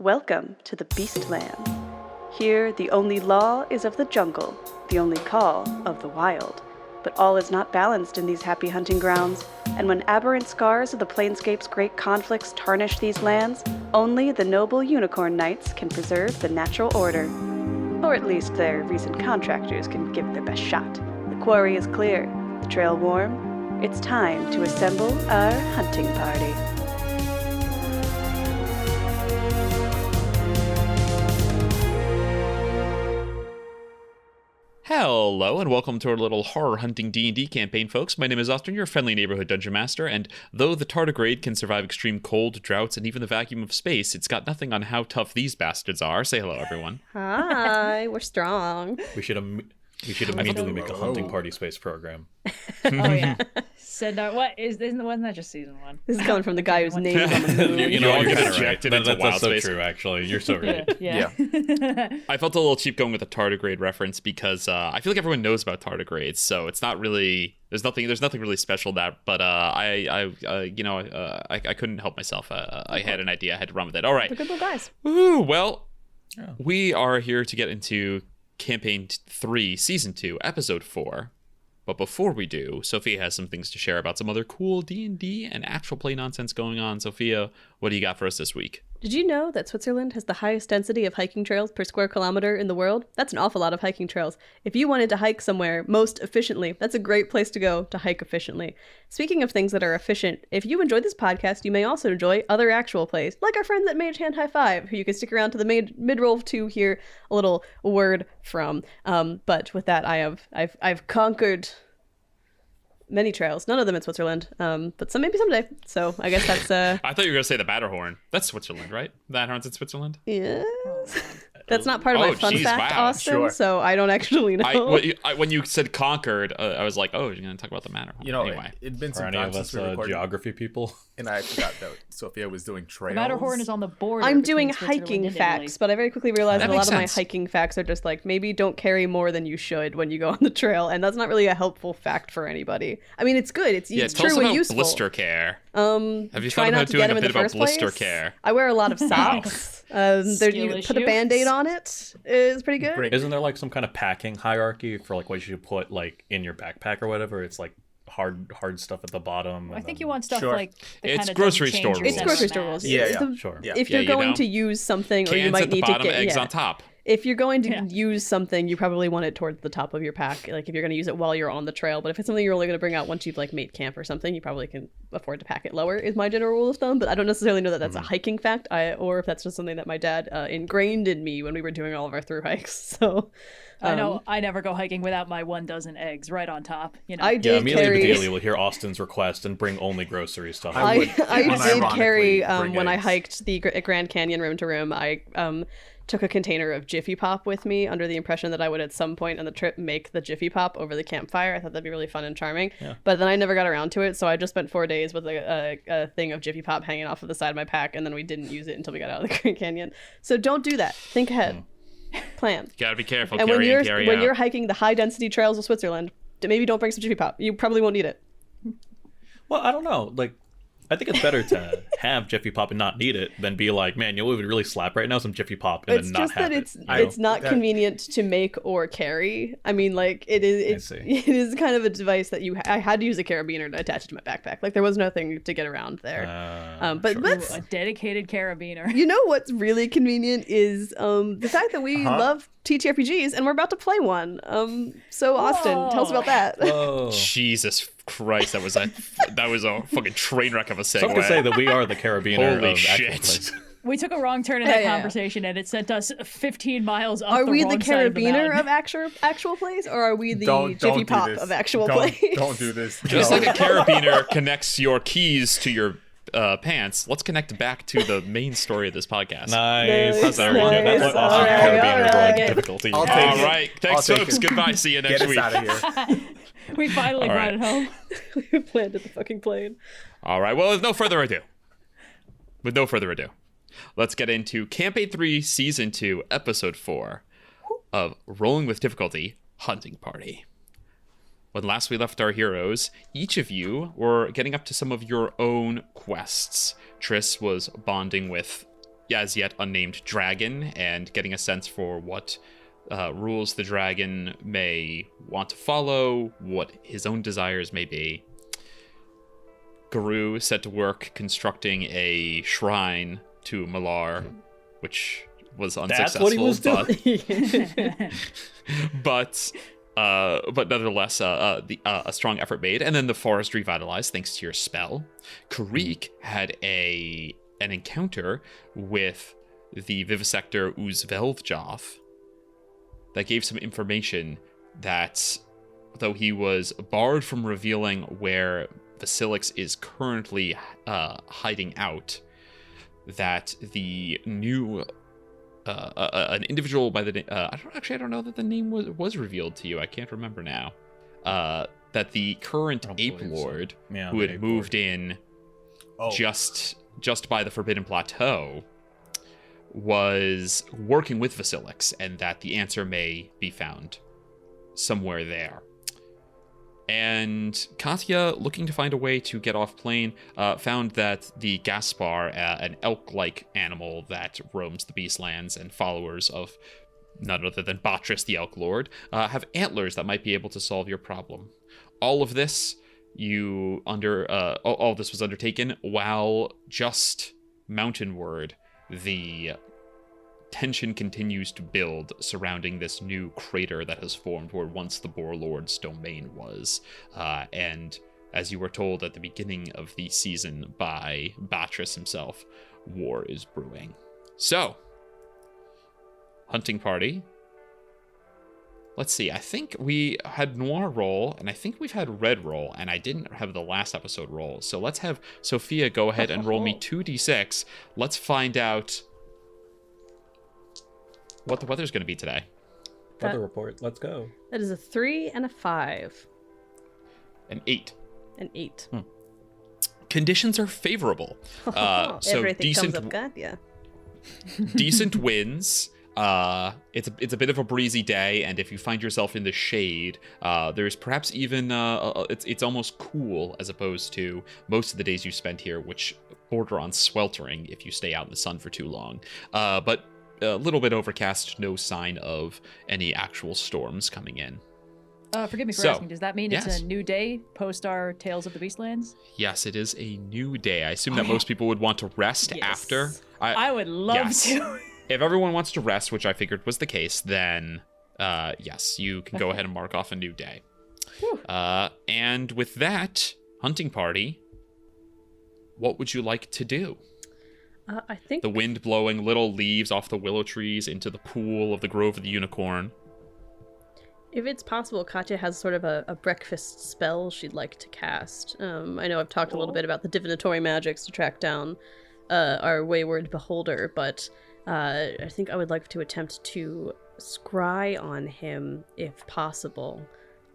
Welcome to the Beastlands. Here, the only law is of the jungle, the only call of the wild. But all is not balanced in these happy hunting grounds, and when aberrant scars of the planescape's great conflicts tarnish these lands, only the noble unicorn knights can preserve the natural order. Or at least their recent contractors can give it their best shot. The quarry is clear, the trail warm. It's time to assemble our hunting party. Hello, and welcome to our little horror hunting D&D campaign, folks. My name is Austin, your friendly neighborhood dungeon master, and though the tardigrade can survive extreme cold, droughts, and even the vacuum of space, it's got nothing on how tough these bastards are. Say hello, everyone. Hi, we're strong. We should immediately make a hunting party space program. Oh yeah. Said wasn't that just season one? This is coming from the guy whose name is on the moon. You're kind of rejected right. into wild That's so space. true, actually. You're so right. Yeah. I felt a little cheap going with the tardigrade reference because I feel like everyone knows about tardigrades, so it's not really there's nothing really special that. But I couldn't help myself. I had an idea. I had to run with it. All right. They're good little guys. Ooh, well, we are here to get into Campaign 3, Season 2, Episode 4. But before we do, Sophia has some things to share about some other cool D&D and actual play nonsense going on. Sophia, what do you got for us this week? Did you know that Switzerland has the highest density of hiking trails per square kilometer in the world? That's an awful lot of hiking trails. If you wanted to hike somewhere most efficiently, that's a great place to go to hike efficiently. Speaking of things that are efficient, if you enjoyed this podcast, you may also enjoy other actual plays, like our friends at Mage Hand High Five, who you can stick around to the mid-roll to hear a little word from. But with that, I've conquered many trails, none of them in Switzerland, but some maybe someday. So I guess that's I thought you were gonna say the Matterhorn. That's Switzerland, right? Matterhorn's in Switzerland. Yes. That's not part of my fun fact, wow. Austin, Sure. So I don't actually know. When you said conquered, I was like, oh, you're going to talk about the Matterhorn. You know, anyway. it'd been For some any time of since us we recorded, geography people. and I forgot that Sophia was doing trails. The Matterhorn is on the border. I'm between doing Switzerland hiking and facts, Italy. but I very quickly realized That that a lot makes of my sense. hiking facts are just like, maybe don't carry more than you should when you go on the trail, and that's not really a helpful fact for anybody. I mean, it's good. It's Tell true us and about useful. blister care. Have you try thought not about to doing get a him in bit the about first blister place. care? I wear a lot of socks. You Skill put a issue. Band-Aid on it is pretty good. Great. Isn't there like some kind of packing hierarchy for like what you should put like in your backpack or whatever? It's like hard stuff at the bottom. I think you want stuff Sure. like that It's kind of grocery doesn't store change your rules. It's center grocery of store mass. rules. Yeah. Sure. Yeah. If you're Yeah, you going know. to use something, or you Cans might at the need bottom, to get eggs on top. If you're going to Yeah. use something, you probably want it towards the top of your pack. Like if you're going to use it while you're on the trail. But if it's something you're only going to bring out once you've like made camp or something, you probably can afford to pack it lower. Is my general rule of thumb. But I don't necessarily know that that's a hiking fact, or if that's just something that my dad ingrained in me when we were doing all of our through hikes. So I know I never go hiking without my 12 eggs right on top. You know. I Yeah, did immediately carry. will hear Austin's request and bring only grocery stuff. I did unironically carry bring when I eggs. hiked the Grand Canyon rim to rim. I took a container of Jiffy Pop with me under the impression that I would at some point on the trip make the Jiffy Pop over the campfire. I thought that'd be really fun and charming. Yeah. But then I never got around to it, so I just spent 4 days with a thing of Jiffy Pop hanging off of the side of my pack, and then we didn't use it until we got out of the Grand Canyon. So don't do that. Think ahead. Plan. Gotta be careful. And Carry when out. you're hiking the high density trails of Switzerland, maybe don't bring some Jiffy Pop. You probably won't need it. Well, I don't know. Like, I think it's better to have Jiffy Pop and not need it than be like, man, you know what would really slap right now? Some Jiffy Pop and It's then not just have that it. it's not convenient to make or carry. I mean, like it is. see. It is kind of a device that I had to use a carabiner to attach it to my backpack. Like there was nothing to get around there. But let's. A dedicated carabiner. You know what's really convenient is the fact that we love TTRPGs and we're about to play one. So Austin, tell us about that. Oh. Jesus Christ, that was a fucking train wreck of a segue. Some could say that we are the carabiner Holy of shit. actual plays. We took a wrong turn in that Yeah. conversation, and it sent us 15 miles up Are the we wrong the side of the carabiner mountain. of actual plays, or are we the Don't Jiffy do Pop this. of actual Don't- plays? Don't do this. Just No. like a carabiner connects your keys to your pants, let's connect back to the main story of this podcast. Nice. Nice, There we go. That's nice. what Austin All right, carabiner all right. rolling difficulty. I'll take All it. right, I'll thanks, take folks. it. Goodbye. See you next Get us week. out of here. We finally All brought right. it home. We landed the fucking plane. All right. Well, with no further ado, let's get into Campaign 3, Season 2, Episode 4 of Rolling with Difficulty Hunting Party. When last we left our heroes, each of you were getting up to some of your own quests. Triss was bonding with as yet unnamed dragon and getting a sense for what rules the dragon may want to follow, what his own desires may be. Garou set to work constructing a shrine to Malar, which was unsuccessful. That's what he was doing. But nonetheless, a strong effort made, and then the forest revitalized thanks to your spell. Kireek had an encounter with the vivisector Uzvelvjoth that gave some information that, though he was barred from revealing where Vasilix is currently hiding out, that the new an individual by the name I don't know that the name was revealed to you. I can't remember now. That the current ape lord who had moved in just by the Forbidden Plateau was working with Vasilix, and that the answer may be found somewhere there. And Katya, looking to find a way to get off plane, found that the gaspar, an elk-like animal that roams the Beastlands and followers of none other than Batris, the Elk Lord, have antlers that might be able to solve your problem. All of this all of this was undertaken while just mountainward, the tension continues to build surrounding this new crater that has formed where once the Boar Lord's domain was. And as you were told at the beginning of the season by Batris himself, war is brewing. So, hunting party. Let's see, I think we had Noir roll, and I think we've had Red roll, and I didn't have the last episode roll. So let's have Sophia go ahead and roll me 2d6. Let's find out what the weather's going to be today. Weather report, let's go. That is a 3 and a 5. An 8. An 8. Conditions are favorable. So Everything decent, comes up, Katya. decent winds. It's a bit of a breezy day, and if you find yourself in the shade, there's perhaps even it's almost cool as opposed to most of the days you spend here, which border on sweltering if you stay out in the sun for too long. But a little bit overcast, no sign of any actual storms coming in. Forgive me for asking, does that mean yes. it's a new day post our Tales of the Beastlands? Yes, it is a new day. I assume that most people would want to rest after. I would love to. If everyone wants to rest, which I figured was the case, then yes, you can go ahead and mark off a new day. And with that, hunting party, what would you like to do? I think The wind blowing little leaves off the willow trees into the pool of the Grove of the Unicorn. if it's possible, Katya has sort of a breakfast spell she'd like to cast. I know I've talked a little bit about the divinatory magics to track down our wayward beholder, but I think I would like to attempt to scry on him, if possible,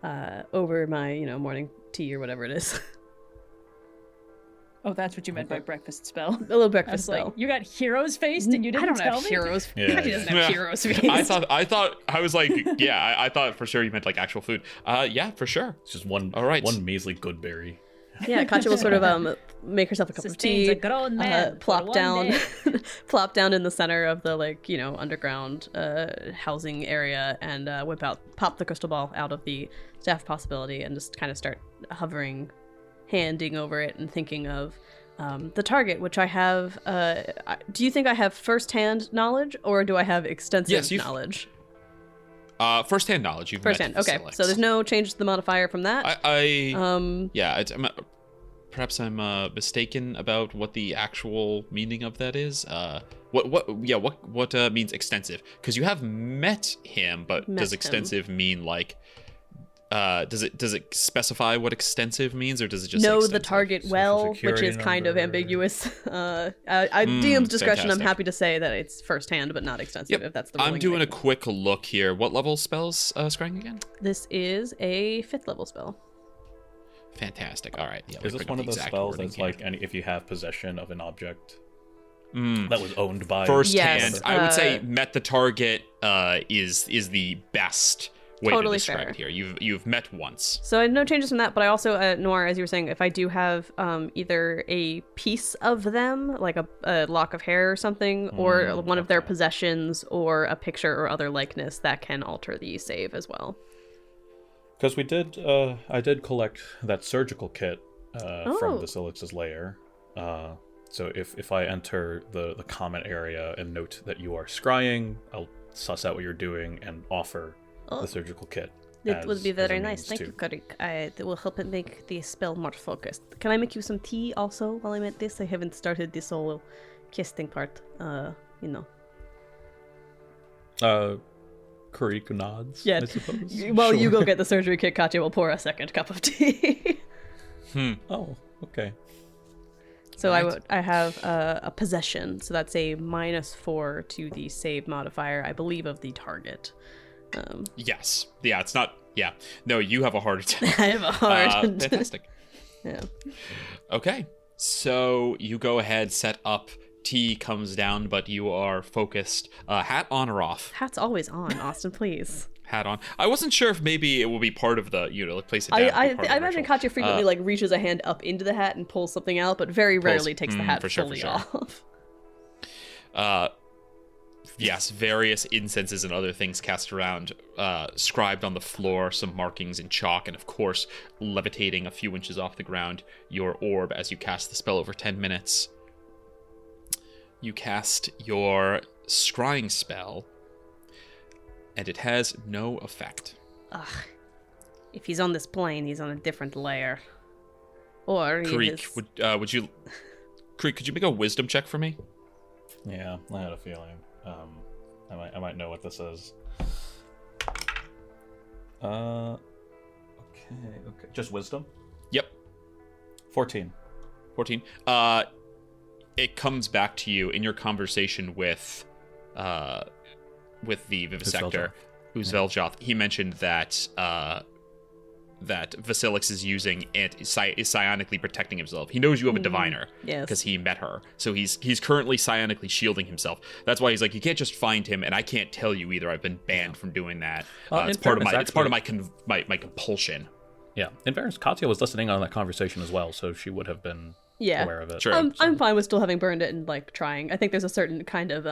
over my, morning tea or whatever it is. Oh, that's what you meant by breakfast spell. A little breakfast spell. Like, you got heroes faced and you didn't I don't tell have me? heroes. Yeah, Katya doesn't have heroes faced. I was like, yeah, I thought for sure you meant like actual food. Yeah, for sure. It's just one measly good berry. Yeah, Katya will sort of make herself a cup of tea, A grown man plop for down, one day. plop down in the center of the underground housing area, and pop the crystal ball out of the staff possibility, and just kind of start hovering, handing over it, and thinking of the target, which I have. Do you think I have first-hand knowledge, or do I have extensive knowledge? First-hand knowledge. You've First-hand. met Okay, Vasilix. so there's no change to the modifier from that. Perhaps I'm mistaken about what the actual meaning of that is. What means extensive? Because you have met him, but does extensive mean like? Does it specify what extensive means, or does it just know say the target well, which is kind of ambiguous. DM's discretion. Fantastic. I'm happy to say that it's firsthand, but not extensive. Yep. If that's the I'm ruling doing you a quick look here. What level spells Scrying again? This is a 5th level spell. Fantastic. All right. Yeah, Is this one of those spells that's like if you have possession of an object that was owned by first Yes, hand? I would say met the target is the best way Totally to describe fair. it here. You've met once. So no changes from that, but I also, Noir, as you were saying, if I do have either a piece of them, like a lock of hair or something, or one of their possessions, or a picture or other likeness, that can alter the save as well. Because I did collect that surgical kit from Basilix's lair. So if I enter the common area and note that you are scrying, I'll suss out what you're doing and offer the surgical kit. It would be as very a nice. means Thank you, to- Kireek. It will help it make the spell more focused. Can I make you some tea also while I'm at this? I haven't started this whole casting part. Kireek nods, Yeah. I suppose. Well, you Sure. go get the surgery kit, Katya will pour a second cup of tea. Oh, okay. So Right. I have a possession, so that's a -4 to the save modifier, I believe, of the target. Yes. Yeah, it's not... Yeah. No, you have a heart attack. I have a hard. Fantastic. Yeah. Okay. So you go ahead, set up. Tea comes down, but you are focused. Hat on or off? Hat's always on, Austin, please. Hat on. I wasn't sure if maybe it will be part of the, like place it down. I be part of the imagine ritual. Katya frequently like reaches a hand up into the hat and pulls something out, but very rarely takes the hat for sure, fully for sure. off. Yes, various incenses and other things cast around, scribed on the floor, some markings in chalk, and of course, levitating a few inches off the ground, your orb as you cast the spell over 10 minutes. You cast your scrying spell, and it has no effect. Ugh. If he's on this plane, he's on a different layer. Or he Kireek, is... would you... Kireek, could you make a wisdom check for me? Yeah, I had a feeling. I might know what this is. Okay. Just wisdom? Yep. 14. 14. It comes back to you in your conversation with the vivisector, who's Veljoth. He mentioned that that Vasilix is using and is psionically protecting himself. He knows you have a diviner Yes. because he met her, so he's currently psionically shielding himself. That's why he's like, you can't just find him, and I can't tell you either. I've been banned from doing that. In It's part of fairness, my compulsion. Yeah. In fairness, Katya was listening on that conversation as well, so she would have been aware of it. Sure. I'm fine with still having burned it and like trying. I think there's a certain kind of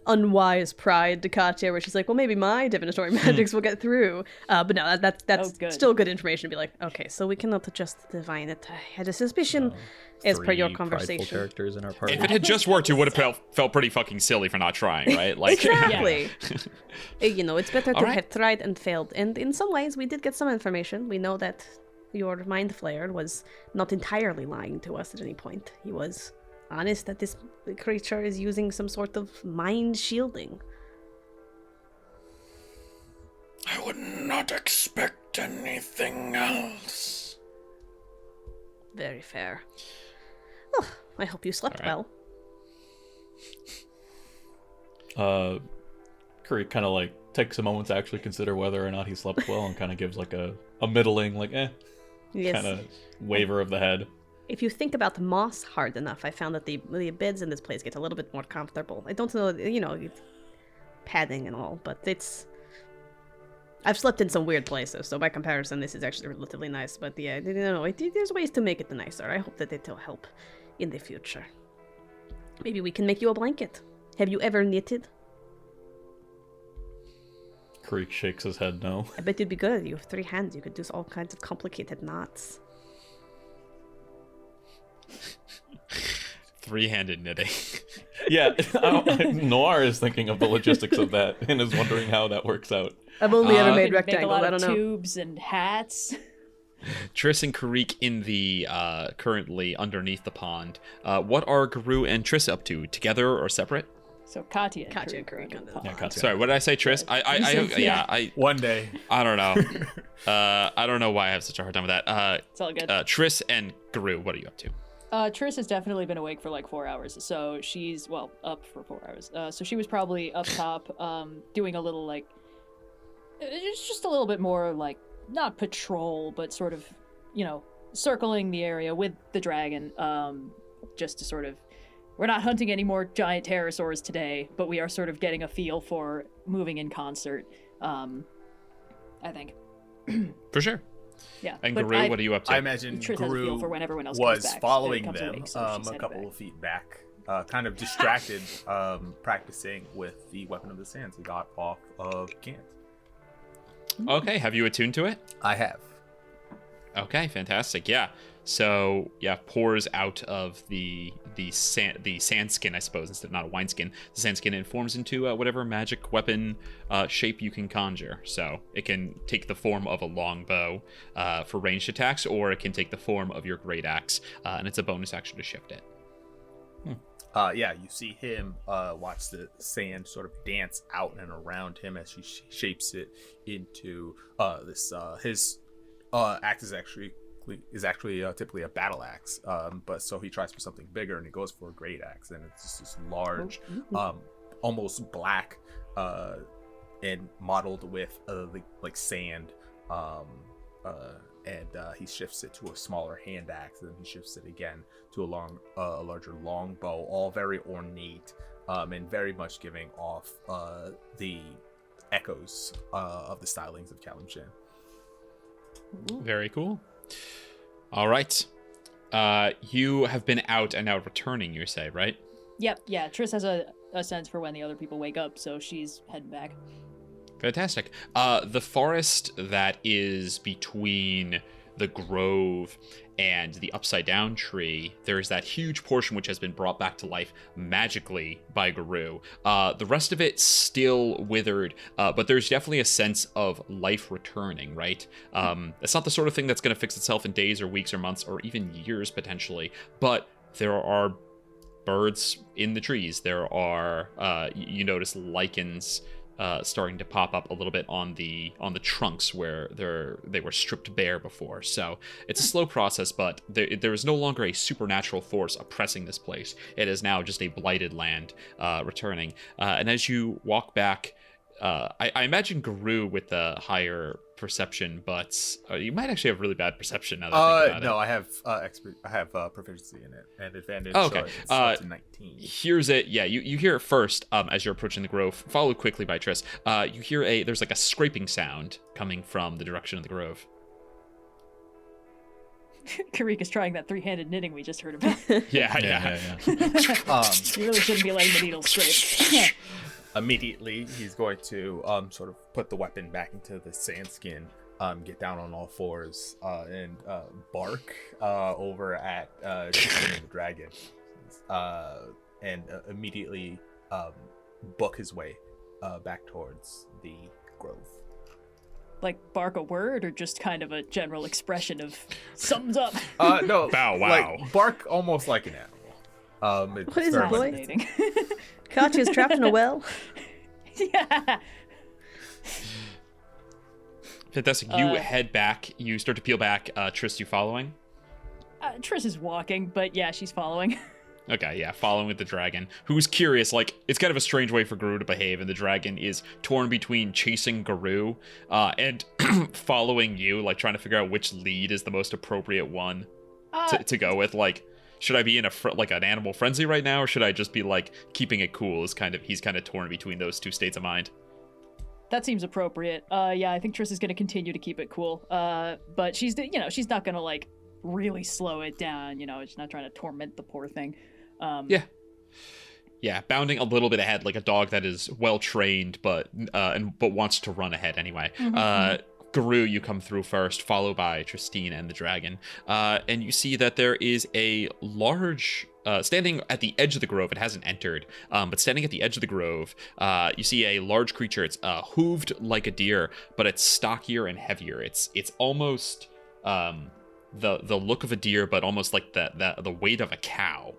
unwise pride to Katya where she's like, well, maybe my divinatory magics will get through. But no, that's good. still good information to be like, okay, so we cannot adjust the divine. It had a suspicion as per your 3 prideful conversation. characters in our party. If it had just worked, you would have felt pretty fucking silly for not trying, right? Like, Exactly. It's better to All right. have tried and failed. And in some ways, we did get some information. We know that your mind flayer was not entirely lying to us at any point. He was honest that this creature is using some sort of mind shielding. I would not expect anything else. Very fair. Oh, I hope you slept All well. Kireek kind of like takes a moment to actually consider whether or not he slept well and kind of gives like a middling, like, Yes. kind of waver of the head. If you think about moss hard enough, I found that the beds in this place get a little bit more comfortable. I don't know, it's padding and all, but I've slept in some weird places, so by comparison, this is actually relatively nice. But yeah, there's ways to make it nicer. I hope that it'll help in the future. Maybe we can make you a blanket. Have you ever knitted? Kireek shakes his head no. I bet you'd be good. You have 3 hands. You could do all kinds of complicated knots. 3-handed knitting. Yeah, Noir is thinking of the logistics of that and is wondering how that works out. I've only ever made Could make a rectangles. lot I of don't know. tubes and hats. Triss and Kireek in the currently underneath the pond. What are Garou and Triss up to? Together or separate? So Katya and Kireek Kireek are on the the- Yeah, Katya. Sorry, what did I say, Triss? One day. I don't know. I don't know why I have such a hard time with that. It's all good. Triss and Garou, what are you up to? Triss has definitely been awake for like 4 hours, so she's, up for 4 hours. So she was probably up top, doing a little, like, it's just a little bit more, like, not patrol, but sort of, circling the area with the dragon, just to sort of, we're not hunting any more giant pterosaurs today, but we are sort of getting a feel for moving in concert. I think. For sure. Yeah. And Garou, what are you up to? I imagine Triss has a feel Garou for when everyone else was comes back, following comes them awake, so she's a headed couple back. of feet back, kind of distracted, practicing with the Weapon of the Sands he got off of Gant. Okay, have you attuned to it? I have. Okay, fantastic. Yeah. So yeah, pours out of the sand skin, I suppose, instead of not a wineskin. The sand skin, it forms into whatever magic weapon shape you can conjure. So it can take the form of a longbow for ranged attacks, or it can take the form of your great axe, and it's a bonus action to shift it. Yeah, you see him watch the sand sort of dance out and around him as he shapes it into this. His axe is actually typically a battle axe, but so he tries for something bigger and he goes for a great axe, and it's just this large, almost black, and mottled with like sand, and he shifts it to a smaller hand axe, and he shifts it again to a larger long bow, all very ornate, and very much giving off the echoes of the stylings of Kalimshan. Very cool. All right. You have been out and now returning, you say, right? Yep, yeah. Triss has a sense for when the other people wake up, so she's heading back. Fantastic. The forest that is between the grove and the upside down tree, there's that huge portion which has been brought back to life magically by Garou. The rest of it still withered, but there's definitely a sense of life returning, right? It's not the sort of thing that's going to fix itself in days or weeks or months or even years potentially, but there are birds in the trees. There are, you notice lichens starting to pop up a little bit on the trunks where they were stripped bare before. So it's a slow process, but there is no longer a supernatural force oppressing this place. It is now just a blighted land returning. And as you walk back, I imagine Garou with the higher perception, but you might actually have really bad perception now that I think about it. No, I have I have proficiency in it and advantage. Oh, okay. So it's up to 19. Here's it. Yeah, you hear it first as you're approaching the grove, followed quickly by Triss. You hear there's like a scraping sound coming from the direction of the grove. Kireek is trying that three-handed knitting we just heard about. Yeah. You really shouldn't be letting the needles scrape. Immediately, he's going to sort of put the weapon back into the sand skin, get down on all fours, and bark over at Trystine the dragon, and immediately book his way back towards the grove. Like bark a word, or just kind of a general expression of something's up? No, bow wow. Like bark almost like an animal. What is it, boy? Fascinating. Katya's trapped in a well. Yeah. Fantastic. You head back. You start to peel back. Triss, you following? Triss is walking, but yeah, she's following. Okay, yeah, following with the dragon, who's curious. Like, it's kind of a strange way for Garou to behave, and the dragon is torn between chasing Garou and following you, like trying to figure out which lead is the most appropriate one to go with. Like, should I be in an animal frenzy right now, or should I just be like keeping it cool? He's kind of torn between those two states of mind. That seems appropriate. Yeah, I think Triss is going to continue to keep it cool. But she's not going to like really slow it down. She's not trying to torment the poor thing. Yeah, bounding a little bit ahead, like a dog that is well trained, but wants to run ahead anyway. Garou, you come through first, followed by Trystine and the dragon, and you see that there is a large. Standing at the edge of the grove, it hasn't entered, but standing at the edge of the grove, you see a large creature. It's hooved like a deer, but it's stockier and heavier. It's almost the look of a deer, but almost like the weight of a cow.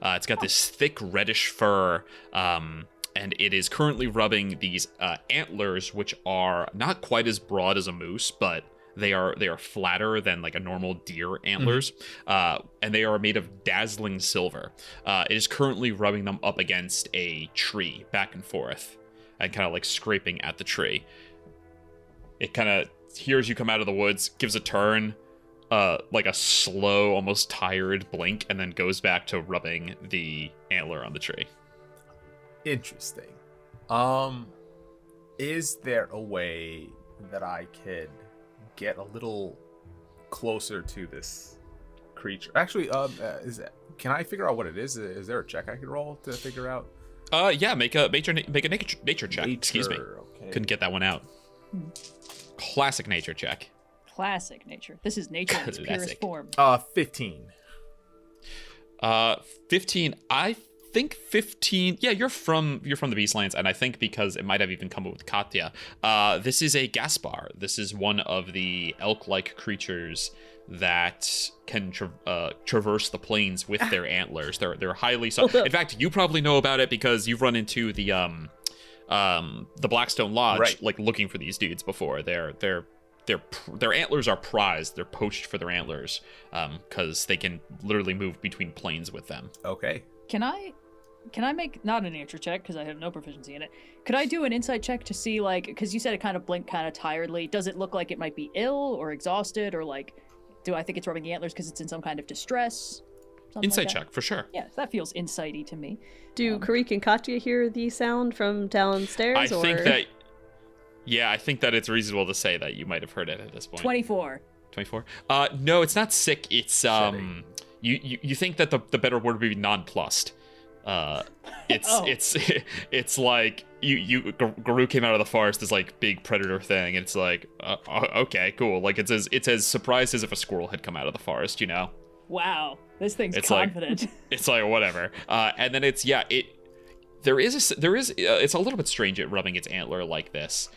It's got this thick reddish fur, and it is currently rubbing these antlers, which are not quite as broad as a moose, but they are flatter than like a normal deer antlers, and they are made of dazzling silver. It is currently rubbing them up against a tree, back and forth, and kind of like scraping at the tree. It kind of hears you come out of the woods, gives a turn, like a slow, almost tired blink, and then goes back to rubbing the antler on the tree. Interesting. Is there a way that I could get a little closer to this creature? Actually, can I figure out what it is? Is there a check I could roll to figure out? Yeah, make a nature check. Excuse me. Okay. Couldn't get that one out. Classic nature check. Classic nature. This is nature in its purest form. 15. 15. I think 15. Yeah, you're from the Beastlands, and I think because it might have even come up with Katya. This is a gaspar. This is one of the elk-like creatures that can traverse the plains with their antlers. They're highly in fact, you probably know about it because you've run into the Blackstone Lodge, right, like looking for these dudes before. Their antlers are prized. They're poached for their antlers because they can literally move between planes with them. Okay. Can I make, not a nature check because I have no proficiency in it. Could I do an insight check to see, like, because you said it kind of blinked kind of tiredly. Does it look like it might be ill or exhausted, or like, do I think it's rubbing the antlers because it's in some kind of distress? Insight like check for sure. Yeah, that feels insighty to me. Do Kireek and Katya hear the sound from downstairs? I think that it's reasonable to say that you might have heard it at this point. 24. 24? No, it's not sick. It's you think that the better word would be nonplussed. It's like Garou came out of the forest, this like big predator thing, and it's like okay, cool. Like it's as surprised as if a squirrel had come out of the forest, you know? Wow, this thing's it's confident. It's like whatever. And then it's a little bit strange at rubbing its antler like this.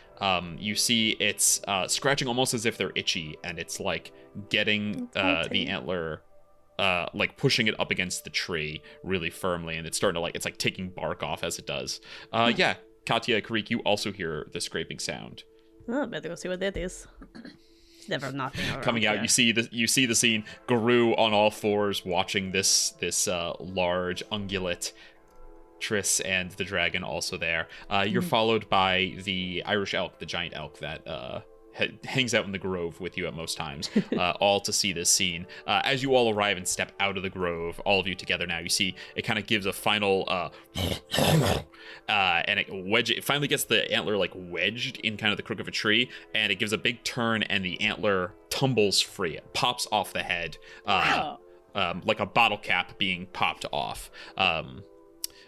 You see it's scratching almost as if they're itchy, and it's like getting the antler, like pushing it up against the tree really firmly, and it's starting to it's like taking bark off as it does. Yeah, Katya, Kireek, you also hear the scraping sound. Oh, better go see what that is. It's never nothing around coming out. here. You see the scene. Garou on all fours watching this large ungulate. Triss and the dragon also there. You're followed by the Irish elk, the giant elk that hangs out in the grove with you at most times, all to see this scene. As you all arrive and step out of the grove, all of you together now, you see it kind of gives a final and it finally gets the antler like wedged in kind of the crook of a tree, and it gives a big turn, and the antler tumbles free. It pops off the head, like a bottle cap being popped off.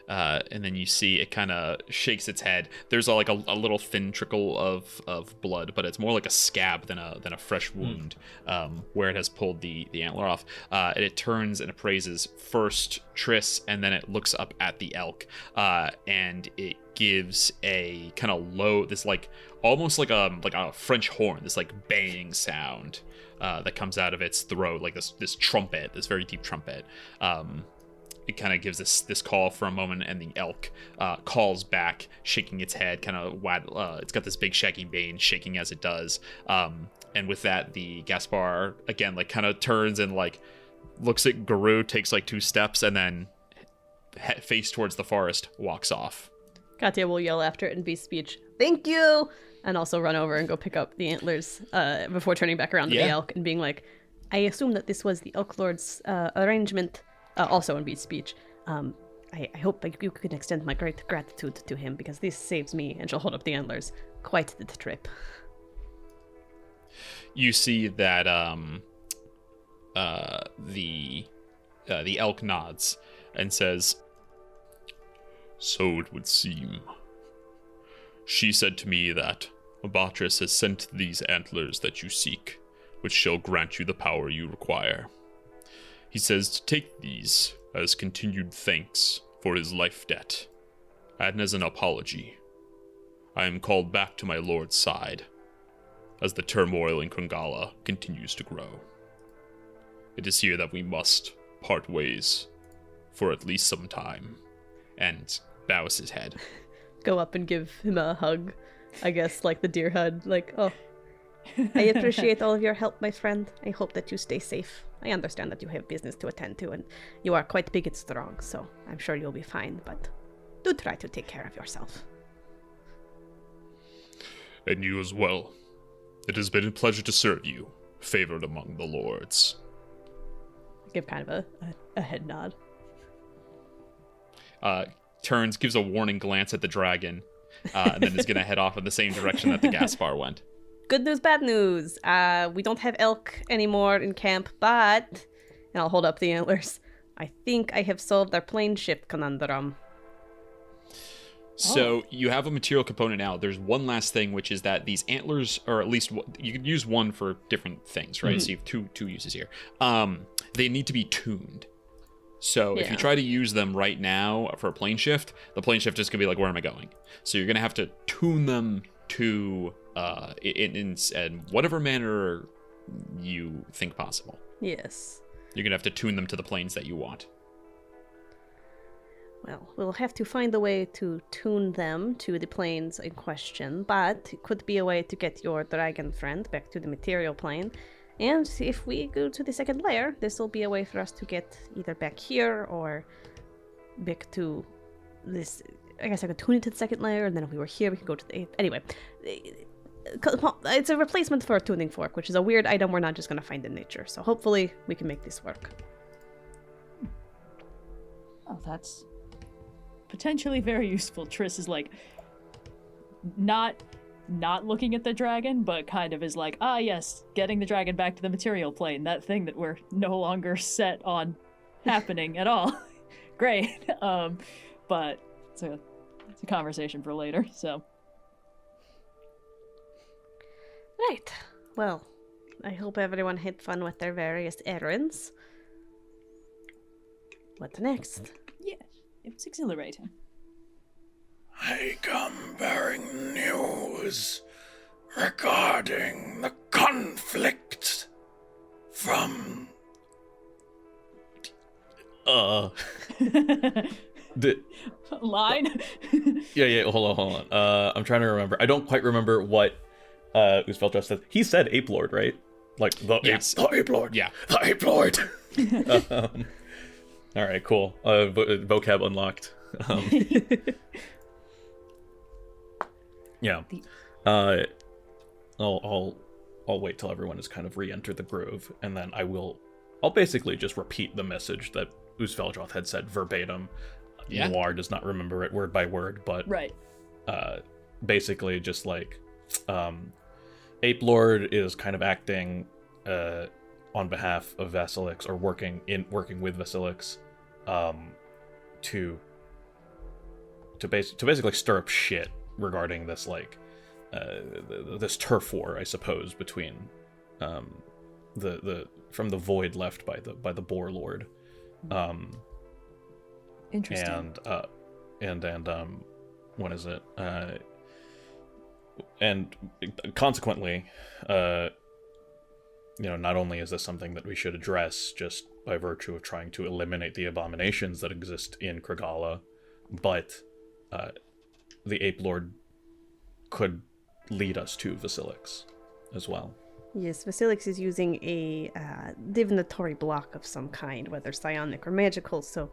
And then you see it kind of shakes its head. There's a little thin trickle of blood, but it's more like a scab than a fresh wound, where it has pulled the antler off. And it turns and appraises first Triss, and then it looks up at the elk, and it gives a kind of low, this like almost like a French horn, this like baying sound that comes out of its throat, like this trumpet, this very deep trumpet. It kind of gives this call for a moment, and the elk calls back, shaking its head, kind of it's got this big shaggy mane shaking as it does. And with that, the Gaspar again like kind of turns and like looks at Garou, takes like 2 steps, and then face towards the forest, walks off. Katya will yell after it in beast speech, "Thank you!" and also run over and go pick up the antlers before turning back around to the elk and being like, "I assume that this was the Elk Lord's arrangement." Also in beast speech, I hope you can extend my great gratitude to him, because this saves me, and she'll hold up the antlers, quite the trip. You see that the elk nods and says, "So it would seem. She said to me that Abatris has sent these antlers that you seek, which shall grant you the power you require. He says to take these as continued thanks for his life debt, and as an apology. I am called back to my lord's side, as the turmoil in Krangala continues to grow. It is here that we must part ways for at least some time," and bows his head. Go up and give him a hug, I guess, like the deer hug, like, "Oh, I appreciate all of your help, my friend. I hope that you stay safe. I understand that you have business to attend to, and you are quite big and strong, so I'm sure you'll be fine, but do try to take care of yourself." And you as well. It has been a pleasure to serve you, favored among the lords. Give kind of a head nod. Turns, gives a warning glance at the dragon, and then is going to head off in the same direction that the gaspar went. Good news, bad news. We don't have elk anymore in camp, but... And I'll hold up the antlers. I think I have solved our plane shift conundrum. So you have a material component now. There's one last thing, which is that these antlers, or at least you can use one for different things, right? So you have two uses here. They need to be tuned. So if you try to use them right now for a plane shift, the plane shift is going to be like, where am I going? So you're going to have to tune them to in whatever manner you think possible. Yes. You're going to have to tune them to the planes that you want. Well, we'll have to find a way to tune them to the planes in question, but it could be a way to get your dragon friend back to the material plane. And if we go to the second layer, this will be a way for us to get either back here or back to this. I guess I could tune it to the second layer, and then if we were here, we could go to the eighth. Anyway, it's a replacement for a tuning fork, which is a weird item we're not just going to find in nature. So hopefully we can make this work. Oh, that's potentially very useful. Triss is like not looking at the dragon, but kind of is like, ah yes, getting the dragon back to the material plane, that thing that we're no longer set on happening at all. Great. But it's a conversation for later, so. Right. Well, I hope everyone had fun with their various errands. What next? Yes, it was exhilarating. I come bearing news regarding the conflict from... Line? Yeah, hold on. I'm trying to remember. I don't quite remember what Usfeldra said. He said Ape Lord, right? Like, the Ape Lord. Yeah. The Ape Lord. All right, cool. Vocab unlocked. Yeah. I'll wait till everyone has kind of re-entered the groove, and then I'll basically just repeat the message that Usfeldroth had said verbatim. Yeah. Noir does not remember it word by word, but Right. Basically just like Ape Lord is kind of acting on behalf of Vasilix, or working with Vasilix, to basically stir up shit regarding this, like, this turf war, I suppose, between from the void left by the Boar Lord. Interesting. And what is it? And consequently, not only is this something that we should address just by virtue of trying to eliminate the abominations that exist in Kragala, but the Ape Lord could lead us to Vasilix as well. Yes, Vasilix is using a divinatory block of some kind, whether psionic or magical, so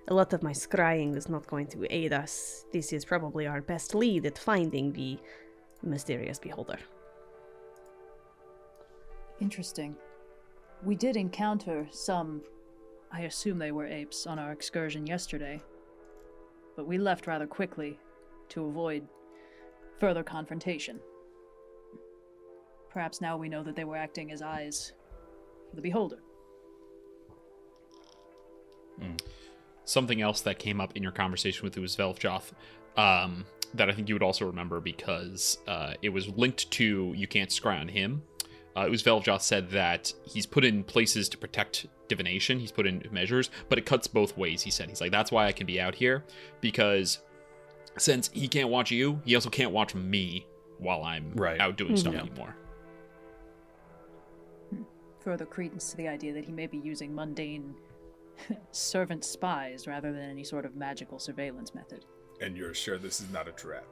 a lot of my scrying is not going to aid us. This is probably our best lead at finding the mysterious beholder. Interesting. We did encounter some, I assume they were apes, on our excursion yesterday, but we left rather quickly to avoid further confrontation. Perhaps now we know that they were acting as eyes for the beholder. Something else that came up in your conversation with Usveljoth, that I think you would also remember, because it was linked to you can't scry on him. Usveljoth said that he's put in places to protect divination. He's put in measures, but it cuts both ways, he said. He's like, that's why I can be out here, because since he can't watch you, he also can't watch me while I'm out doing stuff anymore. Further credence to the idea that he may be using mundane servant spies rather than any sort of magical surveillance method. And you're sure this is not a trap?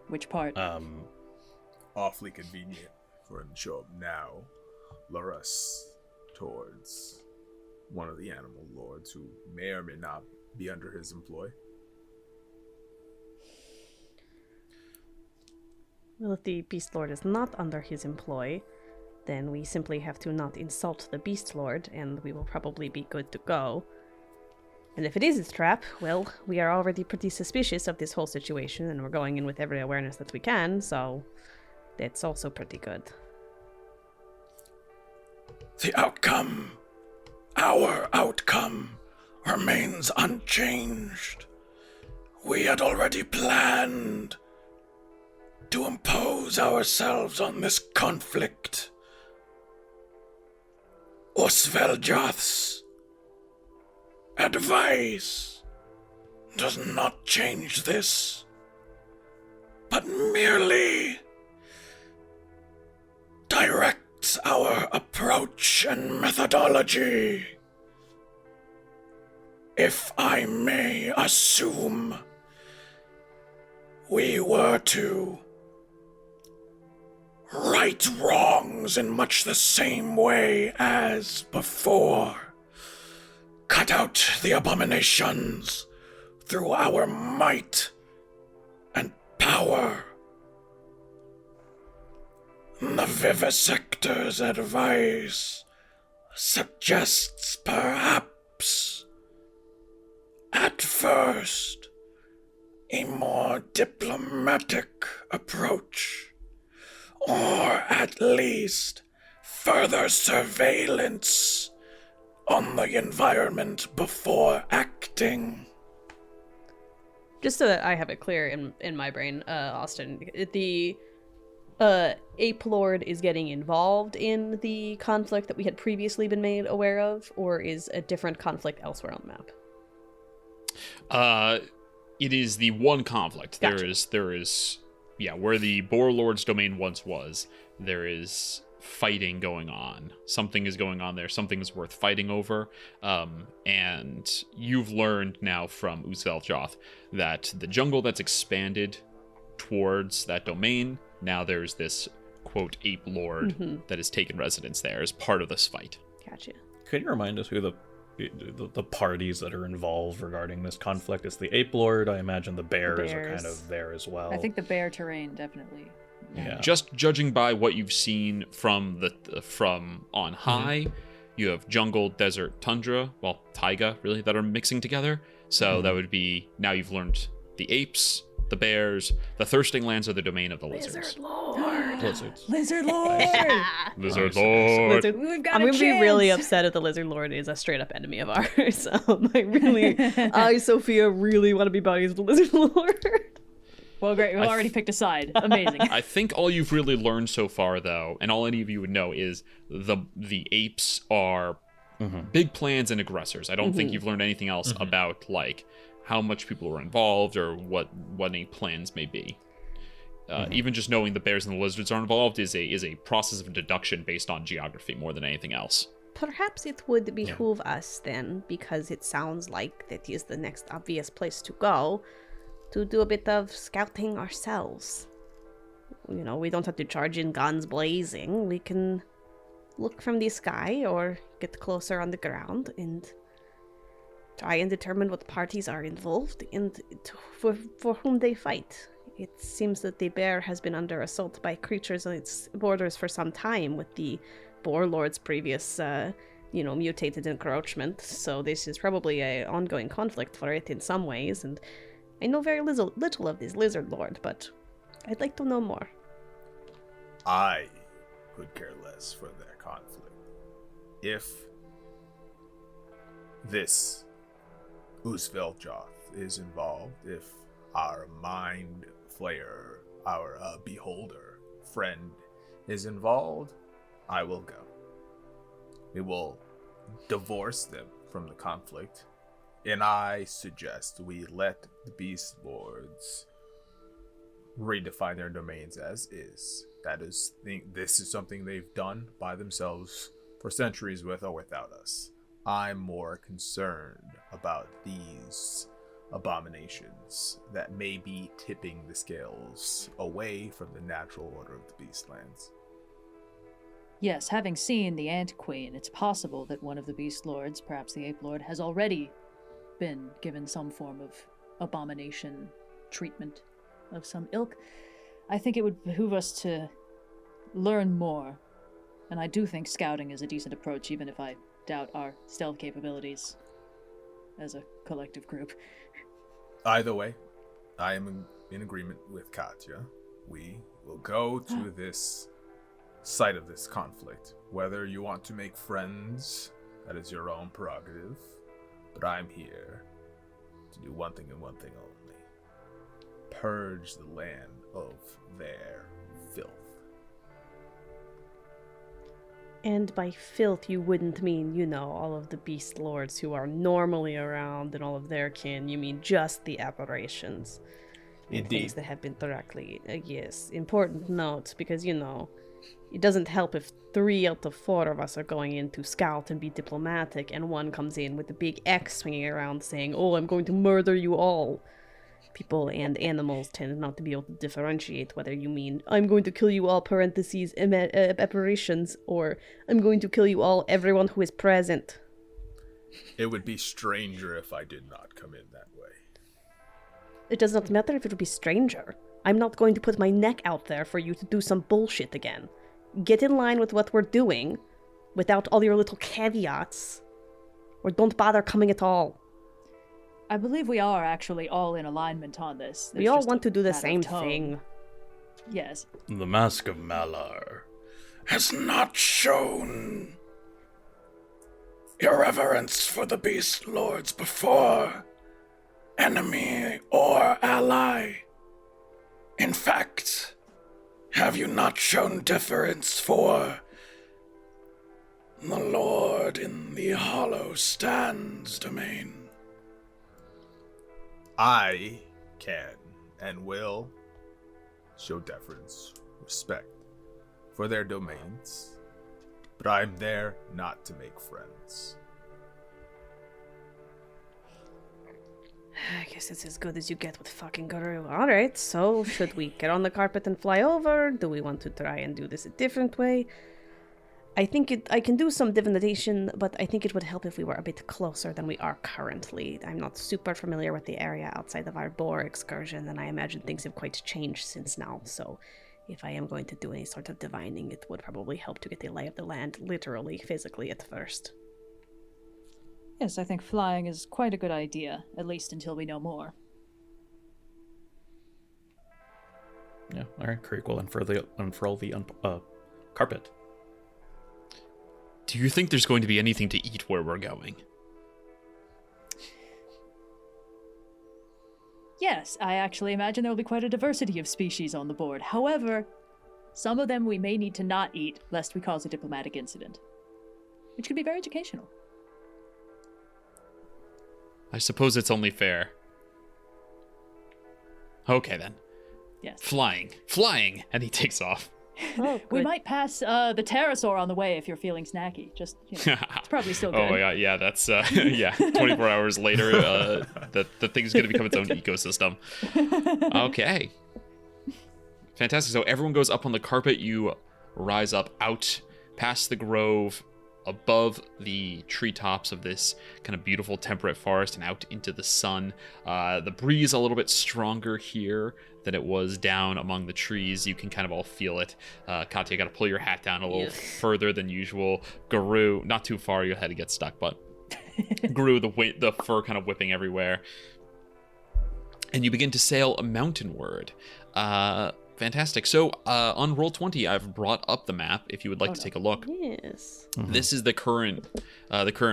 Which part? Awfully convenient for him to show up now, lure us towards one of the animal lords who may or may not be under his employ. Well, if the Beast Lord is not under his employ, then we simply have to not insult the Beast Lord, and we will probably be good to go. And if it is a trap, well, we are already pretty suspicious of this whole situation, and we're going in with every awareness that we can, so that's also pretty good. The outcome, our outcome, remains unchanged. We had already planned to impose ourselves on this conflict. Osveljath's advice does not change this, but merely directs our approach and methodology. If I may assume, we were to right wrongs in much the same way as before. Cut out the abominations through our might and power. The vivisector's advice suggests perhaps, at first, a more diplomatic approach. Or at least further surveillance on the environment before acting. Just so that I have it clear in my brain, Austin, the Ape Lord is getting involved in the conflict that we had previously been made aware of, or is a different conflict elsewhere on the map? It is the one conflict. Gotcha. There is where the Boar Lord's domain once was, there is fighting going on. Something is going on there. Something is worth fighting over. And you've learned now from Osveljath that the jungle that's expanded towards that domain, now there's this, quote, Ape Lord that has taken residence there as part of this fight. Gotcha. Can you remind us who the parties that are involved regarding this conflict? It's the Ape Lord. I imagine the bears are kind of there as well. I think the bear terrain definitely. Yeah. Just judging by what you've seen from from on high, you have jungle, desert, tundra, well, taiga, really, that are mixing together. So that would be, now you've learned the apes, the bears, the thirsting lands are the domain of the lizards. Lizards. Lizard Lord! Lizard Lord. We've got I'm a gonna be really chance! upset if the Lizard Lord is a straight up enemy of ours. I, Sophia, really want to be buddies with the Lizard Lord. Well, great. We've already picked a side. Amazing. I think all you've really learned so far, though, and all any of you would know, is the apes are big plans and aggressors. I don't think you've learned anything else about, like, how much people were involved or what any plans may be. Even just knowing the bears and the lizards are involved is a process of deduction based on geography more than anything else. Perhaps it would behoove us then, because it sounds like that is the next obvious place to go, to do a bit of scouting ourselves. You know, we don't have to charge in guns blazing. We can look from the sky or get closer on the ground and try and determine what parties are involved and for whom they fight. It seems that the bear has been under assault by creatures on its borders for some time, with the Boar Lord's previous, mutated encroachment. So this is probably an ongoing conflict for it in some ways, and I know very little of this Lizard Lord, but I'd like to know more. I could care less for their conflict. If this Osveljath is involved, if our mind flayer, our beholder friend is involved, I will go. We will divorce them from the conflict, and I suggest we let the Beast Lords redefine their domains as is. This is something they've done by themselves for centuries with or without us. I'm more concerned about these abominations that may be tipping the scales away from the natural order of the Beastlands. Yes, having seen the Ant Queen, it's possible that one of the Beast Lords, perhaps the Ape Lord, has already been given some form of abomination treatment of some ilk. I think it would behoove us to learn more, and I do think scouting is a decent approach, even if I doubt our stealth capabilities. as a collective group. Either way, I am in agreement with Katya. We will go to this site of this conflict. Whether you want to make friends, that is your own prerogative. But I'm here to do one thing and one thing only. Purge the land of their filth. And by filth, you wouldn't mean, you know, all of the beast lords who are normally around and all of their kin. You mean just the aberrations. And Indeed. things that have been directly, yes, important note, because, you know, it doesn't help if 3 out of 4 of us are going in to scout and be diplomatic, and one comes in with a big axe swinging around saying, oh, I'm going to murder you all. People and animals tend not to be able to differentiate whether you mean, I'm going to kill you all, parentheses, apparitions, or I'm going to kill you all, everyone who is present. It would be stranger if I did not come in that way. It does not matter if it would be stranger. I'm not going to put my neck out there for you to do some bullshit again. Get in line with what we're doing, without all your little caveats, or don't bother coming at all. I believe we are actually all in alignment on this. We all want to do the same thing. Yes. The Mask of Malar. Has not shown irreverence for the beast lords before, enemy or ally. In fact, have you not shown deference for the lord in the hollow stands domain? I can and will show deference, respect for their domains, but I'm there not to make friends. I guess it's as good as you get with fucking Garou. Alright, so should we get on the carpet and fly over? Do we want to try and do this a different way? I can do some divination, but I think it would help if we were a bit closer than we are currently. I'm not super familiar with the area outside of our boar excursion, and I imagine things have quite changed since now, so if I am going to do any sort of divining, it would probably help to get the lay of the land, literally, physically at first. Yes, I think flying is quite a good idea, at least until we know more. Yeah, alright, Kireek will unfurl the carpet. Do you think there's going to be anything to eat where we're going? Yes, I actually imagine there will be quite a diversity of species on the board. However, some of them we may need to not eat, lest we cause a diplomatic incident. Which could be very educational. I suppose it's only fair. Okay, then. Yes. Flying! And he takes off. Oh, We might pass the pterosaur on the way if you're feeling snacky. Just, you know, it's probably still good. Oh my god, yeah, that's, 24 hours later, the thing's gonna become its own ecosystem. Okay. Fantastic. So everyone goes up on the carpet. You rise up out past the grove, above the treetops of this kind of beautiful temperate forest and out into the sun. The breeze a little bit stronger here than it was down among the trees. You can kind of all feel it. Katya, got to pull your hat down a little further than usual. Garou, not too far, your head to get stuck, but Garou, the fur kind of whipping everywhere. And you begin to sail mountainward. Fantastic. So on Roll20, I've brought up the map if you would like to take a look. Yes. Mm-hmm. This is the current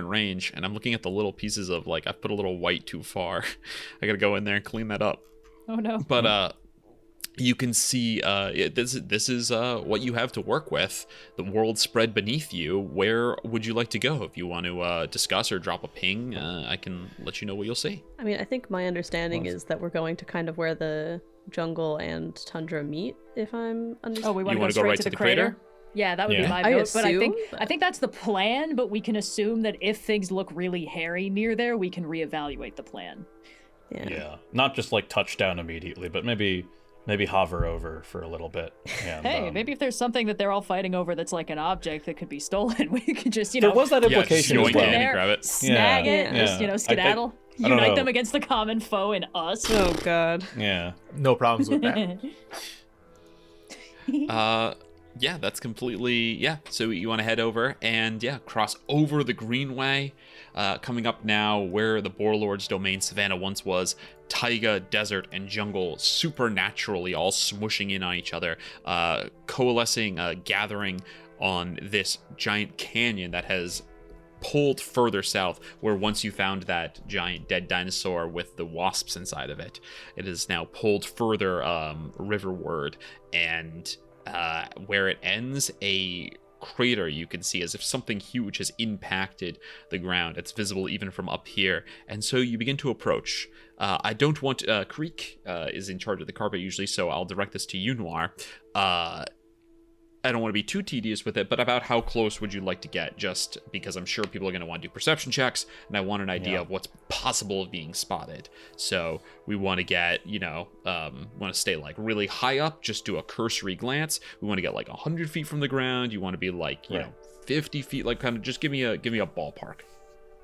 range, and I'm looking at the little pieces of, like, I've put a little white too far. I gotta go in there and clean that up. Oh no. But you can see this is what you have to work with. The world spread beneath you. Where would you like to go? If you want to discuss or drop a ping, I can let you know what you'll see. I mean, I think my understanding is that we're going to kind of where the jungle and tundra meet, if I'm understanding. Oh, we want to go straight to the crater? Yeah, that would be my vote. But I think that's the plan, but we can assume that if things look really hairy near there, we can reevaluate the plan. Yeah. Not just like touchdown immediately, but maybe hover over for a little bit. And, hey, maybe if there's something that they're all fighting over that's like an object that could be stolen, we could just, you know, there was that implication just as well. yoink it and grab it. Snag it, just, you know, skedaddle. I don't Unite know. them against the common foe and us. Oh god. Yeah. No problems with that. Yeah, that's completely, so you want to head over and cross over the greenway. Coming up now, where the Boar Lord's domain savannah once was, taiga, desert, and jungle supernaturally all smushing in on each other, coalescing, gathering on this giant canyon that has pulled further south, where once you found that giant dead dinosaur with the wasps inside of it, it is now pulled further riverward, and where it ends, a crater you can see as if something huge has impacted the ground. It's visible even from up here, and so you begin to approach. I don't want Kireek is in charge of the carpet usually, so I'll direct this to you, Noir. I don't want to be too tedious with it, but about how close would you like to get? Just because I'm sure people are going to want to do perception checks, and I want an idea of what's possible of being spotted. So we want to get, want to stay like really high up, just do a cursory glance. We want to get like 100 feet from the ground. You want to be like, you know, 50 feet, like kind of just give me a ballpark.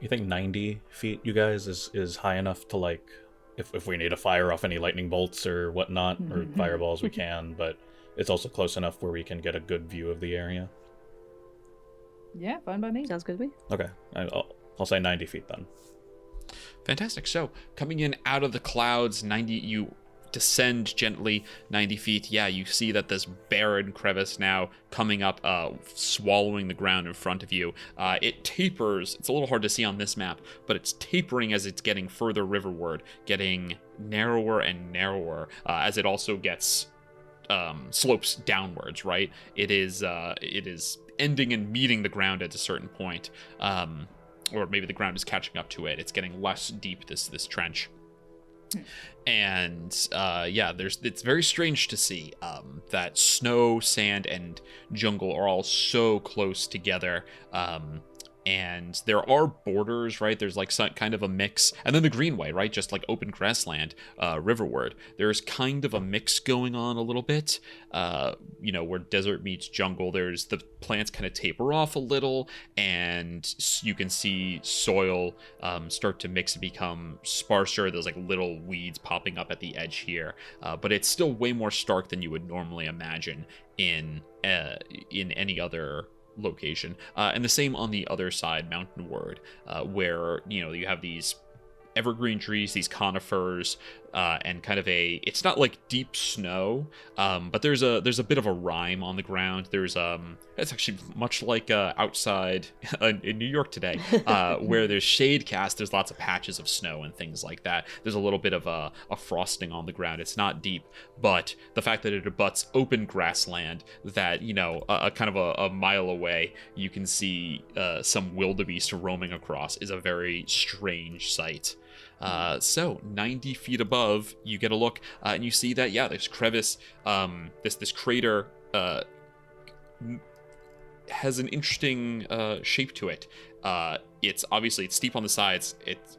You think 90 feet, you guys, is high enough to like, if we need to fire off any lightning bolts or whatnot, or fireballs, we can, but it's also close enough where we can get a good view of the area. Yeah, fine by me. Sounds good to me. Okay, I'll say 90 feet then. Fantastic. So coming in out of the clouds, you descend gently 90 feet. Yeah, you see that this barren crevice now coming up, swallowing the ground in front of you. It tapers. It's a little hard to see on this map, but it's tapering as it's getting further riverward, getting narrower and narrower, as it also gets slopes downwards, right? It is ending and meeting the ground at a certain point, or maybe the ground is catching up to it. It's getting less deep, this trench. And it's very strange to see that snow, sand, and jungle are all so close together. And there are borders, right? There's like some kind of a mix. And then the greenway, right? Just like open grassland, riverward. There's kind of a mix going on a little bit, where desert meets jungle. There's the plants kind of taper off a little, and you can see soil start to mix and become sparser. There's like little weeds popping up at the edge here. But it's still way more stark than you would normally imagine in any other location, and the same on the other side, mountainward, where you have these evergreen trees, these conifers, and kind of it's not like deep snow, but there's a bit of a rime on the ground. It's actually much like outside in New York today, where there's shade cast. There's lots of patches of snow and things like that. There's a little bit of a frosting on the ground. It's not deep, but the fact that it abuts open grassland, that a kind of a mile away you can see some wildebeest roaming across, is a very strange sight. So 90 feet above, you get a look, and you see that, this crevice, this crater, has an interesting shape to it. It's steep on the sides,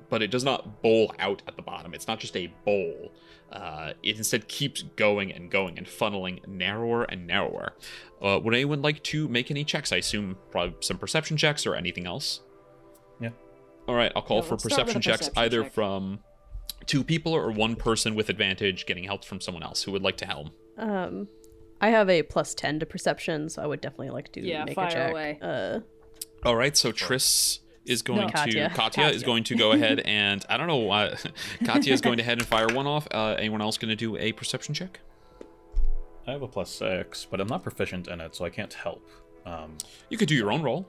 but it does not bowl out at the bottom. It's not just a bowl. It instead keeps going and going and funneling narrower and narrower. Would anyone like to make any checks? I assume probably some perception checks or anything else? Yeah. All right, I'll call for perception checks, either check. from 2 people or 1 person with advantage getting help from someone else. Who would like to helm? I have a +10 to perception, so I would definitely like to make fire a check. away. All right, so Tris is going Katya. Katya is going to go ahead and, I don't know why, Katya is going to head and fire one off. Anyone else going to do a perception check? I have a +6, but I'm not proficient in it, so I can't help. You could do your own roll.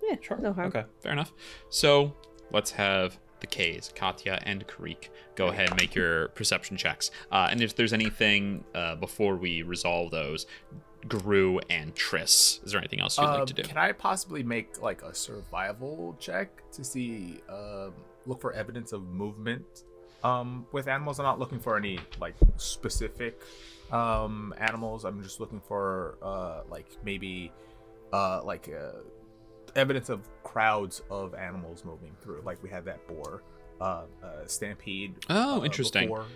Yeah, sure. No harm. Okay. Fair enough. So let's have the K's, Katya and Kireek, go ahead and make your perception checks. And if there's anything before we resolve those, Garou and Tris, is there anything else you'd like to do? Can I possibly make like a survival check to see, look for evidence of movement with animals? I'm not looking for any like specific animals. I'm just looking for evidence of crowds of animals moving through. Like we had that boar stampede. Interesting. Before,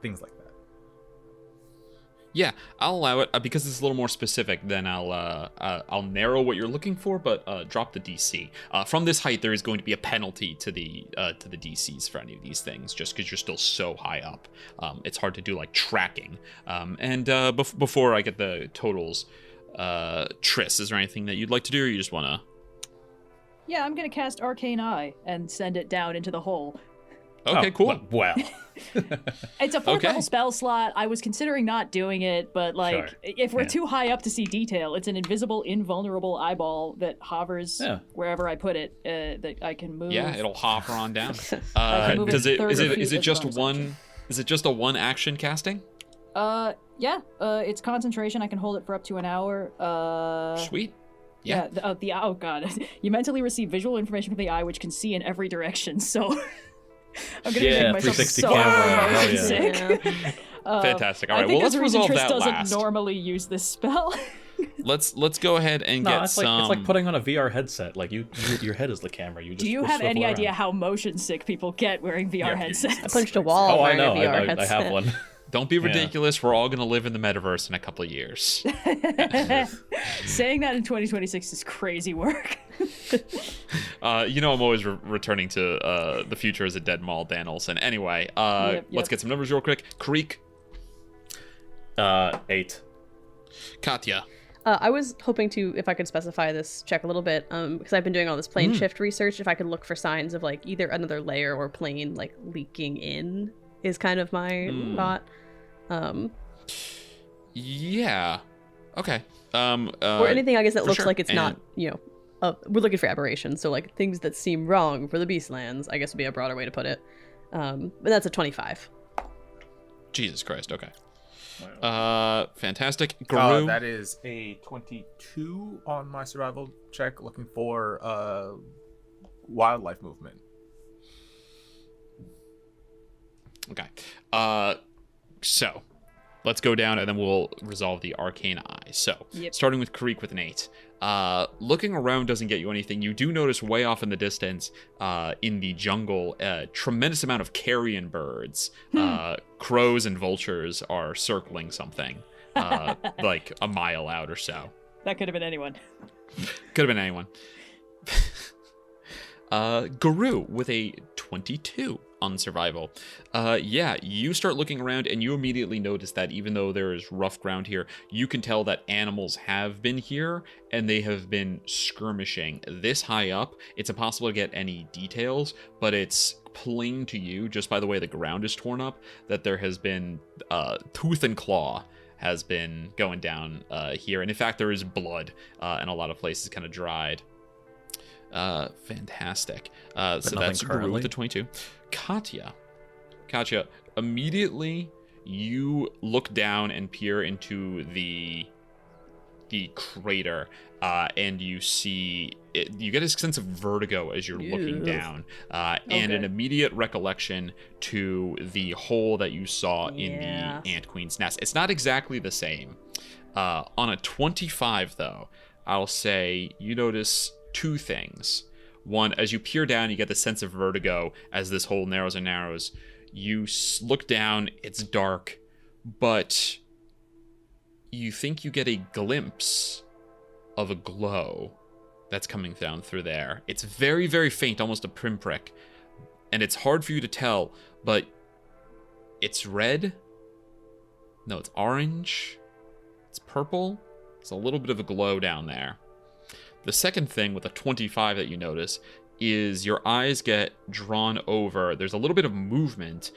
things like that. Yeah, I'll allow it because it's a little more specific. Then I'll narrow what you're looking for, but drop the DC. From this height, there is going to be a penalty to the DCs for any of these things, just because you're still so high up. It's hard to do like tracking. Before I get the totals, Tris, is there anything that you'd like to do, or you just want to? Yeah, I'm gonna cast Arcane Eye and send it down into the hole. Okay, cool. Well, It's a fourth Okay. level spell slot. I was considering not doing it, but like, Sure. if we're Yeah. too high up to see detail, it's an invisible, invulnerable eyeball that hovers wherever I put it. That I can move. Yeah, it'll hover on down. I can move Does it it? 30 Is it? feet Is it as just bonus one? action. Is it just a one action casting? Yeah. It's concentration. I can hold it for up to an hour. Sweet. Yeah. Yeah. Oh god. You mentally receive visual information from the eye, which can see in every direction. So. I'm gonna Yeah, make myself 360 so camera, hell motion yeah. sick. Fantastic. All I right. think Well, there's let's a reason resolve Triss that doesn't last. normally use this spell. Let's go ahead and no, get it's some. like putting on a VR headset. Like your head is the camera. You just Do you switch have stuff any around. idea how motion sick people get wearing VR Yeah, headsets? I punched a wall Oh, I wearing a know. VR I headset. have one. Don't be ridiculous. We're all gonna live in the metaverse in a couple of years. Saying that in 2026 is crazy work. I'm always returning to the future as a dead mall, Dan Olsen. Anyway, Yep. let's get some numbers real quick. Kireek, 8. Katya. I was hoping to, if I could specify this check a little bit, because I've been doing all this plane shift research, if I could look for signs of like either another layer or plane like leaking in is kind of my thought. Yeah. Okay. Or anything, I guess, that for looks sure. like it's not, And- we're looking for aberrations. So like things that seem wrong for the Beastlands, I guess would be a broader way to put it. But that's a 25. Jesus Christ. Okay. Fantastic. Garou. That is a 22 on my survival check, looking for wildlife movement. Okay. So let's go down and then we'll resolve the arcane eye. So starting with Kireek with an 8. Looking around doesn't get you anything. You do notice way off in the distance, in the jungle, a tremendous amount of carrion birds. Crows and vultures are circling something, like a mile out or so. That could have been anyone. Could have been anyone. Garou with a 22 on survival. You start looking around and you immediately notice that even though there is rough ground here, you can tell that animals have been here and they have been skirmishing. This high up, it's impossible to get any details, but it's plain to you, just by the way the ground is torn up, that there has been tooth and claw has been going down here. And in fact, there is blood in a lot of places kind of dried. Fantastic. So that's Garou with the 22. Katya, immediately you look down and peer into the crater, and you see it, you get a sense of vertigo as you're looking down, and an immediate recollection to the hole that you saw in the Ant Queen's nest. It's not exactly the same. On a 25, though, I'll say you notice two things. One, as you peer down, you get the sense of vertigo as this hole narrows and narrows. You look down, it's dark, but you think you get a glimpse of a glow that's coming down through there. It's very, very faint, almost a pinprick, and it's hard for you to tell, but it's red. No, it's orange. It's purple. It's a little bit of a glow down there. The second thing with a 25 that you notice is your eyes get drawn over. There's a little bit of movement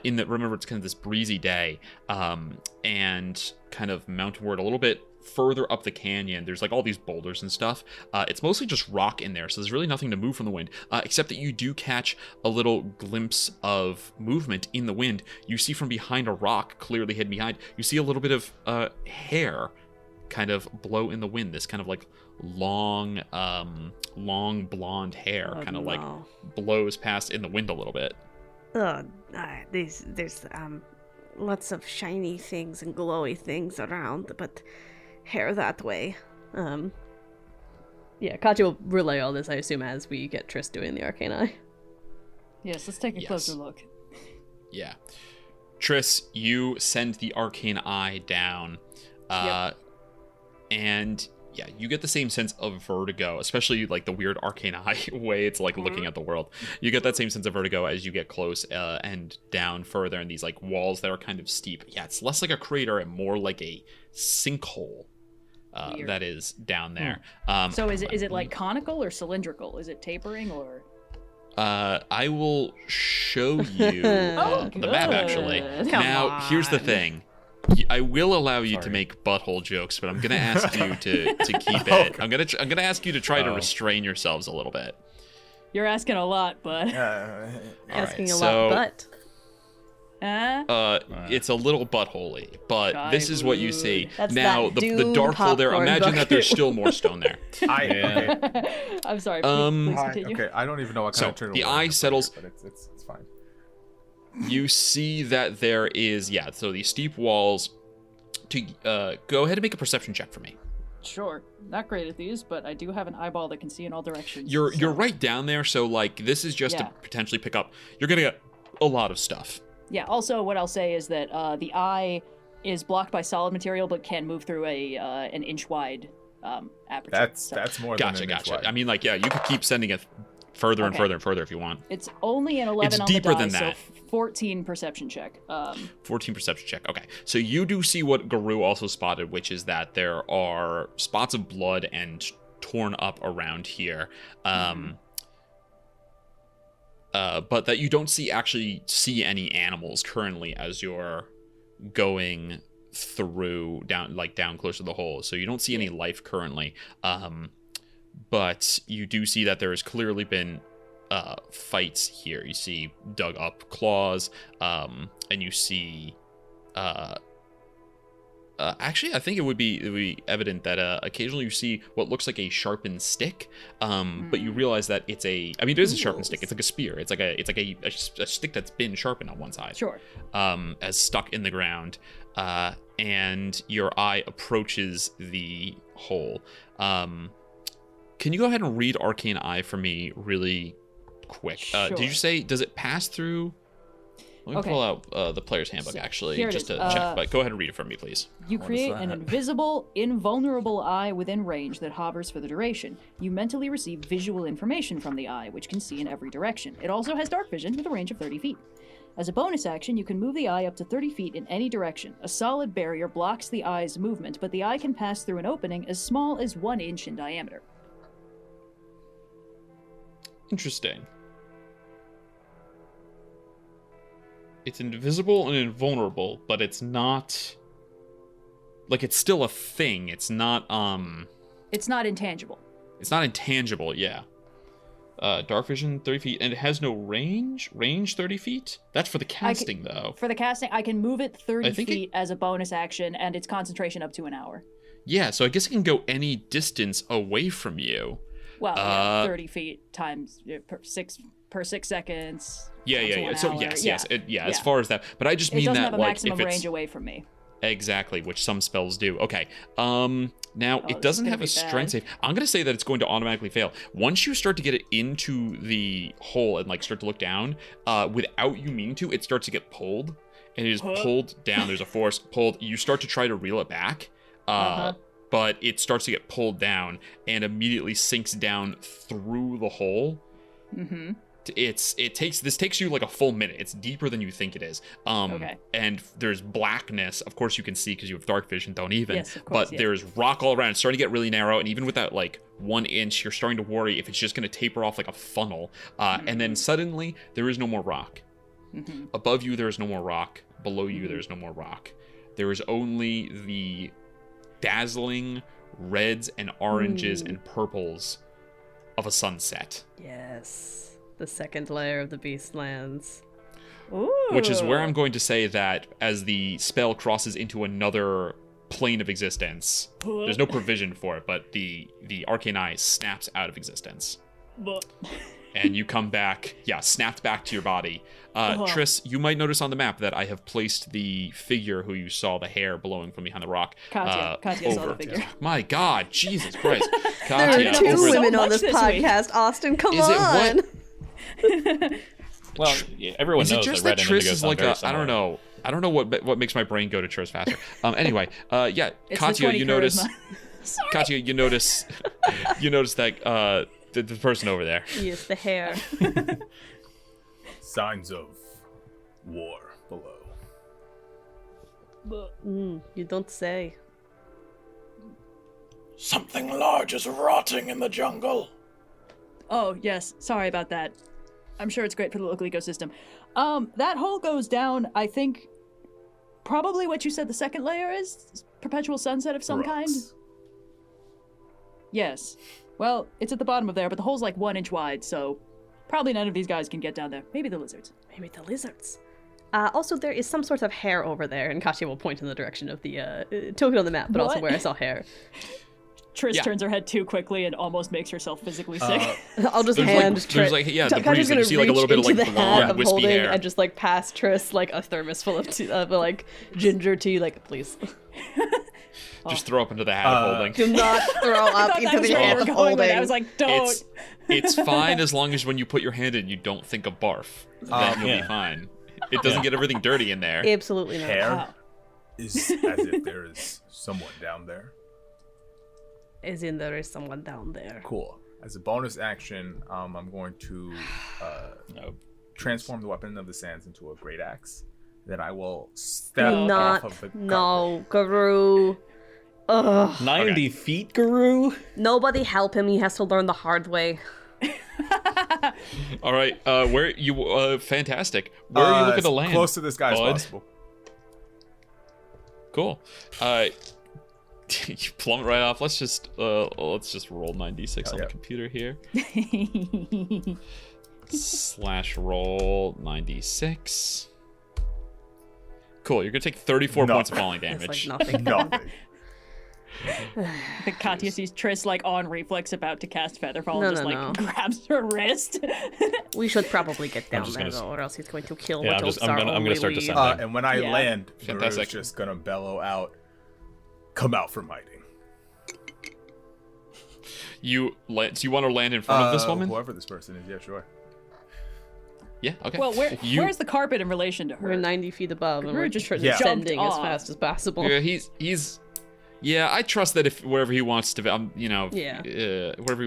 in that. Remember, it's kind of this breezy day, and kind of mountainward a little bit further up the canyon. There's like all these boulders and stuff. It's mostly just rock in there, so there's really nothing to move from the wind, except that you do catch a little glimpse of movement in the wind. You see from behind a rock, clearly hidden behind, you see a little bit of hair kind of blow in the wind. This kind of like long blonde hair kind of like blows past in the wind a little bit. There's lots of shiny things and glowy things around, but hair that way. Katya will relay all this, I assume, as we get Triss doing the arcane eye. Yes, let's take a closer look. Yeah. Triss, you send the arcane eye down, and you get the same sense of vertigo, especially like the weird arcane eye way it's like looking at the world. You get that same sense of vertigo as you get close and down further in these like walls that are kind of steep. Yeah, it's less like a crater and more like a sinkhole. Weird. that is down there. So is it like conical or cylindrical? Is it tapering or? I will show you the map actually. Now, here's the thing. I will allow you to make butthole jokes, but I'm gonna ask you to keep it. I'm gonna ask you to try to restrain yourselves a little bit. You're asking a lot, bud. Asking a lot, but. It's a little buttholey, but this is what you see. That's now the dark hole there. Imagine that there's still more stone there. I'm sorry. Please continue. Okay, I don't even know what kind of turtle. The eye settles. But it's fine. You see that there is so these steep walls. To go ahead and make a perception check for me. Sure. Not great at these, but I do have an eyeball that can see in all directions. You're right down there, so like this is just to potentially pick up. You're gonna get a lot of stuff. Yeah, also what I'll say is that the eye is blocked by solid material but can move through an inch wide aperture. That's more than an inch wide. I mean, like, you could keep sending it further and further and further if you want. It's only an 11 it's on deeper the die, than that. so 14 perception check. 14 perception check. Okay, so you do see what Garou also spotted, which is that there are spots of blood and torn up around here. But that you don't actually see any animals currently as you're going through down close to the hole. So you don't see any life currently. But you do see that there has clearly been fights here. You see dug up claws, and you see actually, I think it would be evident that occasionally you see what looks like a sharpened stick, but you realize that it is a sharpened stick. It's like a spear. It's like a stick that's been sharpened on one side. Sure. As stuck in the ground, and your eye approaches the hole. Can you go ahead and read Arcane Eye for me really quick? Sure. Did you say, does it pass through? Let me pull out the player's handbook, actually, just to check. But go ahead and read it for me, please. You create an invisible, invulnerable eye within range that hovers for the duration. You mentally receive visual information from the eye, which can see in every direction. It also has dark vision with a range of 30 feet. As a bonus action, you can move the eye up to 30 feet in any direction. A solid barrier blocks the eye's movement, but the eye can pass through an opening as small as 1 inch in diameter. Interesting. It's invisible and invulnerable, but it's not... Like, it's still a thing. It's not, It's not intangible. It's not intangible, yeah. Dark vision, 30 feet, and it has no range? Range 30 feet? That's for the casting, though. For the casting, I can move it 30 feet as a bonus action, and its concentration up to an hour. Yeah, so I guess it can go any distance away from you. Well, 30 feet times per 6 seconds. Yeah. So yes. As far as that, but I just mean that it doesn't have a like maximum if it's range away from me. Exactly, which some spells do. Okay. Now it doesn't have a strength save. I'm gonna say that it's going to automatically fail once you start to get it into the hole and like start to look down. Without you meaning to, it starts to get pulled, and it is pulled down. There's a force pulled. You start to try to reel it back. But it starts to get pulled down and immediately sinks down through the hole. Mm-hmm. This takes you like a full minute. It's deeper than you think it is. And there's blackness. Of course you can see because you have dark vision. Don't even. Yes, of course, but there's rock all around. It's starting to get really narrow, and even with that like 1 inch, you're starting to worry if it's just going to taper off like a funnel. And then suddenly there is no more rock. Mm-hmm. Above you there is no more rock. Below you there is no more rock. There is only the dazzling reds and oranges and purples of a sunset. Yes. The second layer of the Beastlands. Ooh. Which is where I'm going to say that as the spell crosses into another plane of existence, there's no provision for it, but the arcane eye snaps out of existence. And you come back, snapped back to your body. Triss, you might notice on the map that I have placed the figure who you saw the hair blowing from behind the rock. Katya saw the figure. My God, Jesus Christ. Katya, there are two women so on this podcast, Austin, come on. Well, everyone knows that red and indigo is like a, I don't know what makes my brain go to Triss faster. Anyway, it's Katya, you notice. Katya, you notice that the person over there. Yes, the hair. Signs of war below. You don't say. Something large is rotting in the jungle. Oh, yes. Sorry about that. I'm sure it's great for the local ecosystem. That hole goes down, I think, probably what you said the second layer is? Perpetual sunset of some kind? Yes. Well, it's at the bottom of there, but the hole's like 1 inch wide, so probably none of these guys can get down there. Maybe the lizards. Maybe the lizards. Also, there is some sort of hair over there, and Katya will point in the direction of the token on the map, but also What? where I saw hair. Trish turns her head too quickly and almost makes herself physically sick. I'll just There's hand like, Trish. there's like, yeah, the breeze, and you see like a little bit of like blonde, wispy holding hair. and just like pass Trish like a thermos full of like ginger tea, like please. Just throw up into the hat of holding. Do not throw up into the hand of holding. I was like, don't. It's fine as long as when you put your hand in, you don't think of barf. Then you'll be fine. It doesn't get everything dirty in there. Absolutely not. Hair is as if there is someone down there. As in, there is someone down there. Cool. As a bonus action, I'm going to transform the weapon of the sands into a great axe. Then I will step off of the carpet. Garou. Ugh. 90 feet, Garou? Nobody help him. He has to learn the hard way. All right, where you? Fantastic. Where are you looking to land? Close to this guy as bud? possible. Cool. You plummet right off. Let's just roll 9d6 on the computer here. / roll 9d6. Cool. You're gonna take 34 points of falling damage. It's like nothing. Nothing. I think Katya sees Triss like on reflex about to cast Featherfall No, and just no, no. grabs her wrist. We should probably get down just there gonna- though, or else he's going to kill Yeah, what I'm our gonna only start lead. descending. And when I Yeah. land, Garu's Fantastic. just gonna bellow out, "Come out from hiding." You want to land in front of this woman? Whoever this person is, yeah, sure. Yeah. Okay. Well, where's the carpet in relation to her? We're 90 feet above, and Garou we're just just Yeah. descending jumped as off. fast as possible. Yeah, he's. Yeah, I trust that if wherever he wants to, wherever he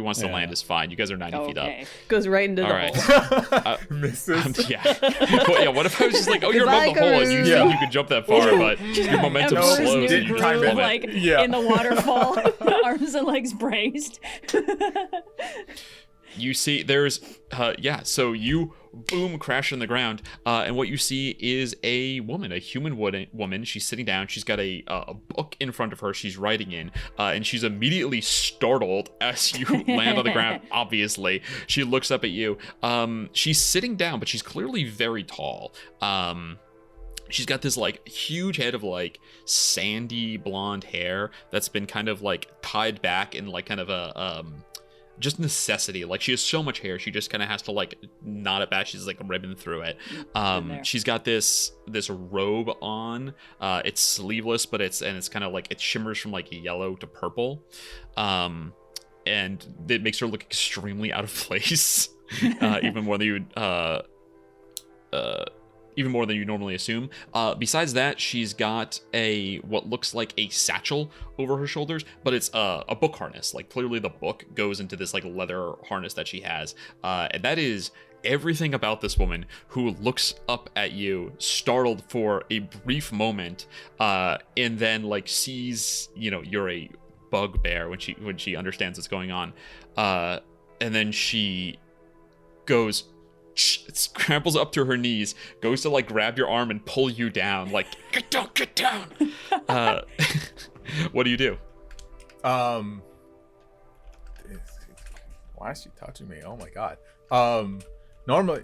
wants to Yeah. land is fine. You guys are 90 feet up. Okay. Goes right into All the right. hole. Misses. Yeah. Well, yeah. What if I was just like, oh, you're above Goodbye, the hole, and you Garou. think you could jump that far, but your momentum Everyone's slows. new Didn't Garou, time it. like Yeah. in the waterfall, arms and legs braced. You see, there's, so you boom crash in the ground, and what you see is a woman, a human woman. She's sitting down. She's got a book in front of her. She's writing in, and she's immediately startled as you land on the ground. Obviously, she looks up at you. She's sitting down, but she's clearly very tall. She's got this like huge head of like sandy blonde hair that's been kind of like tied back in like kind of a just necessity. Like she has so much hair, she just kind of has to like knot it back. She's like ribbon through it. She's got this robe on. It's sleeveless, but it's kind of like it shimmers from like yellow to purple, and it makes her look extremely out of place, even more than you normally assume. Besides that, she's got what looks like a satchel over her shoulders, but it's a book harness. Like clearly the book goes into this like leather harness that she has. And that is everything about this woman, who looks up at you, startled for a brief moment, and then like sees, you're a bugbear when she understands what's going on. And then she goes, scrambles up to her knees, goes to like grab your arm and pull you down, like get down. What do you do? Why is she touching me? Oh my god. Normally,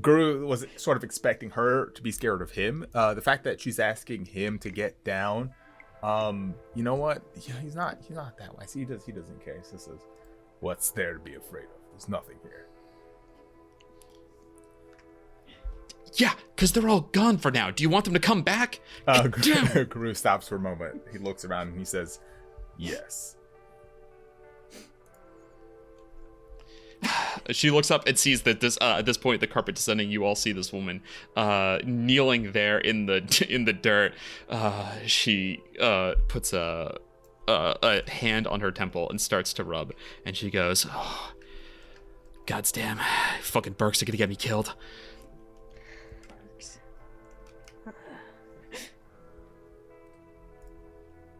Garou was sort of expecting her to be scared of him. The fact that she's asking him to get down, you know what? Yeah, he's not that way. He doesn't care. He says, "What's there to be afraid of? There's nothing here." Yeah, because they're all gone for now. Do you want them to come back? Garou stops for a moment. He looks around and he says, "Yes." She looks up and sees that at this point the carpet descending. You all see this woman kneeling there in the dirt. She puts a hand on her temple and starts to rub, and she goes, "Oh, God's damn, fucking Burks are gonna get me killed."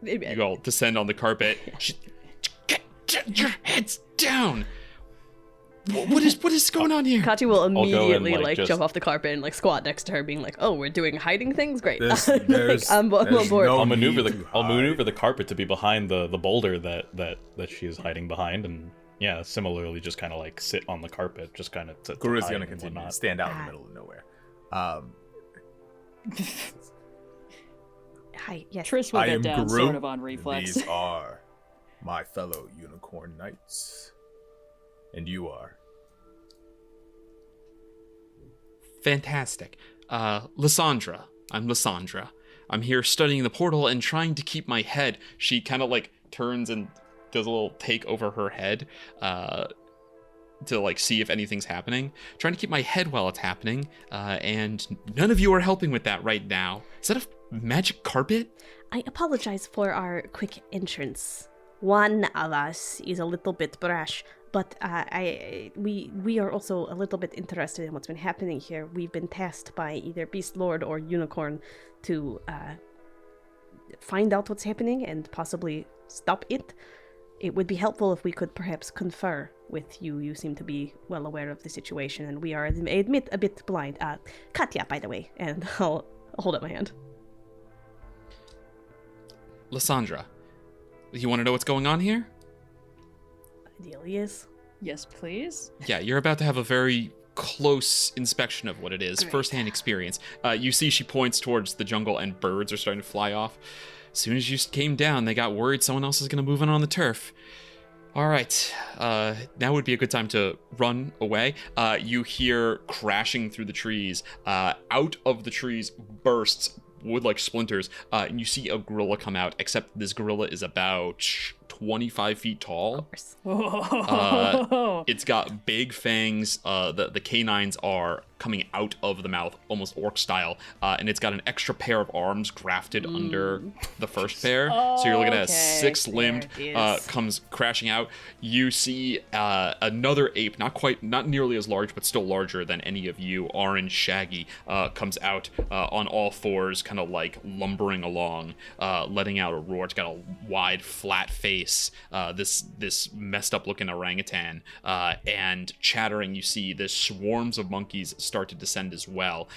You all descend on the carpet. Get your heads down. What is going on here? Katya will immediately and, just... jump off the carpet and squat next to her, being like, "Oh, we're doing hiding things. Great." I'm on board. No I'll maneuver the carpet to be behind the boulder that she is hiding behind, and yeah, similarly just kind of like sit on the carpet, just kind of. Garou's gonna continue to stand out in the middle of nowhere. Hi, yes. Trish will I get am down Garou. sort of on reflex. These are my fellow unicorn knights, and you are. Fantastic. Lysandra. I'm Lysandra. I'm here studying the portal and trying to keep my head. She kind of like turns and does a little take over her head to like see if anything's happening. Trying to keep my head while it's happening. And none of you are helping with that right now. Is that a magic carpet? I apologize for our quick entrance. One of us is a little bit brash, but we are also a little bit interested in what's been happening here. We've been tasked by either Beast Lord or Unicorn to find out what's happening and possibly stop it. It would be helpful if we could perhaps confer with you. You seem to be well aware of the situation, and we are, I admit, a bit blind. Katya, by the way, and I'll hold up my hand. Lysandra, you want to know what's going on here? Ideally, yes. Yes, please. Yeah, you're about to have a very close inspection of what it is, Great. first-hand experience. You see she points towards the jungle and birds are starting to fly off. As soon as you came down, they got worried someone else is going to move in on the turf. All right, now would be a good time to run away. You hear crashing through the trees. Out of the trees bursts wood like splinters, and you see a gorilla come out, except this gorilla is about 25 feet tall. It's got big fangs. The canines are coming out of the mouth, almost orc style, and it's got an extra pair of arms grafted under the first pair. So you're looking at a six-limbed, comes crashing out. You see another ape, not nearly as large, but still larger than any of you, orange, shaggy, comes out on all fours, kind of like lumbering along, letting out a roar. It's got a wide, flat face. This messed up looking orangutan, and chattering. You see this swarms of monkeys start to descend as well.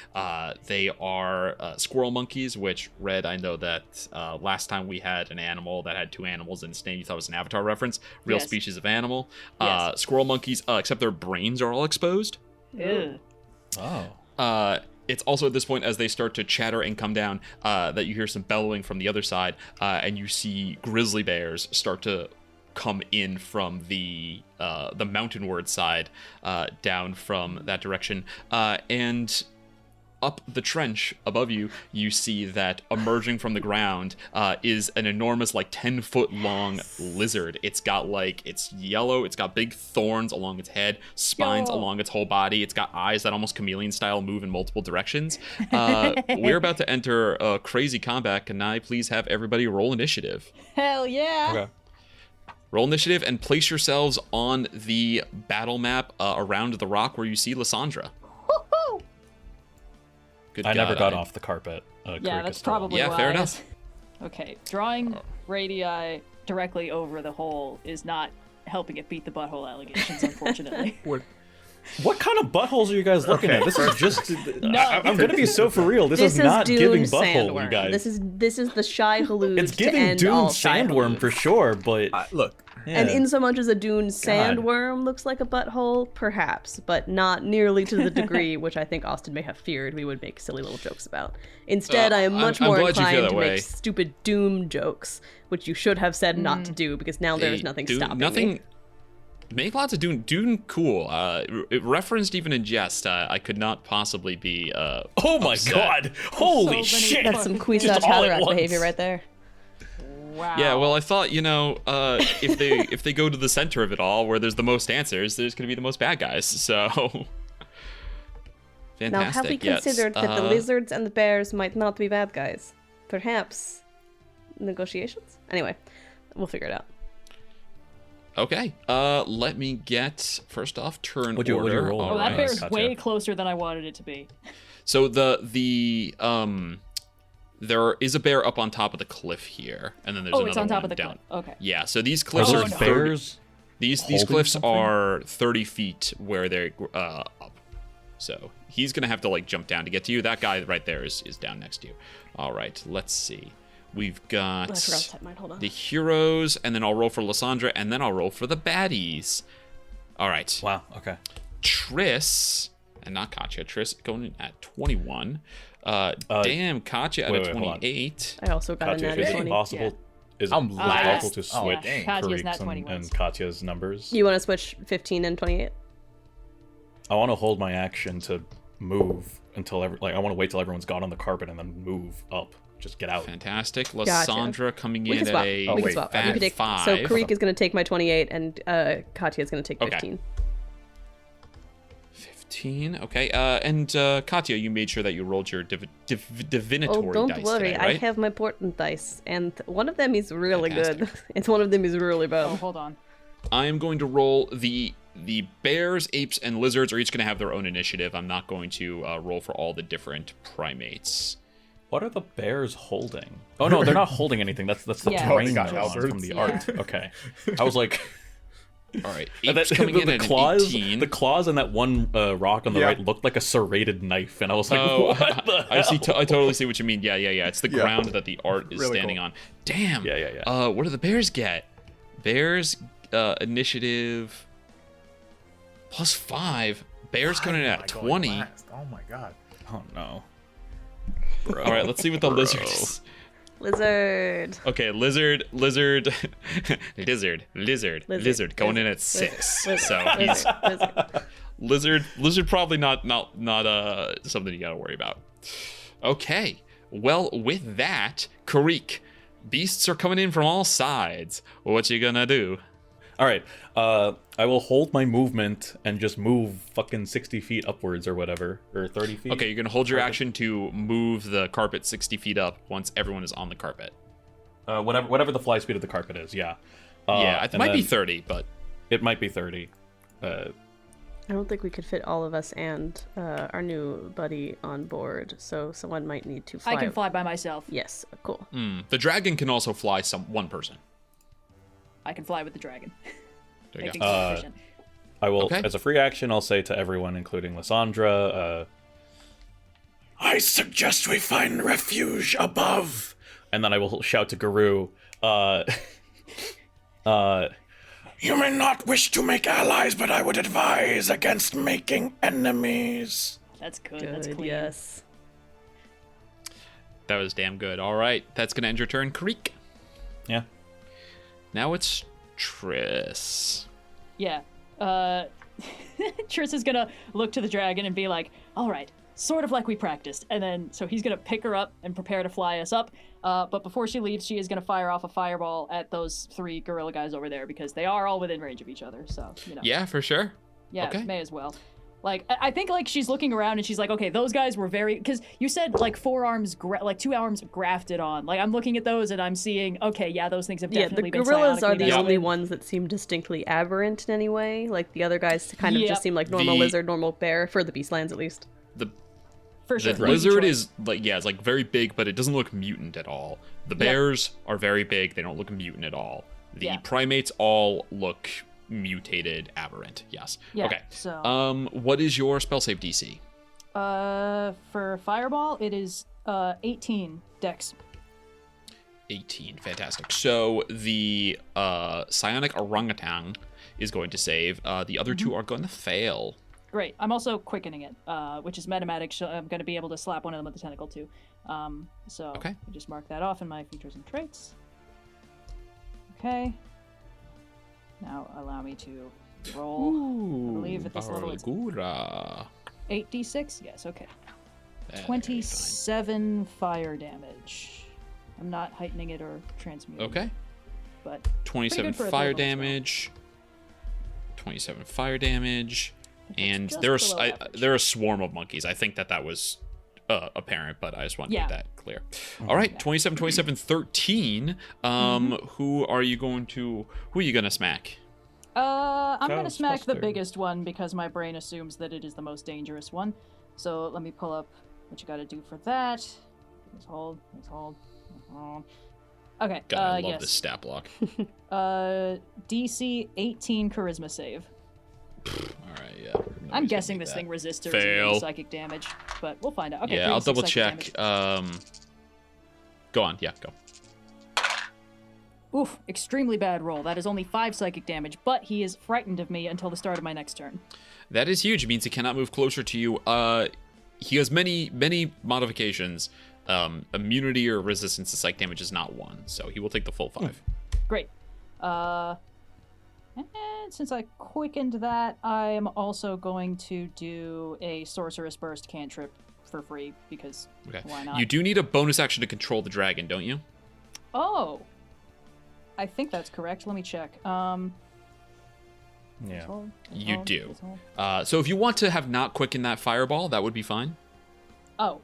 They are squirrel monkeys, which, Red, I know that last time we had an animal that had two animals in its name, you thought it was an Avatar reference. Real Yes. species of animal. Yes. Squirrel monkeys, except their brains are all exposed. Ew. Oh. It's also at this point, as they start to chatter and come down, that you hear some bellowing from the other side, and you see grizzly bears start to come in from the mountainward side, down from that direction, and up the trench above you, you see that emerging from the ground is an enormous, like 10-foot long lizard. It's yellow, it's got big thorns along its head, spines along its whole body. It's got eyes that almost chameleon style move in multiple directions. We're about to enter a crazy combat. Can I please have everybody roll initiative? Hell yeah. Okay. Roll initiative and place yourselves on the battle map around the rock where you see Lysandra. Good I God, never got off the carpet. Yeah, Kireek that's is still on. probably Yeah, why. fair enough. Okay, drawing radii directly over the hole is not helping it beat the butthole allegations, unfortunately. What kind of buttholes are you guys looking at? This is just. No. I'm gonna be so for real. This is not Dune giving butthole, sandworm. you guys. This is the shy hallude. It's to giving end Dune all shy sandworm halludes. for sure, but Look, And yeah. in so much as a dune sandworm looks like a butthole, perhaps, but not nearly to the degree which I think Austin may have feared we would make silly little jokes about. Instead, I am much I'm more glad you feel inclined that to way. make stupid doom jokes, which you should have said not to do, because now there is nothing stopping me. Make lots of Dune cool. It referenced even in jest. I could not possibly be. Oh my upset. god! Holy So many shit! That's some Just Kwisatz all at Haderach once. behavior right there. Wow. Yeah, well, I thought, if they go to the center of it all, where there's the most answers, there's going to be the most bad guys. So, fantastic. Now, have we yes. considered that the lizards and the bears might not be bad guys? Perhaps negotiations? Anyway, we'll figure it out. Okay. Let me get first off turn What'd you order. roll? All Oh, that right. bear's Katya. way closer than I wanted it to be. So There is a bear up on top of the cliff here, and then there's another it's on top one of the down. cliff. Okay. Yeah, so these cliffs Are are those 30 bears? These holding cliffs something? are 30 feet where they're up. So he's gonna have to like jump down to get to you. That guy right there is down next to you. All right, let's see. We've got I forgot to type mine. Hold on. the heroes, and then I'll roll for Lysandra, and then I'll roll for the baddies. All right. Wow. Okay. Triss, and not Katya. Triss going in at 21. Damn, Katya at wait, a hold on. 28. I also got Katya, a is natty it 20. possible? Is it I'm possible last. to Oh, switch dang. Katya's nat Kireek's 20 and ones. Katya's numbers? You want to switch 15 and 28? I want to hold my action to move until I want to wait till everyone's gone on the carpet and then move up. Just get out. Fantastic. Lysandra coming We in can at swap. a We can swap. fat You can take, 5. so Kireek is going to take my 28, and Katya is going to take 15. 15. Okay. And Katya, you made sure that you rolled your divinatory Oh, don't dice worry. today, right? I have my portent dice, and one of them is really good, Fantastic. and one of them is really bad. Oh, hold on. I am going to roll the bears, apes, and lizards are each going to have their own initiative. I'm not going to roll for all the different primates. What are the bears holding? Oh no, they're not holding anything. That's the Yeah. terrain They got they're on halberds. from the Yeah. art. Okay. I was like, All right. and Apes that- coming in the at claws, an 18. the claws and that one rock on the Yeah. right looked like a serrated knife, and I was like, Oh, what the I see. hell? I totally see what you mean. Yeah. It's the Yeah. ground that the art is Really standing cool. on. Damn. Yeah. What do the bears get? Bears initiative +5. Bears coming in Why am at I going 20. last? Oh my god. Oh no. All right, let's see what the lizards. Lizard. Okay, lizard, lizard going in at 6. So he's lizard probably not something you gotta worry about. Okay, well with that, Kireek, beasts are coming in from all sides. What you gonna do? All right. I will hold my movement and just move fucking 60 feet upwards or whatever, or 30 feet. Okay, you're gonna hold your action to move the carpet 60 feet up once everyone is on the carpet. Whatever the fly speed of the carpet is, yeah. Yeah, it and might be then 30, but It might be 30. I don't think we could fit all of us and our new buddy on board, so someone might need to fly. I can fly by myself. Yes, cool. the dragon can also fly one person. I can fly with the dragon. There you Making go. it efficient. I will, Okay. as a free action, I'll say to everyone, including Lysandra, I suggest we find refuge above. and then I will shout to Garou, You may not wish to make allies, but I would advise against making enemies. That's good. That's Good, clean. yes. That was damn good. All right, that's gonna end your turn, Kireek. yeah. Now it's Triss. Yeah. Triss is gonna look to the dragon and be like, all right, sort of like we practiced. And then, so he's gonna pick her up and prepare to fly us up. But before she leaves, she is gonna fire off a fireball at those 3 gorilla guys over there because they are all within range of each other. So, you know. Yeah, for sure. Yeah, okay. may as well. Like, I think, like, she's looking around and she's like, okay, those guys were very... Because you said, like, 4 arms, like, 2 arms grafted on. Like, I'm looking at those and I'm seeing, okay, yeah, those things have Yeah, the definitely been gorillas are psionically the messed only with. ones that seem distinctly aberrant in any way. Like, the other guys kind of Yep. just seem like normal The- lizard, normal bear, for the Beastlands at least. The For sure. The Easy lizard choice. is like, yeah, it's like very big, but it doesn't look mutant at all. The Yep. bears are very big; they don't look mutant at all. The Yeah. primates all look mutated, aberrant. Yes. Yeah, Okay. so- what is your spell save DC? For Fireball, it is 18 dex. 18. Fantastic. So the psionic orangutan is going to save. The other Mm-hmm. 2 are going to fail. Great. I'm also quickening it, which is metamatic. So I'm going to be able to slap one of them with the tentacle too. So Okay. I just mark that off in my features and traits. Okay. Now allow me to roll. I believe at this level it's Argura. 8d6. Yes. Okay. Very 27 fire damage. I'm not heightening it or transmuting. fine. Okay. But 27 good for a fire third level spell. damage. 27 fire damage. And just there are below average. there are a swarm of monkeys. I think that was apparent, but I just want to Yeah. make that clear. All right, 27, 27, 13. Who are you going to smack? I'm gonna Ghost smack the Buster. biggest one because my brain assumes that it is the most dangerous one. So let me pull up what you gotta do for that. Let's hold. Okay. God, I love yes. this stat block. DC 18 charisma save. All right, yeah. I'm guessing this thing resists Fail. psychic damage, but we'll find out. Okay, Yeah, I'll 36 double psychic check. damage. Go on. Yeah, go. Oof, extremely bad roll. That is only 5 psychic damage, but he is frightened of me until the start of my next turn. That is huge. It means he cannot move closer to you. He has many modifications. Immunity or resistance to psych damage is not one, so he will take the full 5. Great. And since I quickened that, I am also going to do a Sorcerous Burst cantrip for free, because why not? You do need a bonus action to control the dragon, don't you? Oh! I think that's correct. Let me check. Yeah. You do. So if you want to have not quicken that fireball, that would be fine. Oh,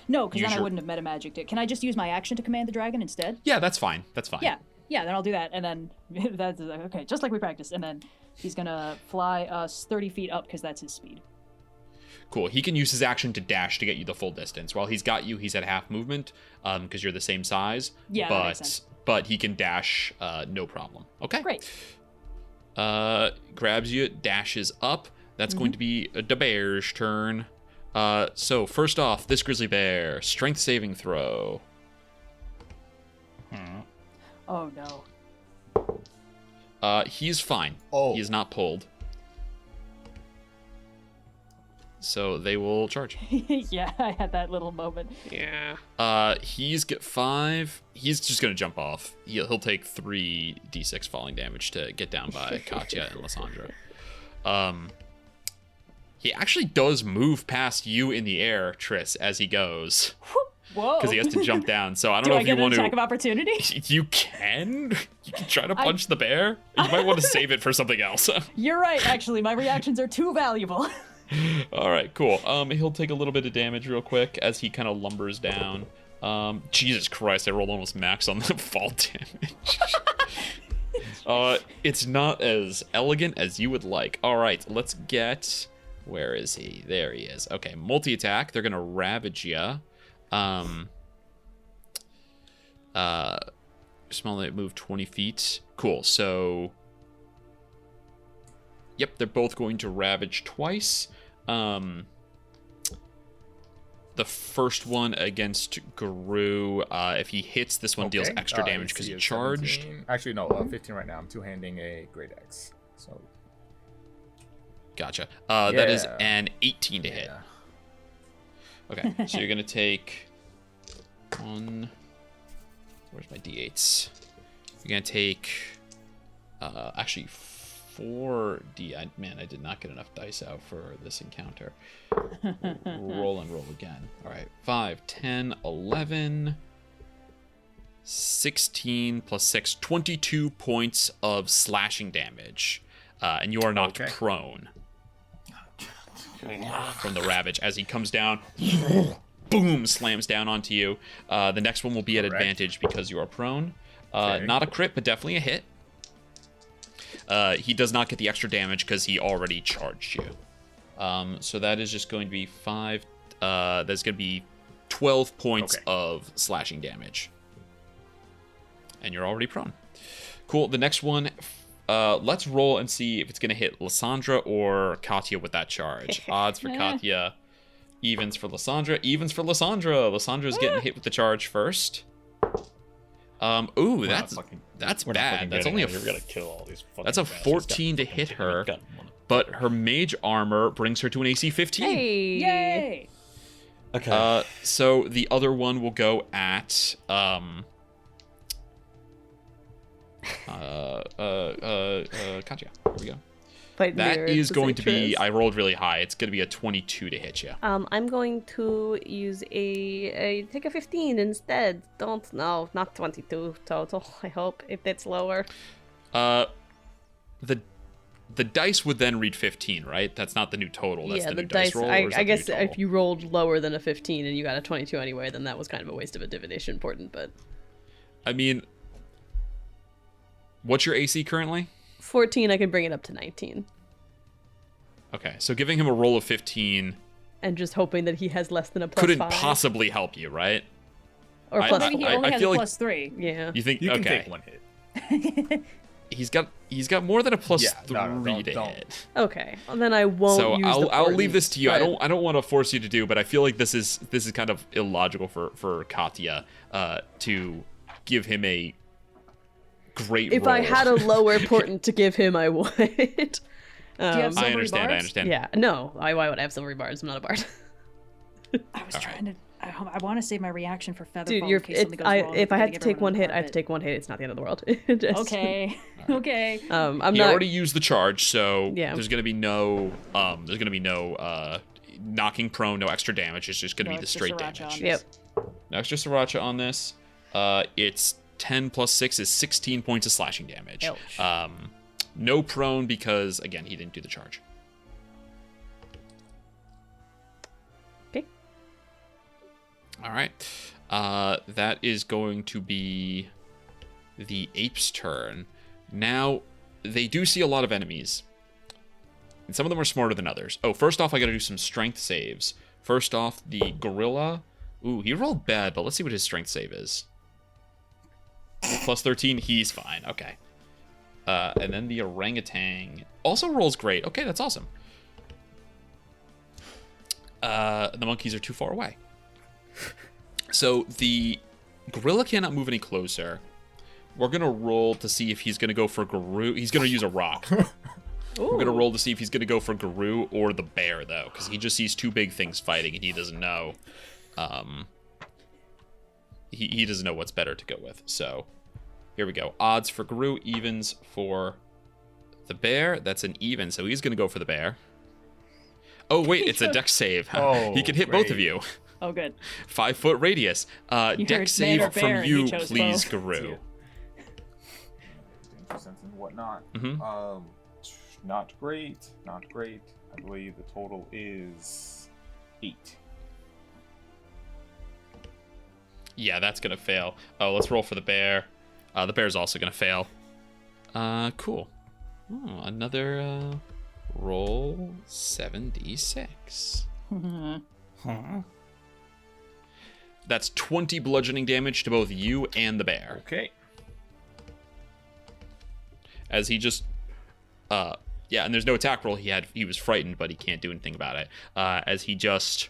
no, because then I wouldn't have metamagicked it. Can I just use my action to command the dragon instead? Yeah, that's fine. That's fine. Yeah, then I'll do that, and then that's okay, just like we practiced. And then he's gonna fly us 30 feet up because that's his speed. Cool. He can use his action to dash to get you the full distance. While he's got you, he's at half movement because you're the same size. Yeah, that makes sense. But he can dash no problem. Okay. Great. Grabs you, dashes up. That's going to be the bear's turn. So first off, this grizzly bear, strength saving throw. Oh no. He's fine. Oh. He is not pulled. So they will charge. Yeah, I had that little moment. Yeah. He's get 5. He's just gonna jump off. He'll take 3d6 falling damage to get down by Katya and Lysandra. He actually does move past you in the air, Triss, as he goes. Whoa. Because he has to jump down. So I don't Do know I if get you an want attack to. of opportunity? You can. You can try to punch the bear. You might want to save it for something else. You're right, actually. My reactions are too valuable. All right, cool. He'll take a little bit of damage real quick as he kind of lumbers down. Jesus Christ, I rolled almost max on the fall damage. It's not as elegant as you would like. All right, let's get... Where is he? There he is. Okay, multi-attack. They're going to ravage you. Small light move 20 feet. Cool, so... Yep, they're both going to ravage twice. The first one against Garou, if he hits, this one deals extra damage because he charged. 17. Actually, no, 15 right now. I'm two-handing a Great Axe. So. Gotcha. That is an 18 to hit. Okay, so you're going to take 1... Where's my d8s? You're going to take... actually... 4d. Man, I did not get enough dice out for this encounter. Roll and roll again. All right. 5, 10, 11, 16 plus 6, 22 points of slashing damage. And you are knocked prone from the ravage as he comes down. Boom! Slams down onto you. The next one will be at advantage because you are prone. Not a crit, but definitely a hit. He does not get the extra damage because he already charged you. So that is just going to be 5. That's going to be 12 points of slashing damage. And you're already prone. Cool. The next one, let's roll and see if it's going to hit Lysandra or Katya with that charge. Odds for Katya, evens for Lysandra. Evens for Lysandra. Lysandra's getting hit with the charge first. Ooh, that's bad. That's only we're gonna kill all these. That's a 14 to hit her, but her mage armor brings her to an AC 15. Hey! Yay! Okay. So the other one will go at Katya. Here we go. That is going to be. I rolled really high. It's going to be a 22 to hit you. I'm going to use take a 15 instead. Not 22 total. I hope if it's lower. The dice would then read 15, right? That's not the new total. That's the new dice roll. I guess if you rolled lower than a 15 and you got a 22 anyway, then that was kind of a waste of a divination point. But I mean, what's your AC currently? 14, I can bring it up to 19. Okay, so giving him a roll of 15 and just hoping that he has less than a +5. Couldn't possibly help you, right? Or I- plus Maybe he I- only I has feel a like- +3. Yeah. You think You can okay? take one hit. He's got more than a +3 to don't. hit. Okay. Well, then I won't So use I'll leave this to you. I but- don't want to force you to do, but I feel like this is kind of illogical for Katya to give him a great If roll. I had a lower portent to give him, I would. Do you have I silvery understand. bars? Yeah. No. Why would I have silvery bars? I'm not a bard. I was trying to. I want to save my reaction for feather. Dude, in case something goes wrong. if I gotta had to give take everyone one a hit, I have to carpet. take one hit. It's not the end of the world. Just- Okay. Okay. I'm He not. already used the charge, so Yeah. there's gonna be no knocking prone, no extra damage. It's just gonna No be the extra straight sriracha damage. on Yep. No extra sriracha on this. It's 10 plus 6 is 16 points of slashing damage. Ouch. No prone because again he didn't do the charge. Okay. All right. That is going to be the ape's turn. Now, they do see a lot of enemies. And some of them are smarter than others. Oh, first off, I gotta do some strength saves. First off, the gorilla. Ooh, he rolled bad, but let's see what his strength save is. Plus 13, he's fine. Okay. And then the orangutan also rolls great. Okay, that's awesome. The monkeys are too far away. So the gorilla cannot move any closer. We're going to roll to see if he's going to go for Garou. He's going to use a rock. We're going to roll to see if he's going to go for Garou or the bear, though, because he just sees two big things fighting and he doesn't know. He doesn't know what's better to go with. So here we go. Odds for Garou, evens for the bear. That's an even, so he's going to go for the bear. Oh, wait, it's a dex save. Oh, he can hit both great. of you. Oh, good. 5 foot radius. You heard Dex man or save bear from and he you, chose please, both. Garou. Sense and whatnot. Mhm. Not great. Not great. I believe the total is 8. Yeah, that's gonna fail. Oh, let's roll for the bear. The bear's also gonna fail. Cool. Oh, another roll 7d6. That's 20 bludgeoning damage to both you and the bear. Okay. As he just yeah, and there's no attack roll. He was frightened, but he can't do anything about it. As he just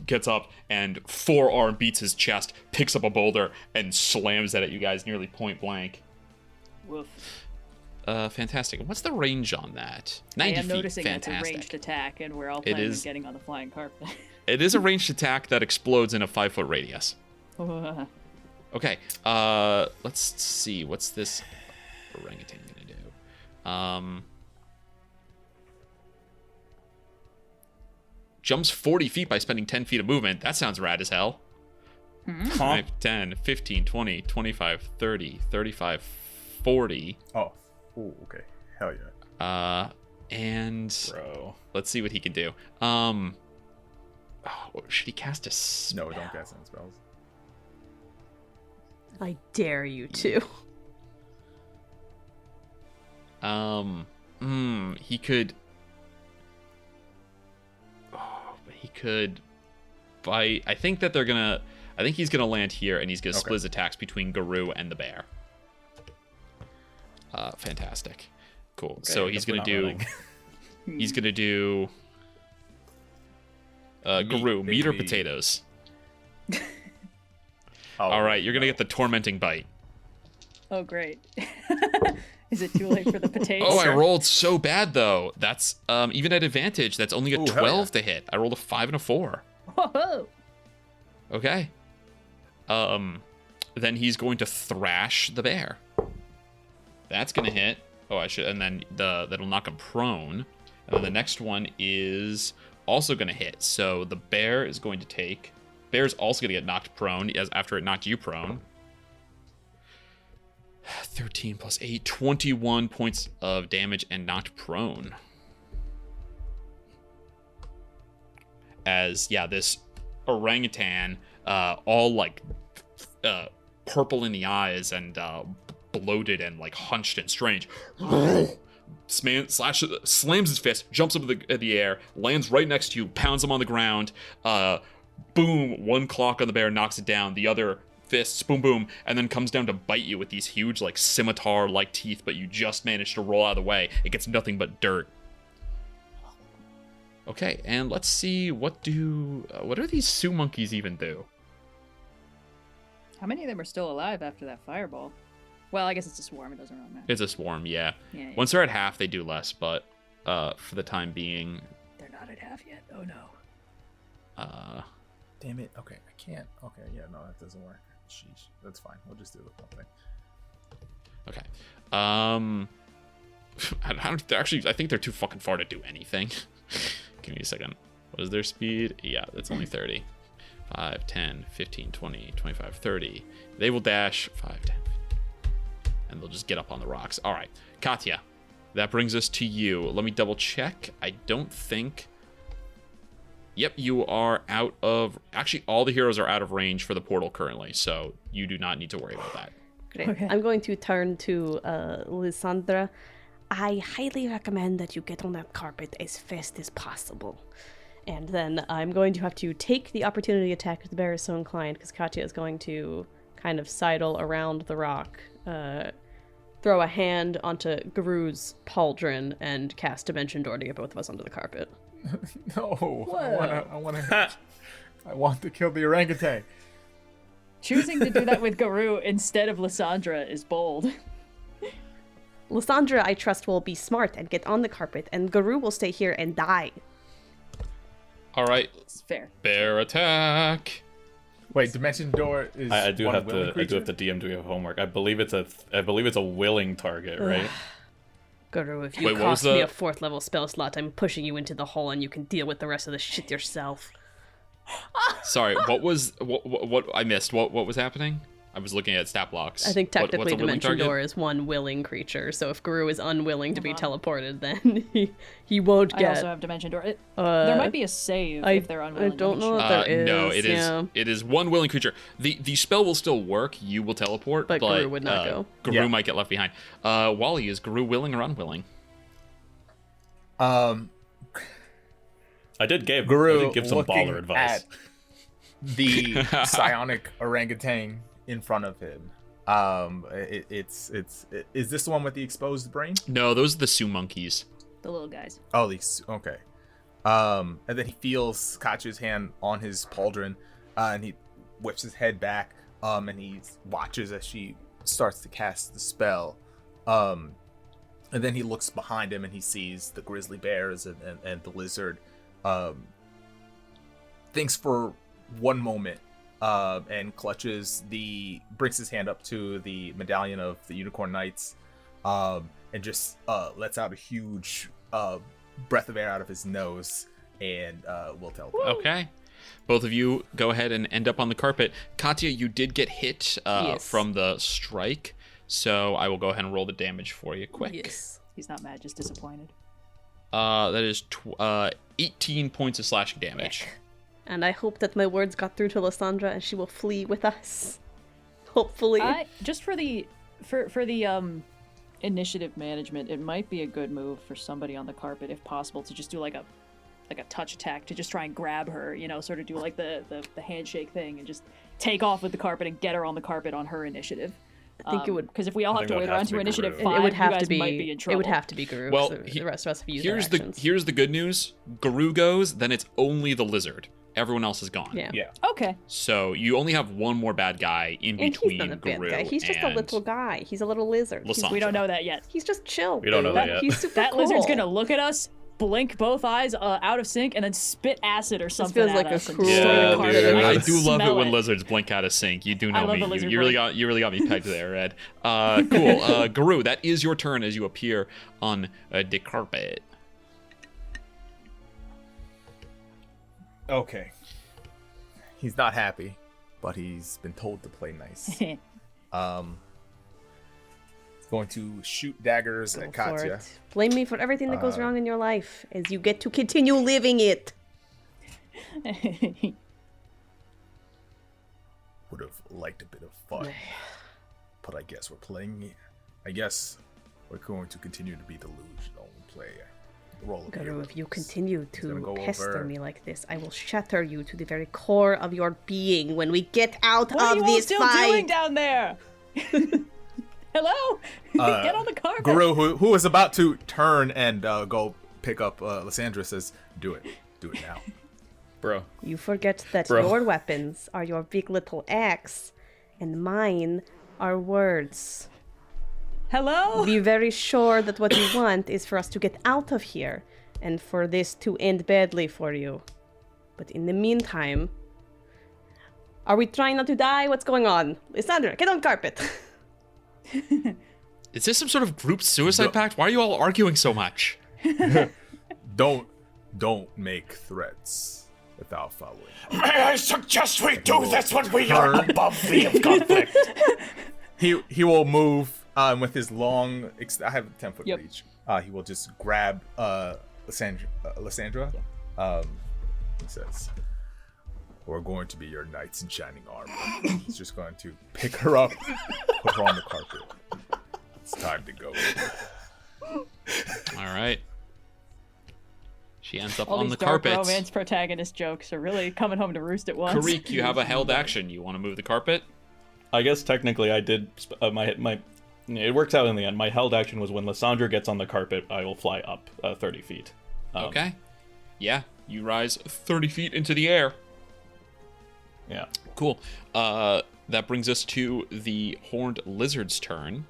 gets up and forearm beats his chest, picks up a boulder and slams it at you guys nearly point blank. Woof. Fantastic. What's the range on that? I 90 am feet. noticing it's a Fantastic. ranged attack, and we're all It planning on is. getting on the flying carpet. It is a ranged attack that explodes in a 5 foot radius. Okay. Let's see. What's this orangutan gonna do? Jumps 40 feet by spending 10 feet of movement. That sounds rad as hell. 5, 10, 15, 20, 25, 30, 35, 40. Oh. Ooh, okay. Hell yeah. And Bro. let's see what he can do. Oh, should he cast a No, spell? don't cast any spells. I dare you to. He could. Oh, but he could bite. I think that they're gonna. I think he's gonna land here, and he's gonna split his attacks between Garou and the bear. Fantastic, cool. So I he's guess we're gonna do. not running. He's gonna do. Garou, meat or baby. potatoes. Oh, All right, you're gonna get the tormenting bite. Oh, great. Is it too late for the potatoes? Oh, I rolled so bad though. That's even at advantage. That's only a Ooh, hell 12 yeah. to hit. I rolled a 5 and a 4. Whoa. Okay. Then he's going to thrash the bear. That's gonna hit. Oh, I should. And then that'll knock him prone. And then the next one is also gonna hit. So the bear is going to take. Bear's also gonna get knocked prone as after it knocked you prone. 13 plus 8, 21 points of damage and knocked prone. As, yeah, this orangutan, all like purple in the eyes and bloated and like hunched and strange, slams his fist, jumps up in the air, lands right next to you, pounds him on the ground. Boom! One clock on the bear knocks it down. The other fists, boom, boom, and then comes down to bite you with these huge, like, scimitar-like teeth, but you just managed to roll out of the way. It gets nothing but dirt. Okay, and let's see, what do these Sioux monkeys even do? How many of them are still alive after that fireball? Well, I guess it's a swarm. It doesn't really matter. It's a swarm, yeah. Yeah. Once they're at half, they do less, but for the time being... They're not at half yet. Oh, no. Damn it. Okay, I can't. Okay, yeah, no, that doesn't work. Sheesh. That's fine. We'll just do the whole thing. Okay. I think they're too fucking far to do anything. Give me a second. What is their speed? Yeah, that's only 30. 5, 10, 15, 20, 25, 30. They will dash 5, 10, 15, and they'll just get up on the rocks. All right, Katya, that brings us to you. Let me double check. I don't think... Yep, you are out of... Actually, all the heroes are out of range for the portal currently, so you do not need to worry about that. Great. Okay. I'm going to turn to Lysandra. I highly recommend that you get on that carpet as fast as possible. And then I'm going to have to take the opportunity attack if the bear is so inclined, because Katya is going to kind of sidle around the rock, throw a hand onto Garou's pauldron, and cast Dimension Door to get both of us onto the carpet. No, I want to kill the orangutan. Choosing to do that with Garou instead of Lysandra is bold. Lysandra, I trust, will be smart and get on the carpet, and Garou will stay here and die. All right. It's fair. Bear attack. Wait, Dimension Door is. I do have to. creature? I do have to DM do homework. I believe it's a willing target, right? Garou, if you cost me a 4th level spell slot, I'm pushing you into the hole, and you can deal with the rest of the shit yourself. Sorry, what I missed? What was happening? I was looking at stat blocks. I think technically what's Dimension Door is one willing creature, so if Garou is unwilling to be teleported, then he won't get... I also have Dimension Door. There might be a save if they're unwilling. I don't know if there is. No, it is one willing creature. The spell will still work. You will teleport, but Garou would not go. Garou might get left behind. Wally, is Garou willing or unwilling? I did give some baller advice. At the psionic orangutan in front of him. Is this the one with the exposed brain? No, those are the Sioux monkeys. The little guys. Oh, these. Okay. And then he feels Katya's hand on his pauldron, and he whips his head back, and he watches as she starts to cast the spell. And then he looks behind him and he sees the grizzly bears and the lizard. Thinks for one moment, and brings his hand up to the medallion of the Unicorn Knights, and just lets out a huge breath of air out of his nose, and will teleport. Okay. Both of you go ahead and end up on the carpet. Katya, you did get hit from the strike, so I will go ahead and roll the damage for you quick. Yes. He's not mad, just disappointed. That is 18 points of slashing damage. And I hope that my words got through to Lysandra and she will flee with us. Hopefully. Just for the initiative management, it might be a good move for somebody on the carpet, if possible, to just do like a touch attack to just try and grab her, sort of do like the handshake thing and just take off with the carpet and get her on the carpet on her initiative. I think it would, because if we all have to wait around to initiative 5, it would have to be. Might be in trouble. It would have to be Garou. Well, the rest of us have used their actions. Here's the good news. Garou goes, then it's only the lizard. Everyone else is gone. Yeah. Okay. So you only have one more bad guy in between he's not a bad Garou guy. He's just a little guy. He's a little lizard. We don't know that yet. He's just chill. We don't know that yet. He's super that cool. lizard's gonna look at us, blink both eyes out of sync, and then spit acid or something feels at like a us. cruel I do love it Smell when it. lizards blink out of sync. You do know love me. the lizard You really got me pegged there, Red. Cool. Garou, that is your turn as you appear on the carpet. Okay. He's not happy, but he's been told to play nice. He's going to shoot daggers at Katya. Blame me for everything that goes wrong in your life, as you get to continue living it. Would have liked a bit of fun, but I guess we're playing. I guess we're going to continue to be delusional and play the role of Garou, heroes. if you continue It's gonna to go pester over. me like this, I will shatter you to the very core of your being when we get out What are of you all this still fight. doing down there? Hello? Get on the carpet. Garou, who is about to turn and go pick up Lysandra, says, "Do it now." Bro. You forget that Bro. your weapons are your big little axe, and mine are words. Hello? Be very sure that what you want is for us to get out of here, and for this to end badly for you. But in the meantime, are we trying not to die? What's going on? Lysandra, get on carpet. Is this some sort of group suicide pact? Why are you all arguing so much? Don't make threats without following. May I suggest we do this when we are above the conflict? He will move with his long. I have a 10-foot Yep. reach. He will just grab Lysandra. He says, "We're going to be your knights in shining armor." He's just going to pick her up, put her on the carpet. It's time to go. All right. She ends up All on these the dark carpet. romance protagonist jokes are really coming home to roost at once. Kireek, you have a held action. You want to move the carpet? I guess technically I did. My it works out in the end. My held action was when Lysandra gets on the carpet, I will fly up 30 feet. Okay. Yeah, you rise 30 feet into the air. Yeah. Cool. That brings us to the horned lizard's turn.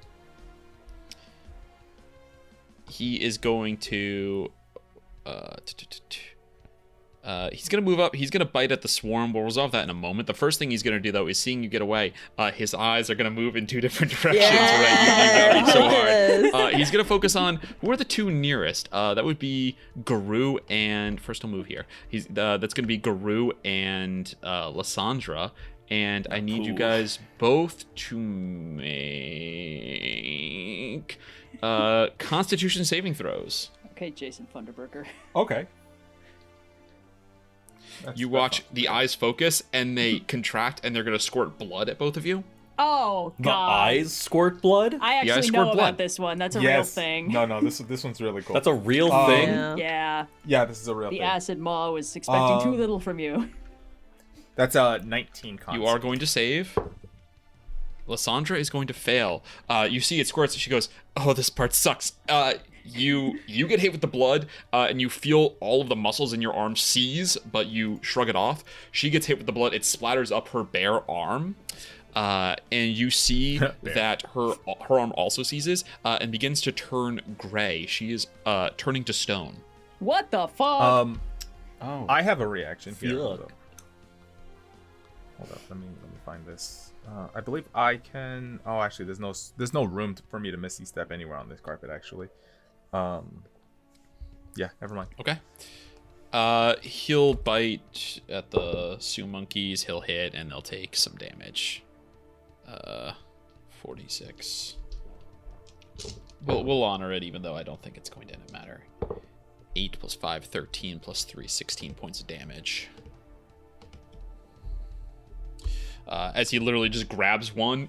He is going to... he's going to move up. He's going to bite at the swarm. We'll resolve that in a moment. The first thing he's going to do, though, is seeing you get away. His eyes are going to move in two different directions. Right? You so hard. He's going to focus on who are the two nearest. That would be Garou and... First, he'll move here. That's going to be Garou and Lysandra. And I need you guys both to make Constitution saving throws. Okay, Jason Funderburger. Okay. You watch the eyes focus, and they contract, and they're going to squirt blood at both of you. Oh, The God. eyes squirt blood? I eyes actually squirt know blood. about this one. That's a Yes. real thing. No, this one's really cool. That's a real Um, thing? Yeah. Yeah, this is a real The thing. acid maw was expecting too little from you. That's a 19 con. You are going to save. Lysandra is going to fail. You see it squirts. She goes, "Oh, this part sucks." You get hit with the blood, and you feel all of the muscles in your arm seize, but you shrug it off. She gets hit with the blood. It splatters up her bare arm, and you see that her arm also seizes and begins to turn gray. She is turning to stone. What the fuck? I have a reaction here. Yuck. Hold up. Let me find this. I believe I can. Oh, actually, there's no room for me to misty step anywhere on this carpet. Actually. Yeah. Never mind. Okay. He'll bite at the Sioux monkeys. He'll hit, and they'll take some damage. 46. We'll honor it, even though I don't think it's going to matter. 8 plus 5, 13 plus 3, 16 points of damage. As he literally just grabs one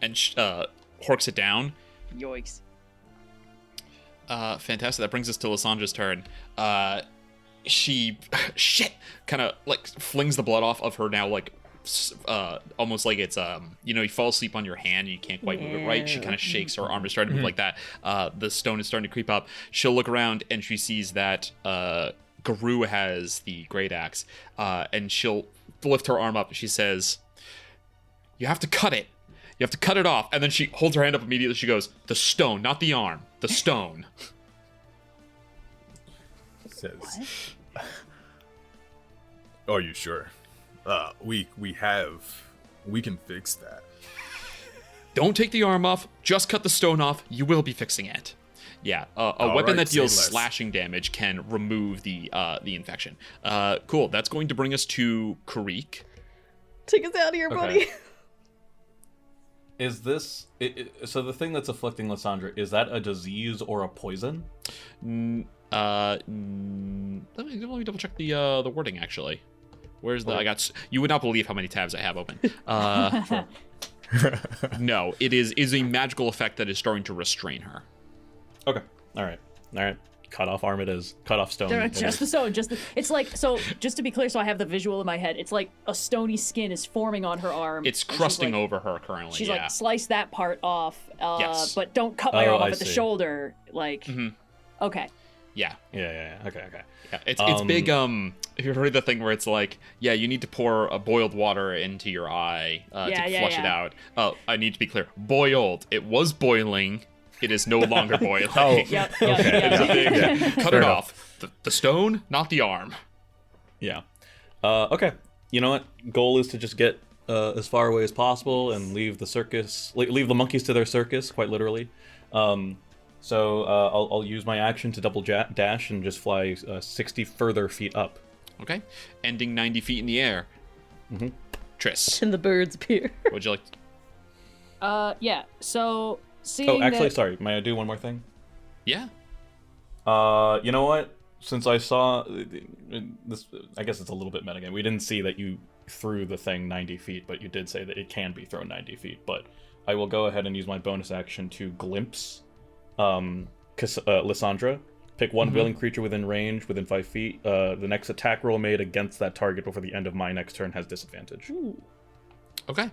and horks it down. Yoicks. Fantastic. That brings us to Lysandra's turn. She kind of like flings the blood off of her now, like almost like it's you fall asleep on your hand and you can't quite move it right. She kind of shakes her arm to start to move like that. The stone is starting to creep up. She'll look around and she sees that Garou has the great axe, and she'll lift her arm up. She says, "You have to cut it. You have to cut it off." And then she holds her hand up immediately. She goes, "The stone, not the arm. The stone." Says, "Are you sure? We can fix that." Don't take the arm off. Just cut the stone off. You will be fixing it. Yeah, a weapon that deals slashing damage can remove the infection. Cool. That's going to bring us to Kireek. Take us out of here, buddy. Is this... so the thing that's afflicting Lysandra, is that a disease or a poison? Let me double check the wording, actually. Where's the... You would not believe how many tabs I have open. No, it is a magical effect that is starting to restrain her. Okay. All right. Cut off arm it is. Cut off stone. Just the stone. It's like, so just to be clear, so I have the visual in my head. It's like a stony skin is forming on her arm. It's crusting over her currently. She's like, slice that part off, yes. but don't cut my arm off at the see. shoulder. Like, okay. Yeah. Yeah. Okay. Yeah, it's big. If you've heard the thing where it's like, yeah, you need to pour boiled water into your eye to flush it out. I need to be clear. Boiled. It was boiling. It is no longer boiling. Yep. Cut it off. The stone, not the arm. Yeah. Okay. You know what? Goal is to just get as far away as possible and leave the circus, leave the monkeys to their circus, quite literally. So I'll use my action to double dash and just fly 60 further feet up. Okay. Ending 90 feet in the air. Mm-hmm. Tris. And the birds appear. Would you like? Yeah. So seeing. Oh, actually, that... sorry. May I do one more thing? Yeah. You know what? Since I saw this, I guess it's a little bit metagame. We didn't see that you threw the thing 90 feet, but you did say that it can be thrown 90 feet. But I will go ahead and use my bonus action to glimpse Lysandra. Pick one willing creature within range, within 5 feet. The next attack roll made against that target before the end of my next turn has disadvantage. Ooh. Okay.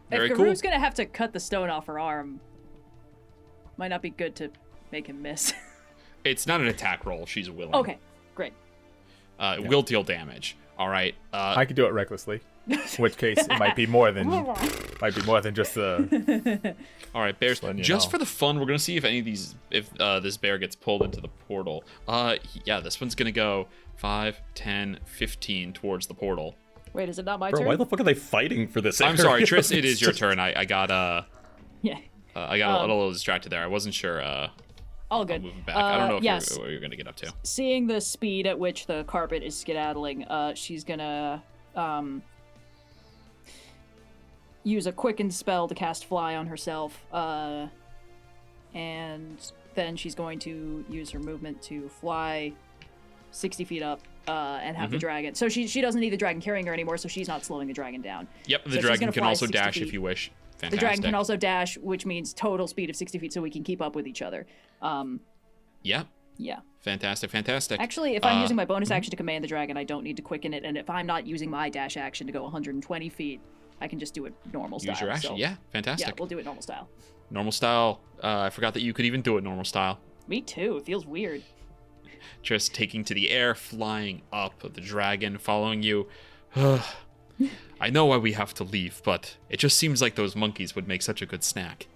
Very if cool. Garou's gonna have to cut the stone off her arm, might not be good to make him miss. It's not an attack roll. She's willing. Okay, great. It will deal damage. All right. I could do it recklessly. In which case, it might be more than just the. All right, bears. letting you Just know. for the fun, we're gonna see if any of these, if this bear gets pulled into the portal. Yeah, this one's gonna go 5, 10, 15 towards the portal. Wait, is it not my Bro, turn? why the fuck are they fighting for this? I'm area? sorry, Tris. It It's is your just- turn. I got Yeah. I got a little distracted there. I wasn't sure. All good. Moving back. I don't know if yes. what you're gonna get up to. Seeing the speed at which the carpet is skedaddling, she's gonna use a quicken spell to cast fly on herself, and then she's going to use her movement to fly 60 feet up and have the dragon. So she doesn't need the dragon carrying her anymore, so she's not slowing the dragon down. Yep, So the she's dragon gonna can fly also 60 dash feet. if you wish. Fantastic. The dragon can also dash, which means total speed of 60 feet, so we can keep up with each other. Yep. Yeah. Fantastic. Actually, if I'm using my bonus action to command the dragon, I don't need to quicken it, and if I'm not using my dash action to go 120 feet, I can just do it normal style. Use your action. So, Yeah, fantastic. Yeah, we'll do it normal style. Normal style. I forgot that you could even do it normal style. Me too. It feels weird. Just taking to the air, flying up, the dragon following you. I know why we have to leave, but it just seems like those monkeys would make such a good snack.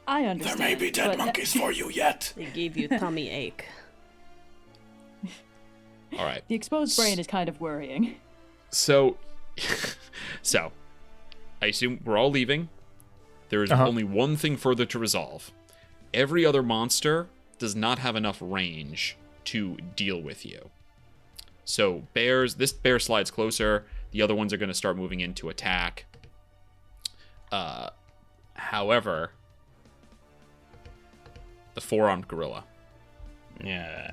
I There understand. may be dead but- monkeys for you yet. They gave you tummy ache. All right. The exposed brain is kind of worrying. So, I assume we're all leaving. There is only one thing further to resolve. Every other monster does not have enough range to deal with you. So this bear slides closer. The other ones are going to start moving in to attack. However, the four-armed gorilla. Yeah.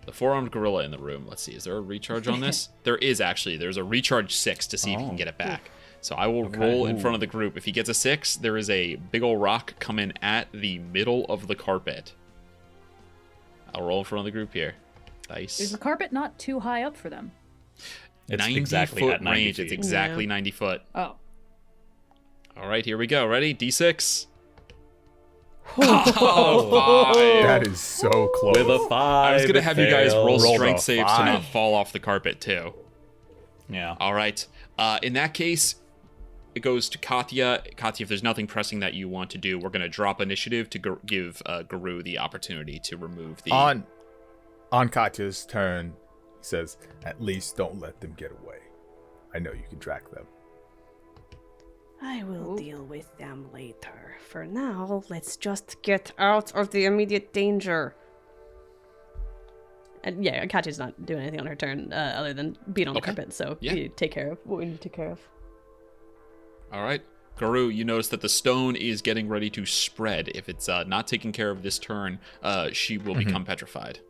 The four-armed gorilla in the room. Let's see. Is there a recharge on this? There is actually. There's a recharge 6 to see if you can get it back. So I will roll in front of the group. If he gets a 6, there is a big ol' rock coming at the middle of the carpet. I'll roll in front of the group here. Nice. Is the carpet not too high up for them? It's 90 exactly foot at 90 range. feet. It's exactly 90 foot. Oh. All right, here we go. Ready? D6. That is so close. With a 5. I was going to have you guys roll Rolled strength a saves to 5. not fall off the carpet, too. Yeah. All right. In that case, it goes to Katya. Katya, if there's nothing pressing that you want to do, we're going to drop initiative to give Garou the opportunity to remove the... On Katya's turn, he says, "At least don't let them get away. I know you can track them." I will deal with them later. For now, let's just get out of the immediate danger. And yeah, Katya's not doing anything on her turn other than being on the Okay. carpet, so Yeah. you take care of what we need to take care of. All right. Garou, you notice that the stone is getting ready to spread. If it's not taken care of this turn, she will become petrified.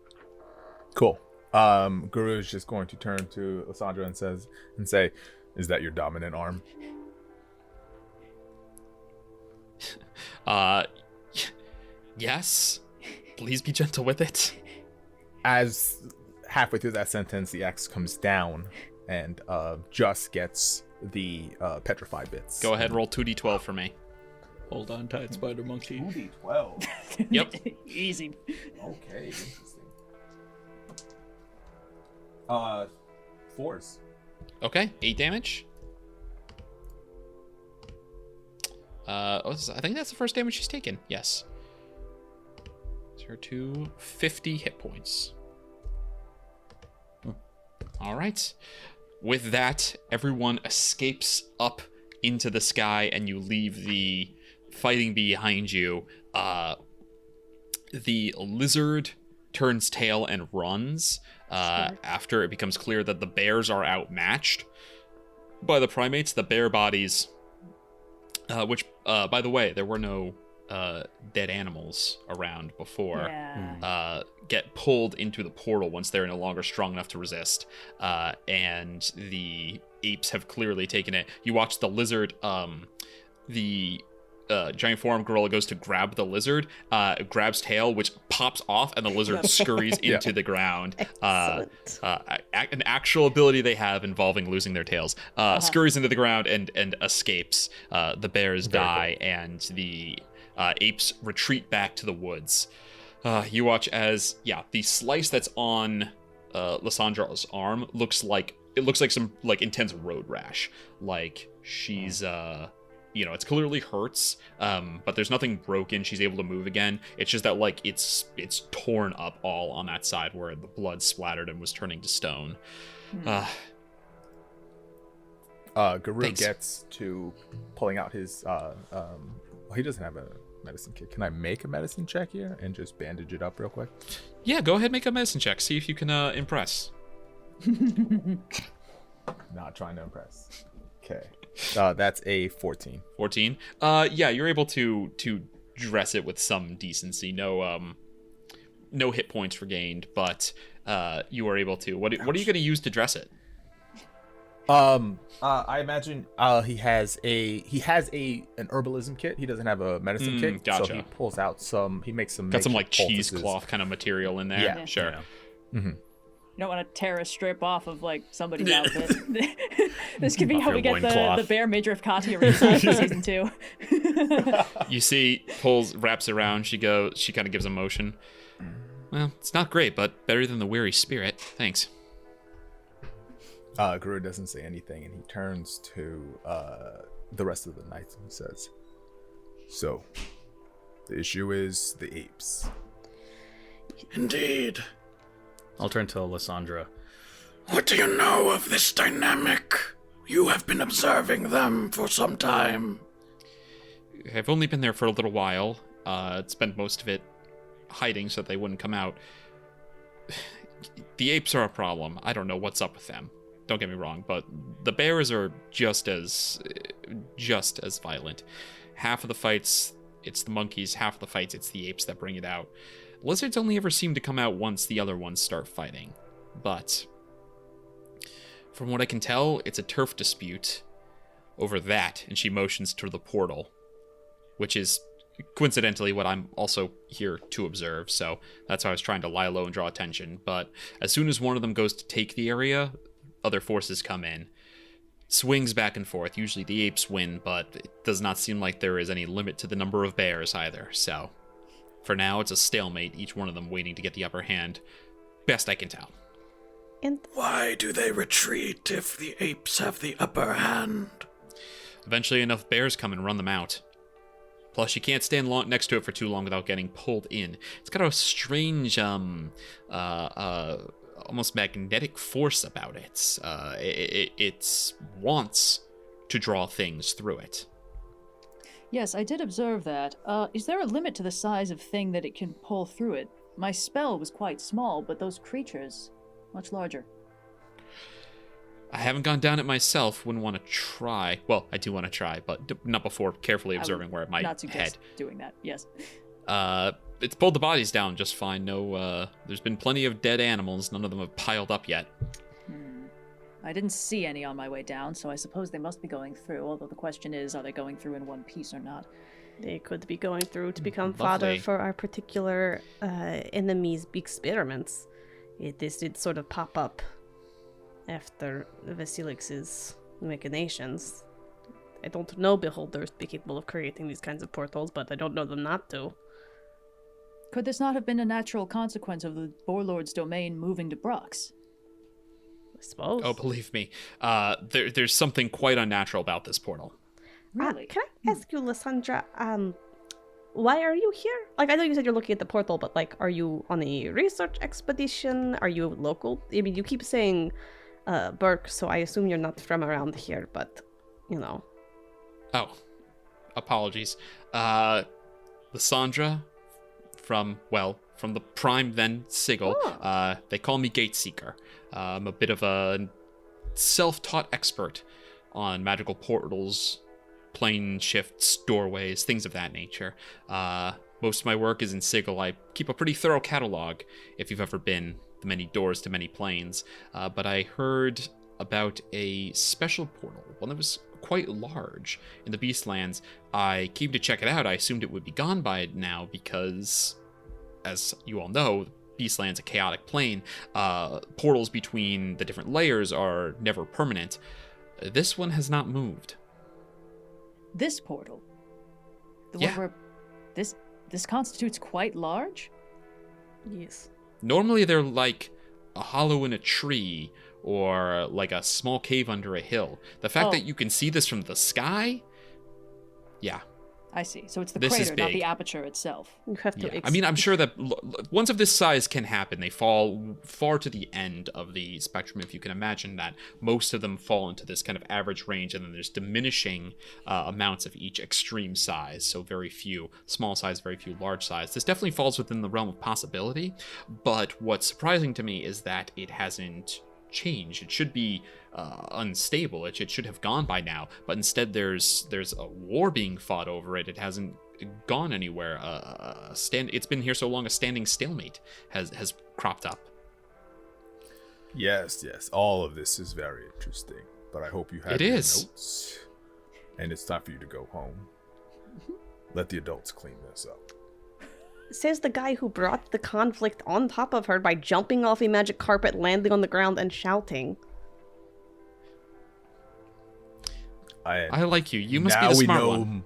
Cool. Guru is just going to turn to Lysandra and say, "Is that your dominant arm?" Yes. Please be gentle with it. As halfway through that sentence, the axe comes down and just gets the petrified bits. Go ahead, roll 2d12 for me. Hold on tight, spider monkey. 2d12. Yep. Easy. Okay, interesting. 4s. Okay, 8 damage. I think that's the first damage she's taken. Yes. It's her to 50 hit points. All right. With that, everyone escapes up into the sky, and you leave the fighting behind you. The lizard turns tail and runs after it becomes clear that the bears are outmatched by the primates. The bear bodies, which, by the way, there were no dead animals around before, get pulled into the portal once they're no longer strong enough to resist. And the apes have clearly taken it. You watch the lizard, the giant forearm gorilla goes to grab the lizard, grabs tail, which pops off, and the lizard scurries into the ground. An actual ability they have involving losing their tails. Scurries into the ground and escapes. The bears die, and the apes retreat back to the woods. You watch as, the slice that's on Lysandra's arm looks like some intense road rash. Like she's it's clearly hurts, but there's nothing broken. She's able to move again. It's just that it's torn up all on that side where the blood splattered and was turning to stone. Garou gets to pulling out his he doesn't have a medicine kit. Can I make a medicine check here and just bandage it up real quick? Yeah, go ahead, make a medicine check. See if you can impress. Not trying to impress. Okay. That's a 14. 14. You're able to dress it with some decency. No hit points regained, but you are able to. What are you going to use to dress it? I imagine he has an herbalism kit. He doesn't have a medicine kit, gotcha. So he pulls out he makes some. Got some cheesecloth kind of material in there. Yeah. Sure. Yeah. Mm-hmm. You don't want to tear a strip off of somebody's outfit. This could be how we get the bear midriff Katya redesign for season 2. You see, wraps around. She kind of gives a motion. Well, it's not great, but better than the weary spirit. Thanks. Garou doesn't say anything, and he turns to the rest of the knights and says, "So, the issue is the apes." Indeed. I'll turn to Lysandra. What do you know of this dynamic? You have been observing them for some time. I've only been there for a little while. Spent most of it hiding so that they wouldn't come out. The apes are a problem. I don't know what's up with them. Don't get me wrong, but the bears are just as violent. Half of the fights, it's the monkeys. Half of the fights, it's the apes that bring it out. Lizards only ever seem to come out once the other ones start fighting. But from what I can tell, it's a turf dispute over that, and she motions to the portal, which is coincidentally what I'm also here to observe, so that's why I was trying to lie low and draw attention. But as soon as one of them goes to take the area, other forces come in. Swings back and forth. Usually the apes win, but it does not seem like there is any limit to the number of bears either, so for now, it's a stalemate, each one of them waiting to get the upper hand. Best I can tell. And why do they retreat if the apes have the upper hand? Eventually enough bears come and run them out. Plus, you can't stand next to it for too long without getting pulled in. It's got a strange, almost magnetic force about it. It wants to draw things through it. Yes, I did observe that. Is there a limit to the size of thing that it can pull through it? My spell was quite small, but those creatures, much larger. I haven't gone down it myself. Wouldn't want to try. Well, I do want to try, but not before carefully observing where it might not suggest head. Doing that, yes. It's pulled the bodies down just fine. No, there's been plenty of dead animals. None of them have piled up yet. I didn't see any on my way down, so I suppose they must be going through, although the question is, are they going through in one piece or not? They could be going through to become Lovely. fodder for our particular enemy's experiments. This did sort of pop up after Vasilix's machinations. I don't know beholders be capable of creating these kinds of portals, but I don't know them not to. Could this not have been a natural consequence of the Warlord's domain moving to Brox? I suppose. Oh, believe me, there's something quite unnatural about this portal. Really? Can I ask you, Lysandra, why are you here? Like, I know you said you're looking at the portal, but, like, are you on a research expedition? Are you local? I mean, you keep saying Burke, so I assume you're not from around here, but, you know. Oh, apologies. Lysandra from the prime then Sigil. Oh. They call me Gateseeker. I'm a bit of a self-taught expert on magical portals, plane shifts, doorways, things of that nature. Most of my work is in Sigil. I keep a pretty thorough catalog if you've ever been the many doors to many planes. But I heard about a special portal, one that was quite large in the Beastlands. I came to check it out. I assumed it would be gone by now because, as you all know, Beastlands a chaotic plane. Portals between the different layers are never permanent. This one has not moved. This portal? The Yeah. one where this constitutes quite large? Yes. Normally they're like a hollow in a tree or like a small cave under a hill. The fact that you can see this from the sky, yeah. I see. So it's the This is crater, not big. the aperture itself. You have to. Yeah. I mean, I'm sure that ones of this size can happen. They fall far to the end of the spectrum, if you can imagine that. Most of them fall into this kind of average range, and then there's diminishing amounts of each extreme size. So very few small size, very few large size. This definitely falls within the realm of possibility, but what's surprising to me is that it hasn't changed. It should be unstable. It should have gone by now, but instead there's a war being fought over it. It hasn't gone anywhere. It's been here so long, a standing stalemate has cropped up. Yes, all of this is very interesting, but I hope you have your notes. And it's time for you to go home. Let the adults clean this up. Says the guy who brought the conflict on top of her by jumping off a magic carpet, landing on the ground, and shouting. I like you. You must be the smart one.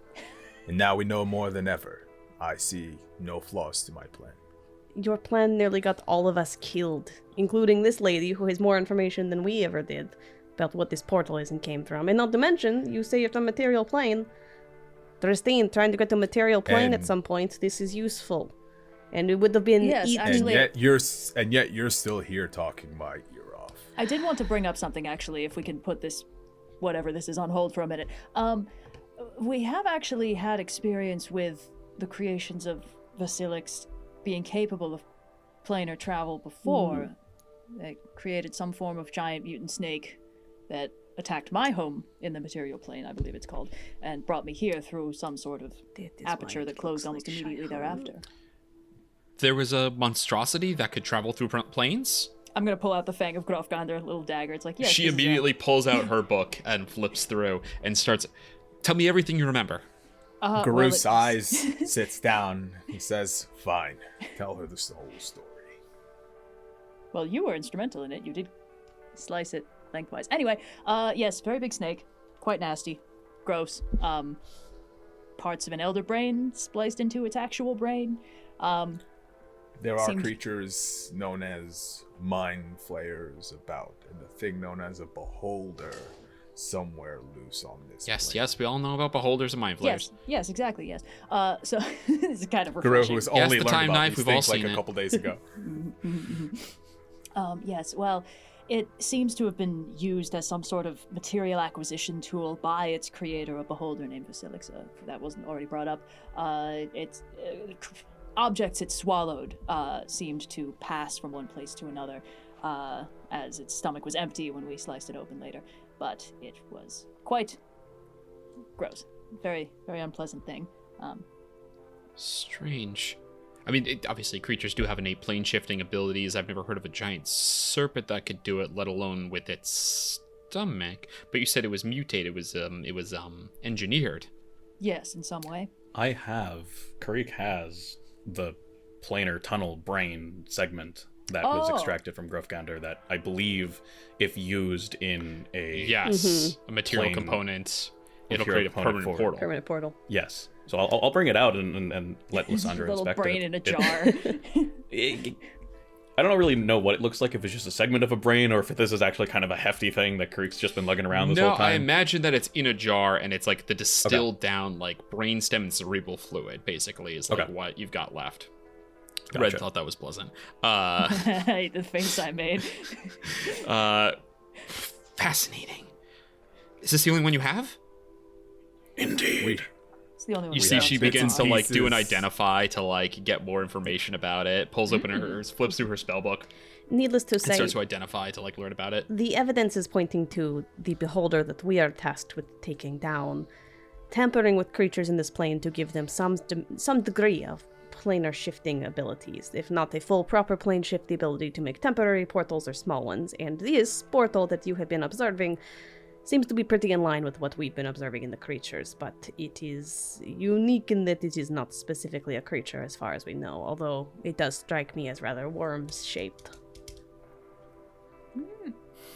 And now we know more than ever. I see no flaws to my plan. Your plan nearly got all of us killed, including this lady who has more information than we ever did about what this portal is and came from. And not to mention, you say it's a material plane. Trystine, trying to get to a material plane at some point, this is useful. And it would have been actually, and yet you're still here talking my ear off. I did want to bring up something, actually, if we can put this, whatever this is, on hold for a minute. We have actually had experience with the creations of Vasilix being capable of planar travel before. They created some form of giant mutant snake that attacked my home in the material plane, I believe it's called, and brought me here through some sort of aperture that closed almost immediately thereafter. There was a monstrosity that could travel through planes? I'm gonna pull out the Fang of Grofgander, little dagger. It's like, yes. She immediately pulls out her book and flips through and starts, tell me everything you remember. Garou sighs, sits down. He says, fine, tell her the whole story. Well, you were instrumental in it. You did slice it lengthwise. Anyway, yes, very big snake. Quite nasty. Gross. Parts of an elder brain spliced into its actual brain. There are creatures known as mind flayers about, and a thing known as a beholder somewhere loose on this plane. Yes, we all know about beholders and mind flayers. Yes, exactly, yes. So, this is kind of Garou, refreshing. who has only the learned time about knife, these we've all things like seen a it. couple days ago. Yes, well, it seems to have been used as some sort of material acquisition tool by its creator, a beholder named Vasilix, if that wasn't already brought up. Objects it swallowed seemed to pass from one place to another, as its stomach was empty when we sliced it open later. But it was quite gross. Very, very unpleasant thing. Strange. I mean, obviously creatures do have innate plane shifting abilities. I've never heard of a giant serpent that could do it, let alone with its stomach. But you said it was mutated. It was engineered. Yes, in some way. Kireek has the planar tunnel brain segment that was extracted from Grofgander that I believe, if used in a a material component, it'll create a permanent portal. Permanent portal. Yes. So I'll bring it out and let Lysandra Little inspect brain it. in a jar. I don't really know what it looks like, if it's just a segment of a brain or if this is actually kind of a hefty thing that Kireek's just been lugging around this whole time. No, I imagine that it's in a jar and it's like the distilled down like brainstem and cerebral fluid basically is like what you've got left. Gotcha. Red thought that was pleasant. The face I made. Fascinating. Is this the only one you have? Indeed. It's the only one. You we see, have. she Bits begins and to like do an pieces. identify to like get more information about it. Pulls open her, flips through her spell book, Needless to and say, starts to identify to like learn about it. the evidence is pointing to the beholder that we are tasked with taking down, tampering with creatures in this plane to give them some degree of planar shifting abilities, if not a full proper plane shift, the ability to make temporary portals or small ones. And this portal that you have been observing seems to be pretty in line with what we've been observing in the creatures, but it is unique in that it is not specifically a creature as far as we know, although it does strike me as rather worm-shaped.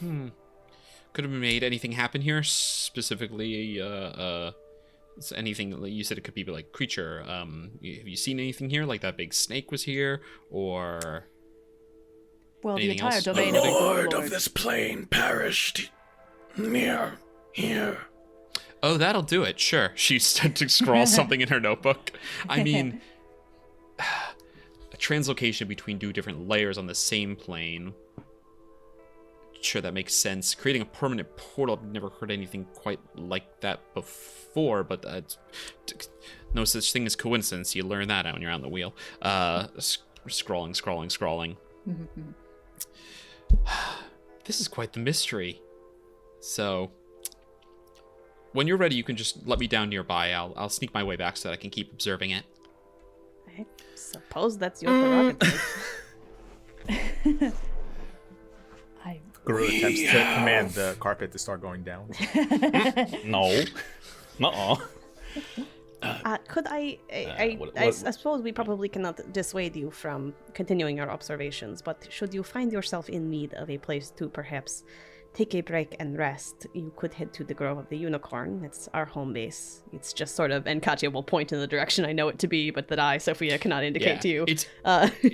Could have made anything happen here, specifically anything. You said it could be like creature. Have you seen anything here? Like that big snake was here, or Well, the anything entire else? The domain of the lord Warlord. of this plane perished near here. Oh, that'll do it. Sure. She started to scrawl something in her notebook. I mean, a translocation between two different layers on the same plane. Sure, that makes sense. Creating a permanent portal, I've never heard anything quite like that before, but no such thing as coincidence. You learn that out when you're on the wheel. Scrolling. This is quite the mystery. So, when you're ready, you can just let me down nearby. I'll sneak my way back so that I can keep observing it. I suppose that's your prerogative. Garou attempts to command the carpet to start going down. No. Nuh-uh. Could I suppose we probably cannot dissuade you from continuing your observations, but should you find yourself in need of a place to perhaps take a break and rest, you could head to the Grove of the Unicorn. It's our home base. It's just sort of, and Katya will point in the direction I know it to be, but that I, Sophia, cannot indicate to you. It's that way.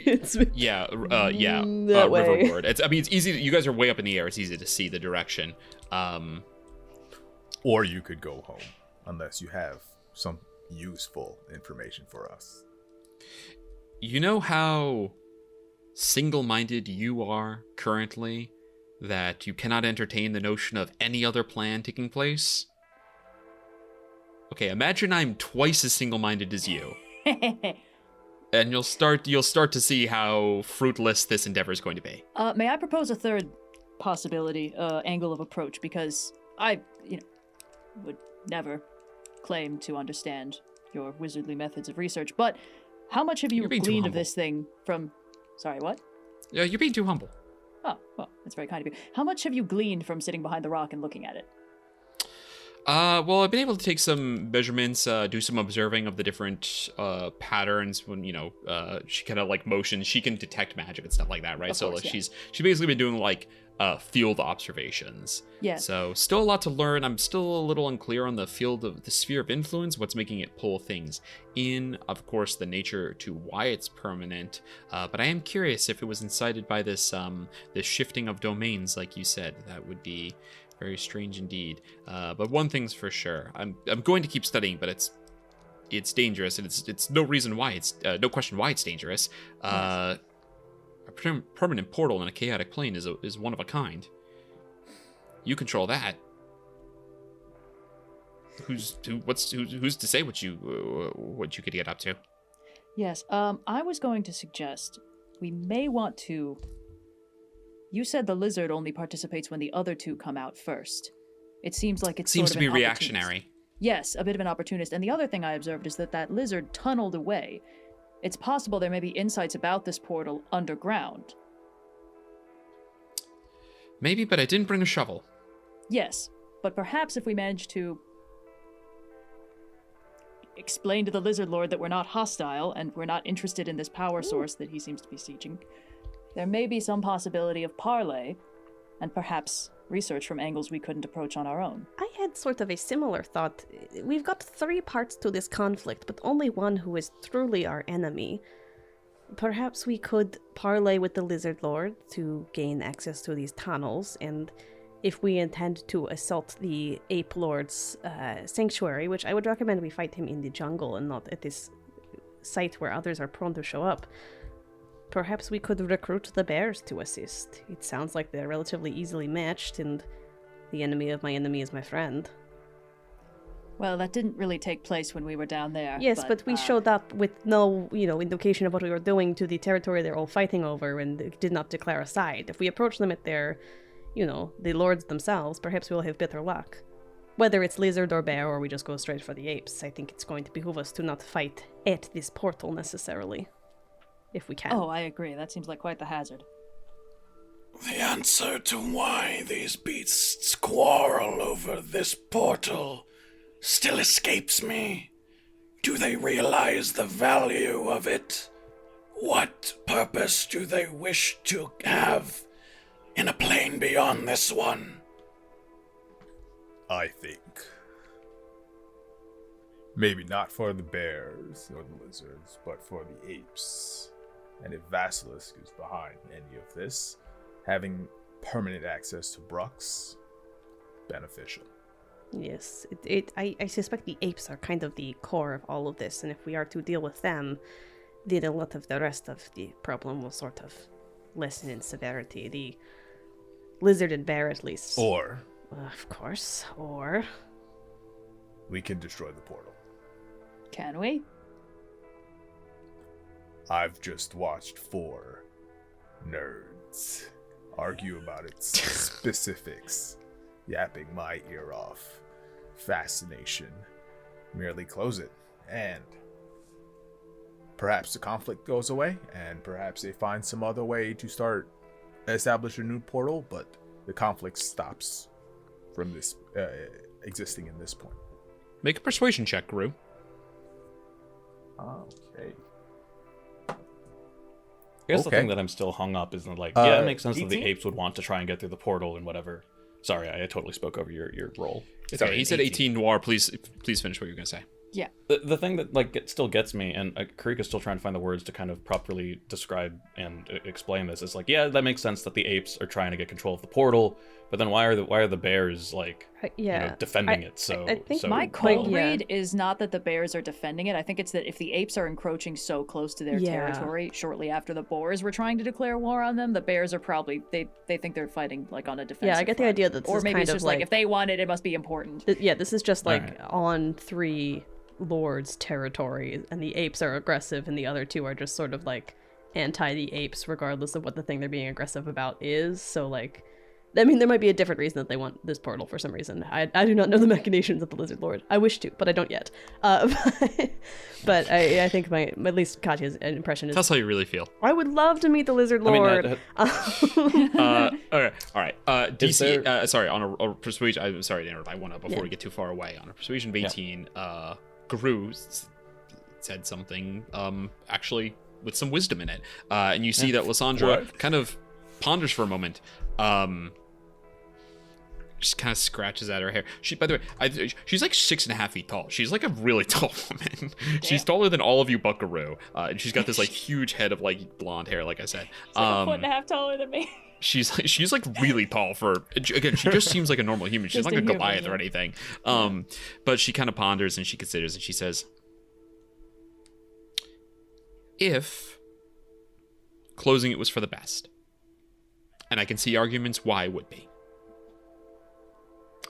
Riverboard. It's easy. You guys are way up in the air. It's easy to see the direction. Or you could go home, unless you have some useful information for us. You know how single-minded you are currently, that you cannot entertain the notion of any other plan taking place? Okay, imagine I'm twice as single-minded as you. And you'll start to see how fruitless this endeavor is going to be. May I propose a third possibility, angle of approach? Because I, would never claim to understand your wizardly methods of research, but how much have you gleaned of this thing from... Sorry, what? Yeah, you're being too humble. Oh, well, that's very kind of you. How much have you gleaned from sitting behind the rock and looking at it? Well, I've been able to take some measurements, do some observing of the different patterns when, she kind of like motions. She can detect magic and stuff like that, right? Of course, yeah. She's basically been doing like field observations. Yeah. So still a lot to learn. I'm still a little unclear on the field of the sphere of influence, what's making it pull things in, of course, the nature to why it's permanent. But I am curious if it was incited by this shifting of domains, like you said. That would be very strange indeed. But one thing's for sure, I'm going to keep studying, but it's dangerous, and it's no reason why it's no question why it's dangerous. Yes. A permanent portal in a chaotic plane is one of a kind. You control that. Who's to say what you could get up to? Yes. I was going to suggest we may want to. You said the lizard only participates when the other two come out first. It seems like it's seems sort to of be an reactionary. Yes, a bit of an opportunist. And the other thing I observed is that lizard tunneled away. It's possible there may be insights about this portal underground. Maybe, but I didn't bring a shovel. Yes, but perhaps if we manage to explain to the Lizard Lord that we're not hostile and we're not interested in this power source that he seems to be sieging, there may be some possibility of parley and perhaps research from angles we couldn't approach on our own. I had sort of a similar thought. We've got 3 parts to this conflict, but only one who is truly our enemy. Perhaps we could parley with the Lizard Lord to gain access to these tunnels, and if we intend to assault the Ape Lord's sanctuary, which I would recommend we fight him in the jungle and not at this site where others are prone to show up, perhaps we could recruit the bears to assist. It sounds like they're relatively easily matched, and the enemy of my enemy is my friend. Well, that didn't really take place when we were down there. Yes, but we showed up with no, indication of what we were doing to the territory they're all fighting over, and did not declare a side. If we approach them at their, the lords themselves, perhaps we'll have better luck. Whether it's lizard or bear, or we just go straight for the apes, I think it's going to behoove us to not fight at this portal necessarily, if we can. Oh, I agree. That seems like quite the hazard. The answer to why these beasts quarrel over this portal still escapes me. Do they realize the value of it? What purpose do they wish to have in a plane beyond this one? I think maybe not for the bears or the lizards, but for the apes. And if Basilisk is behind any of this, having permanent access to Brux, beneficial. Yes, I suspect the apes are kind of the core of all of this, and if we are to deal with them, then a lot of the rest of the problem will sort of lessen in severity. The lizard and bear, at least. Or, of course, or we can destroy the portal. Can we? I've just watched 4 nerds argue about its specifics, yapping my ear off. Fascination. Merely close it, and perhaps the conflict goes away, and perhaps they find some other way to establish a new portal, but the conflict stops from this existing in this point. Make a persuasion check, Garou. Okay. I guess the thing that I'm still hung up is like, it makes sense that the 18? apes would want to try and get through the portal and whatever. Sorry, I totally spoke over your roll. It's okay. He said 18. Noir, please finish what you're going to say. Yeah. The thing that still gets me, and Kireek is still trying to find the words to kind of properly describe and explain this, is like, yeah, that makes sense that the apes are trying to get control of the portal, but then why are the bears defending it? So I think my cold read is not that the bears are defending it. I think it's that if the apes are encroaching so close to their territory shortly after the boars were trying to declare war on them, the bears are probably they think they're fighting like on a defensive. Yeah, I get the idea that this or is maybe kind it's of just like if they want it, it must be important. This is just like on 3 lords' territory, and the apes are aggressive, and the other 2 are just sort of like anti the apes, regardless of what the thing they're being aggressive about is. So like, I mean, there might be a different reason that they want this portal for some reason. I do not know the machinations of the Lizard Lord. I wish to, but I don't yet. But I think at least Katya's impression is... Tell us how you really feel. I would love to meet the Lizard Lord. All right. DC, sorry, on a persuasion... I'm sorry to interrupt. I want to, before we get too far away, on a persuasion of 18, Garou said something, actually, with some wisdom in it. And you see that Lysandra kind of ponders for a moment. Just kind of scratches at her hair. By the way, she's like 6.5 feet tall. She's like a really tall woman. She's taller than all of you, Buckaroo. And she's got this like huge head of like blonde hair, like I said. She's like 1.5 taller than me. She's like really tall for, again, she just seems like a normal human. She's not like a Goliath or anything. But she kind of ponders and she considers and she says, if closing it was for the best, and I can see arguments why it would be,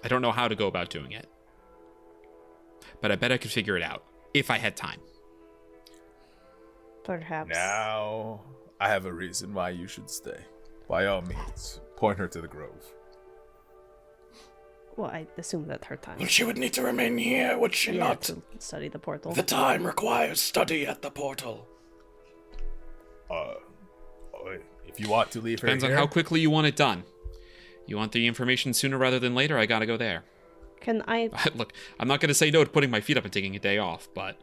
I don't know how to go about doing it, but I bet I could figure it out if I had time. Perhaps. Now, I have a reason why you should stay. By all means, point her to the grove. Well, I assume that's her time. Well, she would need to remain here, would she not? To study the portal. The time requires study at the portal. If you want to leave Depends her on how quickly you want it done. You want the information sooner rather than later, I gotta go there. Can I... Look, I'm not going to say no to putting my feet up and taking a day off, but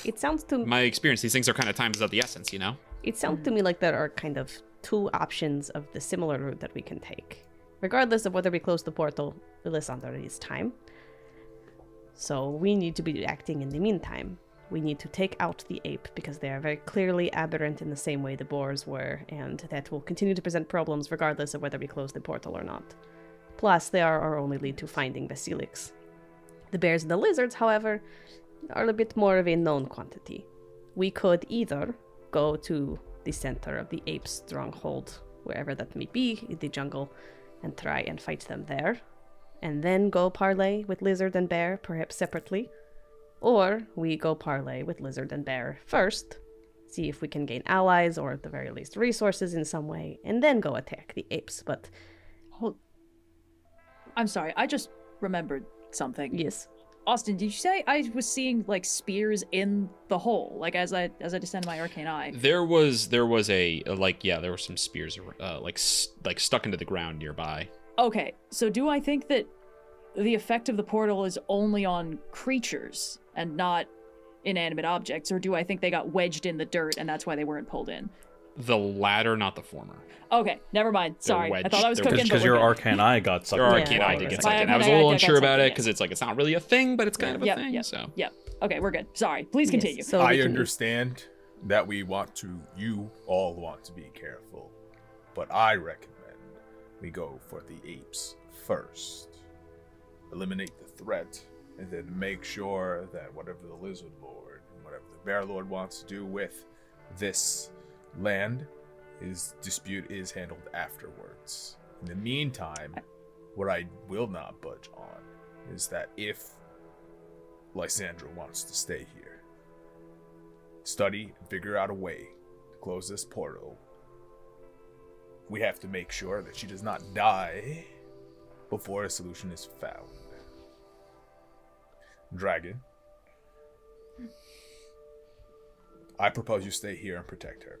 It sounds to my experience, these things are kind of times of the essence, you know? It sounds to me like there are kind of two options of the similar route that we can take. Regardless of whether we close the portal, Lysandra is time. So we need to be acting in the meantime. We need to take out the ape because they are very clearly aberrant in the same way the boars were, and that will continue to present problems regardless of whether we close the portal or not. Plus, they are our only lead to finding Basilix. The bears and the lizards, however, are a bit more of a known quantity. We could either go to the center of the ape's stronghold, wherever that may be in the jungle, and try and fight them there, and then go parley with lizard and bear, perhaps separately. Or we go parley with lizard and bear first, see if we can gain allies or at the very least resources in some way, and then go attack the apes. But I'm sorry, I just remembered something. yes, Austin, did you say I was seeing like spears in the hole, like as I descend my arcane eye? There was there were some spears like stuck into the ground nearby. Okay, so do I think that the effect of the portal is only on creatures and not inanimate objects, or do I think they got wedged in the dirt and that's why they weren't pulled in? The latter, not the former. Okay, never mind. Sorry, I thought I was They're cooking. Because your arcane eye got sucked. Your in. arcane eye did get sucked in. My I was a arcane eye little got unsure sucked about in, it because it's like it's not really a thing, but it's kind of a thing. Yep. Okay, we're good. Sorry. Please continue. Yes, so I we can- understand that you all want to be careful, but I recommend we go for the apes first. Eliminate the threat, and then make sure that whatever the lizard lord and whatever the bear lord wants to do with this land, his dispute is handled afterwards. In the meantime, what I will not budge on is that if Lysandra wants to stay here, study and figure out a way to close this portal, we have to make sure that she does not die before a solution is found. Dragon, I propose you stay here and protect her.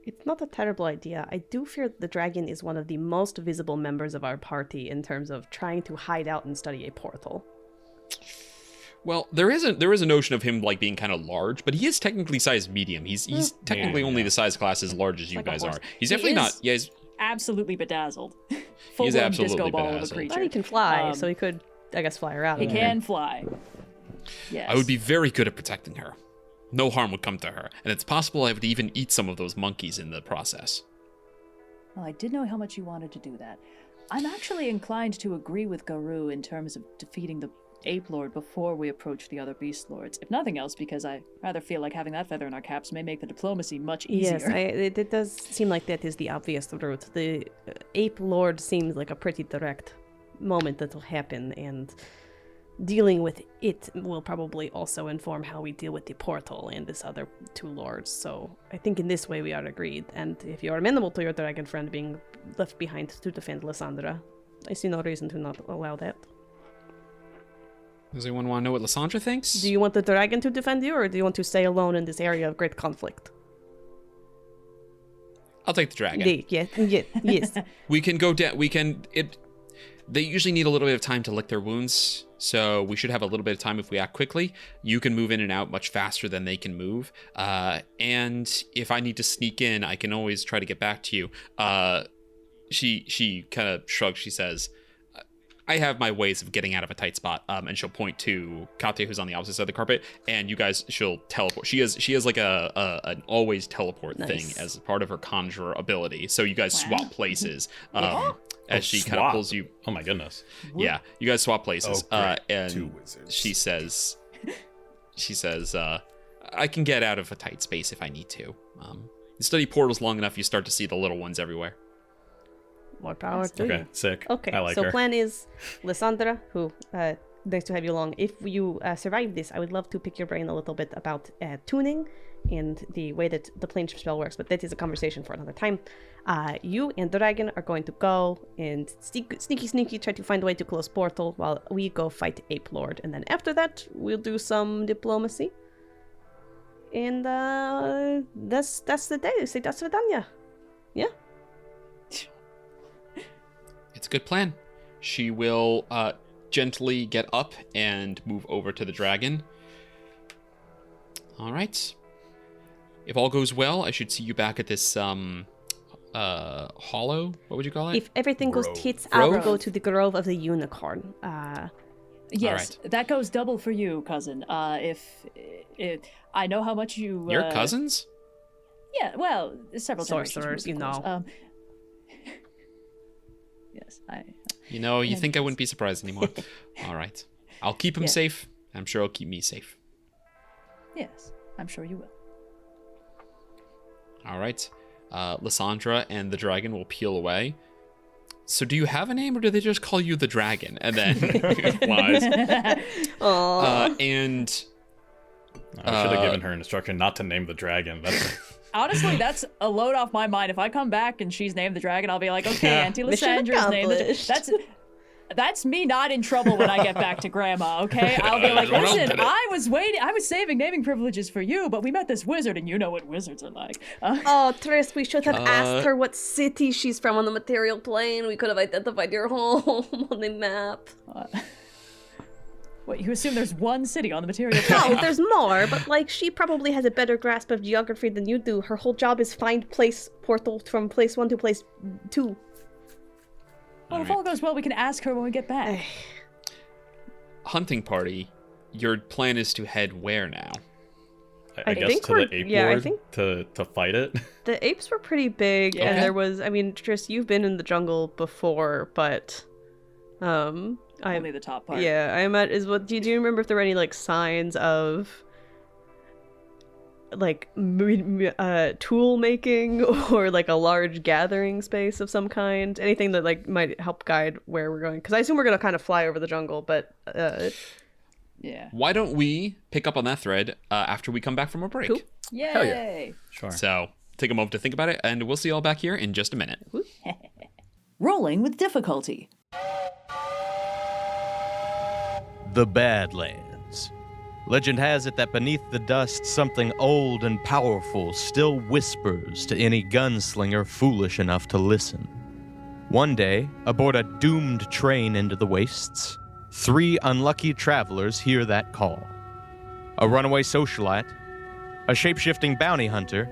It's not a terrible idea. I do fear the dragon is one of the most visible members of our party in terms of trying to hide out and study a portal. Well, there is a notion of him like being kind of large, but he is technically sized medium. He's technically only the size class as large as you Like a guys horse. are. He's He definitely is not. Yeah, he's absolutely bedazzled. He's Full-blown absolutely disco ball of a bedazzled. creature. But he can fly, so he could, I guess, fly her out. He of there. can fly. Yes. I would be very good at protecting her. No harm would come to her, and it's possible I would even eat some of those monkeys in the process. Well, I did know how much you wanted to do that. I'm actually inclined to agree with Garou in terms of defeating the Ape Lord before we approach the other Beast Lords. If nothing else, because I rather feel like having that feather in our caps may make the diplomacy much easier. Yes, it does seem like that is the obvious route. The Ape Lord seems like a pretty direct moment that will happen, and dealing with it will probably also inform how we deal with the portal and this other two lords. So I think in this way we are agreed. And if you are amenable to your dragon friend being left behind to defend Lysandra, I see no reason to not allow that. Does anyone want to know what Lysandra thinks? Do you want the dragon to defend you, or do you want to stay alone in this area of great conflict? I'll take the dragon. Yes. We can go down. They usually need a little bit of time to lick their wounds, so we should have a little bit of time if we act quickly. You can move in and out much faster than they can move. And if I need to sneak in, I can always try to get back to you. She kind of shrugs. She says, I have my ways of getting out of a tight spot. And she'll point to Katya, who's on the opposite side of the carpet, and you guys, she'll teleport. She has like an always teleport thing as part of her conjurer ability. So you guys swap places. As she kind of pulls you. Oh my goodness. Yeah, you guys swap places. And Two wizards. she says, I can get out of a tight space if I need to. You study portals long enough, you start to see the little ones everywhere. More power to you. Okay, sick. Okay, I like so her. plan is Lysandra, who, nice to have you along. If you survive this, I would love to pick your brain a little bit about tuning and the way that the plane spell works, but that is a conversation for another time. You and the dragon are going to go and sneaky try to find a way to close portal while we go fight Ape Lord, and then after that we'll do some diplomacy. And that's the day. Say that's Vidania. Yeah. It's a good plan. she will gently get up and move over to the dragon. All right. If all goes well, I should see you back at this hollow. What would you call it? If everything goes Grove. tits, Grove? I'll go to the Grove of the Unicorn. Yes, that goes double for you, cousin. If I know how much you. Your cousins? Yeah, well, several Sorcerers, generations, you of course. know. Yes, I. You know, you Yeah, think I yes. wouldn't be surprised anymore. All right. I'll keep him Yeah. safe. I'm sure he'll keep me safe. Yes, I'm sure you will. All right. Lysandra and the dragon will peel away. So do you have a name, or do they just call you the dragon? And then it flies. And I should have given her an instruction not to name the dragon. That's Honestly, that's a load off my mind. If I come back and she's named the dragon, I'll be like, okay, Yeah. Auntie Mission Lysandra's named the accomplished. That's me not in trouble when I get back to Grandma, okay? I'll be like, Someone else listen, did it." I was saving naming privileges for you, but we met this wizard, and you know what wizards are like. Oh, Tris, we should have asked her what city she's from on the material plane. We could have identified your home on the map. What, you assume there's one city on the material plane? No, there's more, but like she probably has a better grasp of geography than you do. Her whole job is find place portal from place 1 to place 2. Well, if all goes well, we can ask her when we get back. hunting party, your plan is to head where now? I guess think to we're- the ape yeah, I lord think- to fight it. The apes were pretty big, Okay. and there was, I mean, Tris, you've been in the jungle before, but, Only the top part. yeah, I met, do you remember if there were any, like, signs of, like, tool making, or, like, a large gathering space of some kind? Anything that, like, might help guide where we're going? Because I assume we're gonna kind of fly over the jungle, but, Yeah. Why don't we pick up on that thread after we come back from a break? Cool. Yay! Sure. So take a moment to think about it, and we'll see you all back here in just a minute. Rolling with difficulty. The Badlands. Legend has it that beneath the dust, something old and powerful still whispers to any gunslinger foolish enough to listen. One day, aboard a doomed train into the wastes, 3 unlucky travelers hear that call. A runaway socialite, a shape-shifting bounty hunter,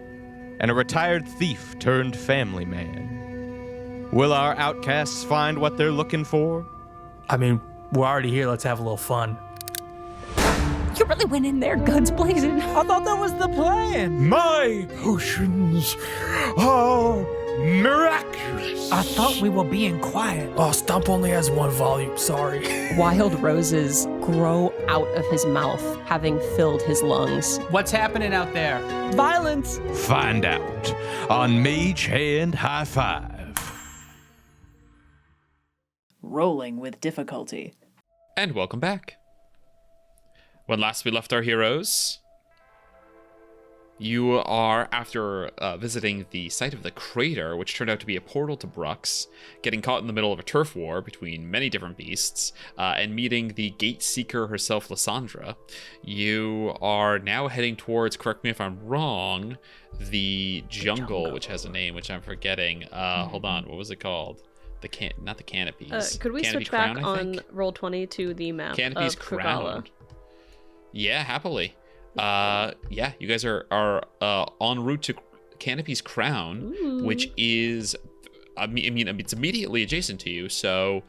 and a retired thief turned family man. Will our outcasts find what they're looking for? I mean, we're already here. Let's have a little fun. You really went in there, guns blazing. I thought that was the plan. My potions are miraculous. I thought we were being quiet. Oh, Stump only has 1 volume. Sorry. Wild roses grow out of his mouth, having filled his lungs. What's happening out there? Violence. Find out on Mage Hand High Five. Rolling with difficulty. And welcome back. When last we left our heroes, you are, after visiting the site of the crater, which turned out to be a portal to Brux, getting caught in the middle of a turf war between many different beasts, and meeting the gate seeker herself, Lysandra, you are now heading towards, correct me if I'm wrong, the jungle, which has a name, which I'm forgetting. Hold on, what was it called? Not the canopies. could we Canopy switch Crown, back I on think? Roll20 to the map Canopy's of Crown. Kragala? Yeah, happily. Yeah, you guys are en route to Canopy's Crown, which is, I mean, it's immediately adjacent to you, so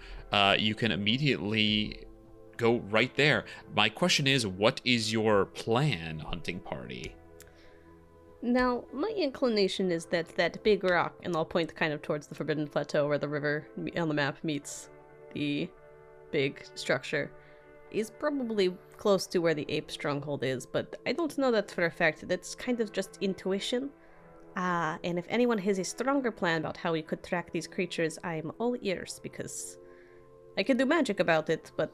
you can immediately go right there. My question is, what is your plan, hunting party? Now, my inclination is that big rock, and I'll point kind of towards the Forbidden Plateau where the river on the map meets the big structure, is probably close to where the ape stronghold is, but I don't know that for a fact. That's kind of just intuition. And if anyone has a stronger plan about how we could track these creatures, I'm all ears, because I could do magic about it, but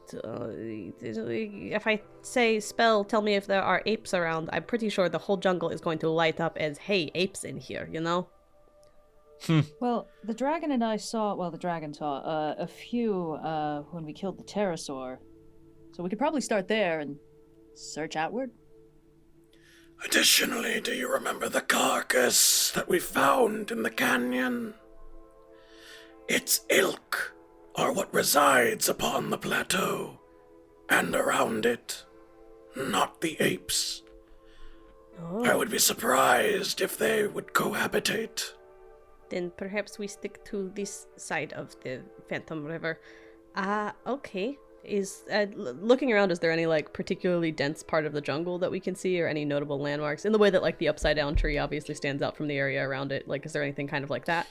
if I say spell, tell me if there are apes around, I'm pretty sure the whole jungle is going to light up as, hey, apes in here, you know? Well, the dragon and I saw, the dragon saw a few when we killed the pterosaur. So we could probably start there and search outward. Additionally, do you remember the carcass that we found in the canyon? Its ilk are what resides upon the plateau and around it, not the apes. Oh. I would be surprised if they would cohabitate. Then perhaps we stick to this side of the Phantom River. Okay. Looking around, is there any like particularly dense part of the jungle that we can see, or any notable landmarks in the way that like the upside down tree obviously stands out from the area around it? Like, is there anything kind of like that?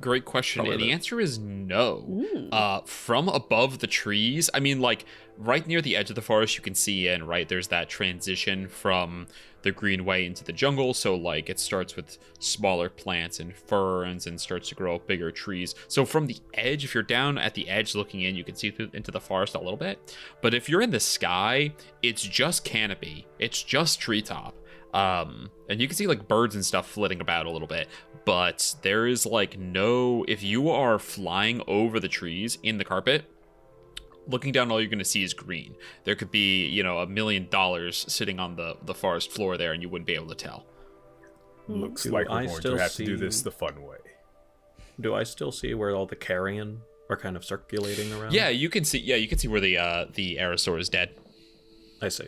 Great question, and the answer is no. From above the trees, I mean, like, right near the edge of the forest, you can see in, right, there's that transition from the greenway into the jungle, so, like, it starts with smaller plants and ferns and starts to grow up bigger trees. So from the edge, if you're down at the edge looking in, you can see into the forest a little bit. But if you're in the sky, it's just canopy. It's just treetop. And you can see, like, birds and stuff flitting about a little bit, but there is, like, if you are flying over the trees in the carpet, looking down, all you're going to see is green. There could be, $1 million sitting on the forest floor there, and you wouldn't be able to tell. Looks like we're going to have to do this the fun way. Do I still see where all the carrion are kind of circulating around? Yeah, you can see where the Aerosaur is dead. I see.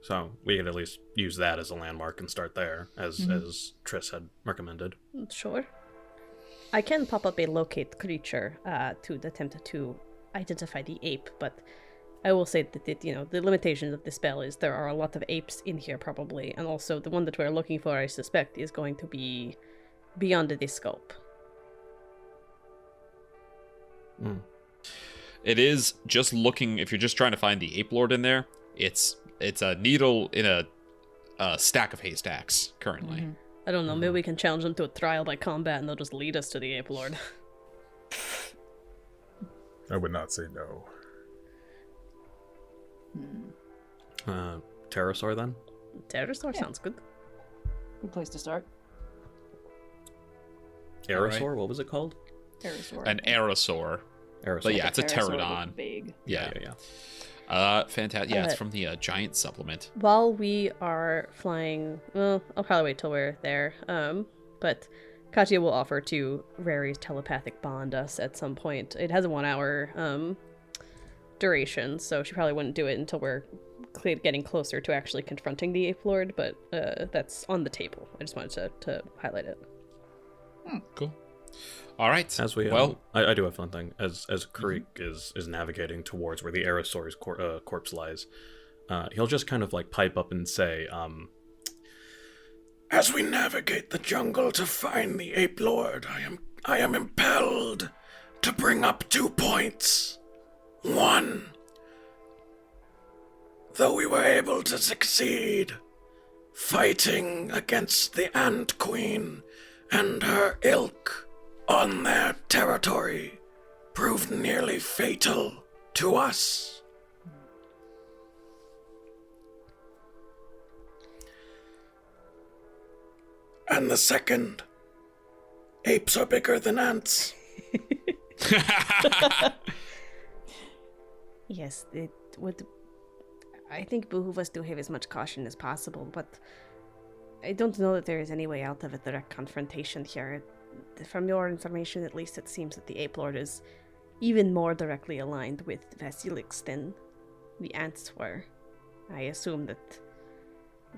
So we could at least use that as a landmark and start there, as Triss had recommended. Sure. I can pop up a locate creature to attempt to identify the ape, but I will say that the limitations of the spell is there are a lot of apes in here probably, and also the one that we're looking for, I suspect, is going to be beyond the scope. It is just looking, if you're just trying to find the Ape Lord in there, it's a needle in a stack of haystacks currently. I don't know, maybe we can challenge them to a trial by combat and they'll just lead us to the Ape Lord. I would not say no. Pterosaur then? Pterosaur sounds good. Good place to start. Aerosaur? Right. What was it called? Aerosaur. An Aerosaur. Aerosaur. But yeah, it's a Pterosaur pterodon. looked big. Yeah. Fantastic. Yeah, it's from the giant supplement. While we are flying, well, I'll probably wait till we're there. But Katya will offer to Rary's telepathic bond us at some point. It has a 1 hour duration, so she probably wouldn't do it until we're getting closer to actually confronting the Ape Lord, but that's on the table. I just wanted to highlight it. Cool. All right. As we I do have one thing. As Kireek is navigating towards where the Aerosaur's corpse lies, he'll just kind of like pipe up and say, As we navigate the jungle to find the Ape Lord, I am impelled to bring up 2 points. 1. Though we were able to succeed fighting against the Ant Queen and her ilk on their territory, proved nearly fatal to us. And the second, apes are bigger than ants. Yes, it would. I think behoove us to have as much caution as possible, but I don't know that there is any way out of a direct confrontation here. From your information, at least, it seems that the Ape Lord is even more directly aligned with Vasilix than the ants were. I assume that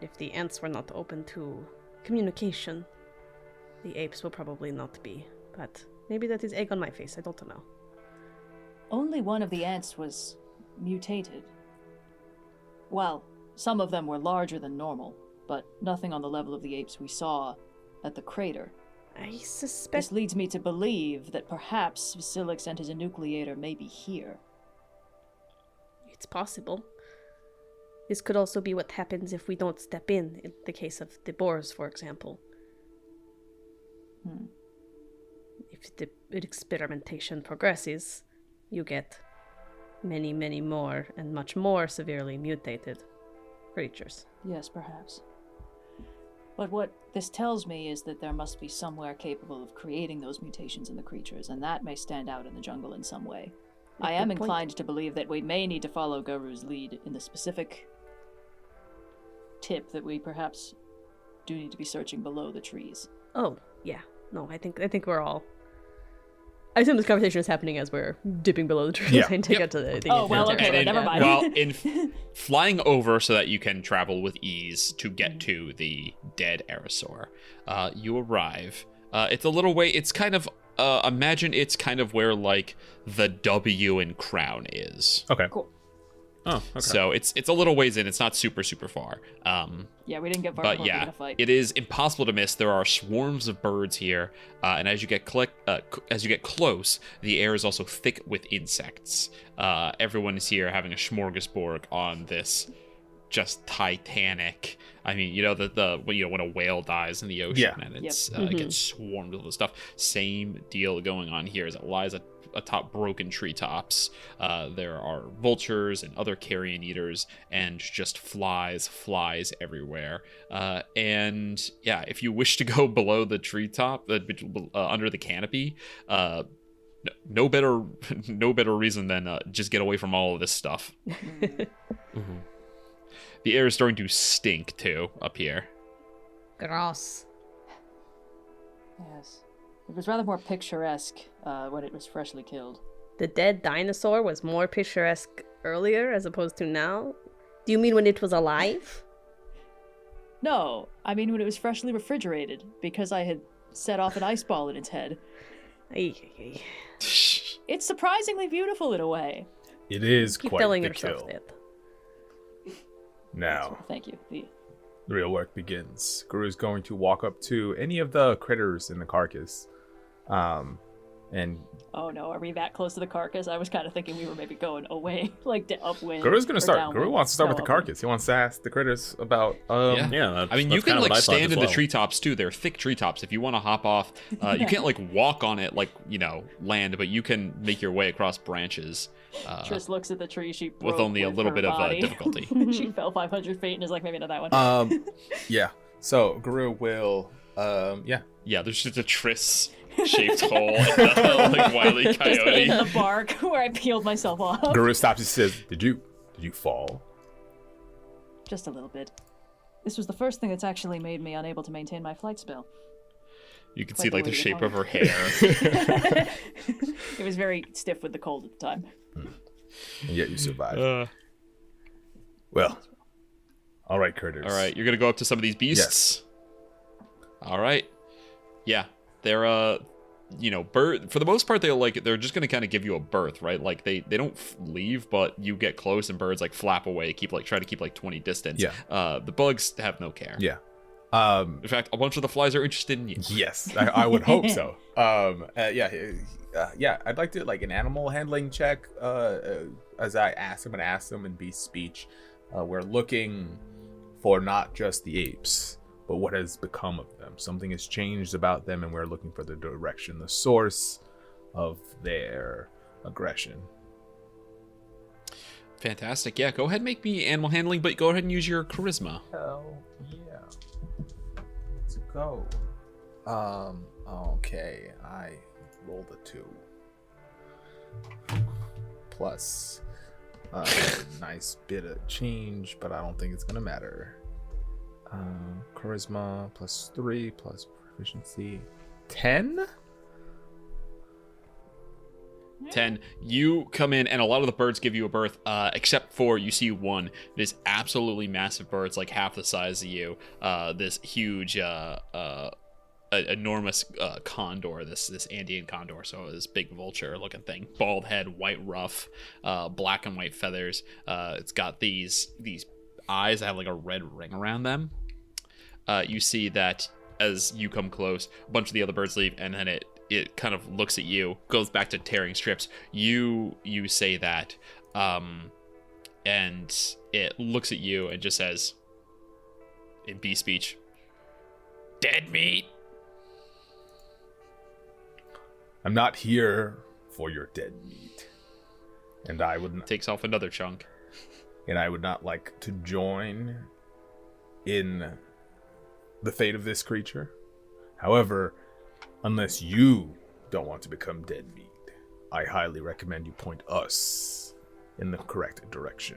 if the ants were not open to communication, the apes will probably not be. But maybe that is egg on my face, I don't know. Only one of the ants was mutated. Well, some of them were larger than normal, but nothing on the level of the apes we saw at the crater. I suspect... This leads me to believe that perhaps Vasilix and his enucleator may be here. It's possible. This could also be what happens if we don't step in the case of the boars, for example. If the experimentation progresses, you get many, many more and much more severely mutated creatures. Yes, perhaps. But what this tells me is that there must be somewhere capable of creating those mutations in the creatures, and that may stand out in the jungle in some way. I am inclined to believe that we may need to follow Garou's lead in the specific tip that we perhaps do need to be searching below the trees. Oh, yeah. No, I think we're all I assume this conversation is happening as we're dipping below the trees and take out to the Oh, well, okay, then never mind. Well, flying over so that you can travel with ease to get to the dead Aerosaur, you arrive. It's a little way. It's kind of imagine it's kind of where like the W in Crown is. Okay. Cool. Oh, okay. So it's a little ways in. It's not super far. Yeah, we didn't get far But before we yeah, got a fight. it is impossible to miss. There are swarms of birds here, and as you get close, the air is also thick with insects. Everyone is here having a smorgasbord on this just Titanic. I mean, when a whale dies in the ocean and it's it gets swarmed with all this stuff. Same deal going on here as it lies atop broken treetops. There are vultures and other carrion eaters and just flies everywhere. And yeah, if you wish to go below the treetop, under the canopy, no better reason than just get away from all of this stuff. The air is starting to stink too up here. Gross. Yes. It was rather more picturesque when it was freshly killed. The dead dinosaur was more picturesque earlier as opposed to now? Do you mean when it was alive? No, I mean when it was freshly refrigerated, because I had set off an ice ball in its head. It's surprisingly beautiful in a way. It is Keep quite telling the yourself kill. that. Now, Thank you. the real work begins. Garou's going to walk up to any of the critters in the carcass. And Oh no, are we that close to the carcass? I was kind of thinking we were maybe going away, like upwind. Garou's going to or start. downwind. Garou wants to start with the No, carcass. He wants to ask the critters about. Yeah, I mean, you can like stand in the treetops too. They're thick treetops. If you want to hop off, you can't like walk on it like land, but you can make your way across branches. Triss looks at the tree. She with broke only a with little her bit body. of difficulty. She fell 500 feet and is like, maybe not that one. Yeah. So Garou will. Yeah, there's just a Triss shaped hole in the, like Wily Just Coyote. in the bark where I peeled myself off. Garou stops and says, "Did you fall?" Just a little bit. This was the first thing that's actually made me unable to maintain my flight spell. You can Quite see the like the way to shape go. of her hair. It was very stiff with the cold at the time. And yet you survived. Well, all right, critters. All right, you're gonna go up to some of these beasts. Yes. All right. Yeah, they're bird for the most part. They're just gonna kind of give you a berth, right? Like they don't leave, but you get close and birds like flap away, try to keep like 20 distance. Yeah. The bugs have no care. Yeah. In fact, a bunch of the flies are interested in you. Yes, I would hope so. Yeah, I'd like to like an animal handling check. As I'm gonna ask them in beast speech. We're looking for not just the apes, but what has become of them. Something has changed about them, and we're looking for the direction, the source of their aggression. Fantastic. Yeah, go ahead and make me animal handling, but go ahead and use your charisma. Hell yeah. Let's go. Okay, I rolled a 2. Plus a nice bit of change, but I don't think it's gonna matter. Charisma plus 3 plus proficiency. 10? 10. You come in, and a lot of the birds give you a berth, except for you see one. It is absolutely massive birds, like half the size of you. This huge, enormous condor, this Andean condor, so this big vulture-looking thing. Bald head, white ruff, black and white feathers. It's got these eyes that have like a red ring around them. You see that as you come close, a bunch of the other birds leave, and then it kind of looks at you, goes back to tearing strips. You say that, and it looks at you and just says, in bee speech, "Dead meat." I'm not here for your dead meat. And I would takes off another chunk. And I would not like to join in the fate of this creature. However, unless you don't want to become dead meat, I highly recommend you point us in the correct direction.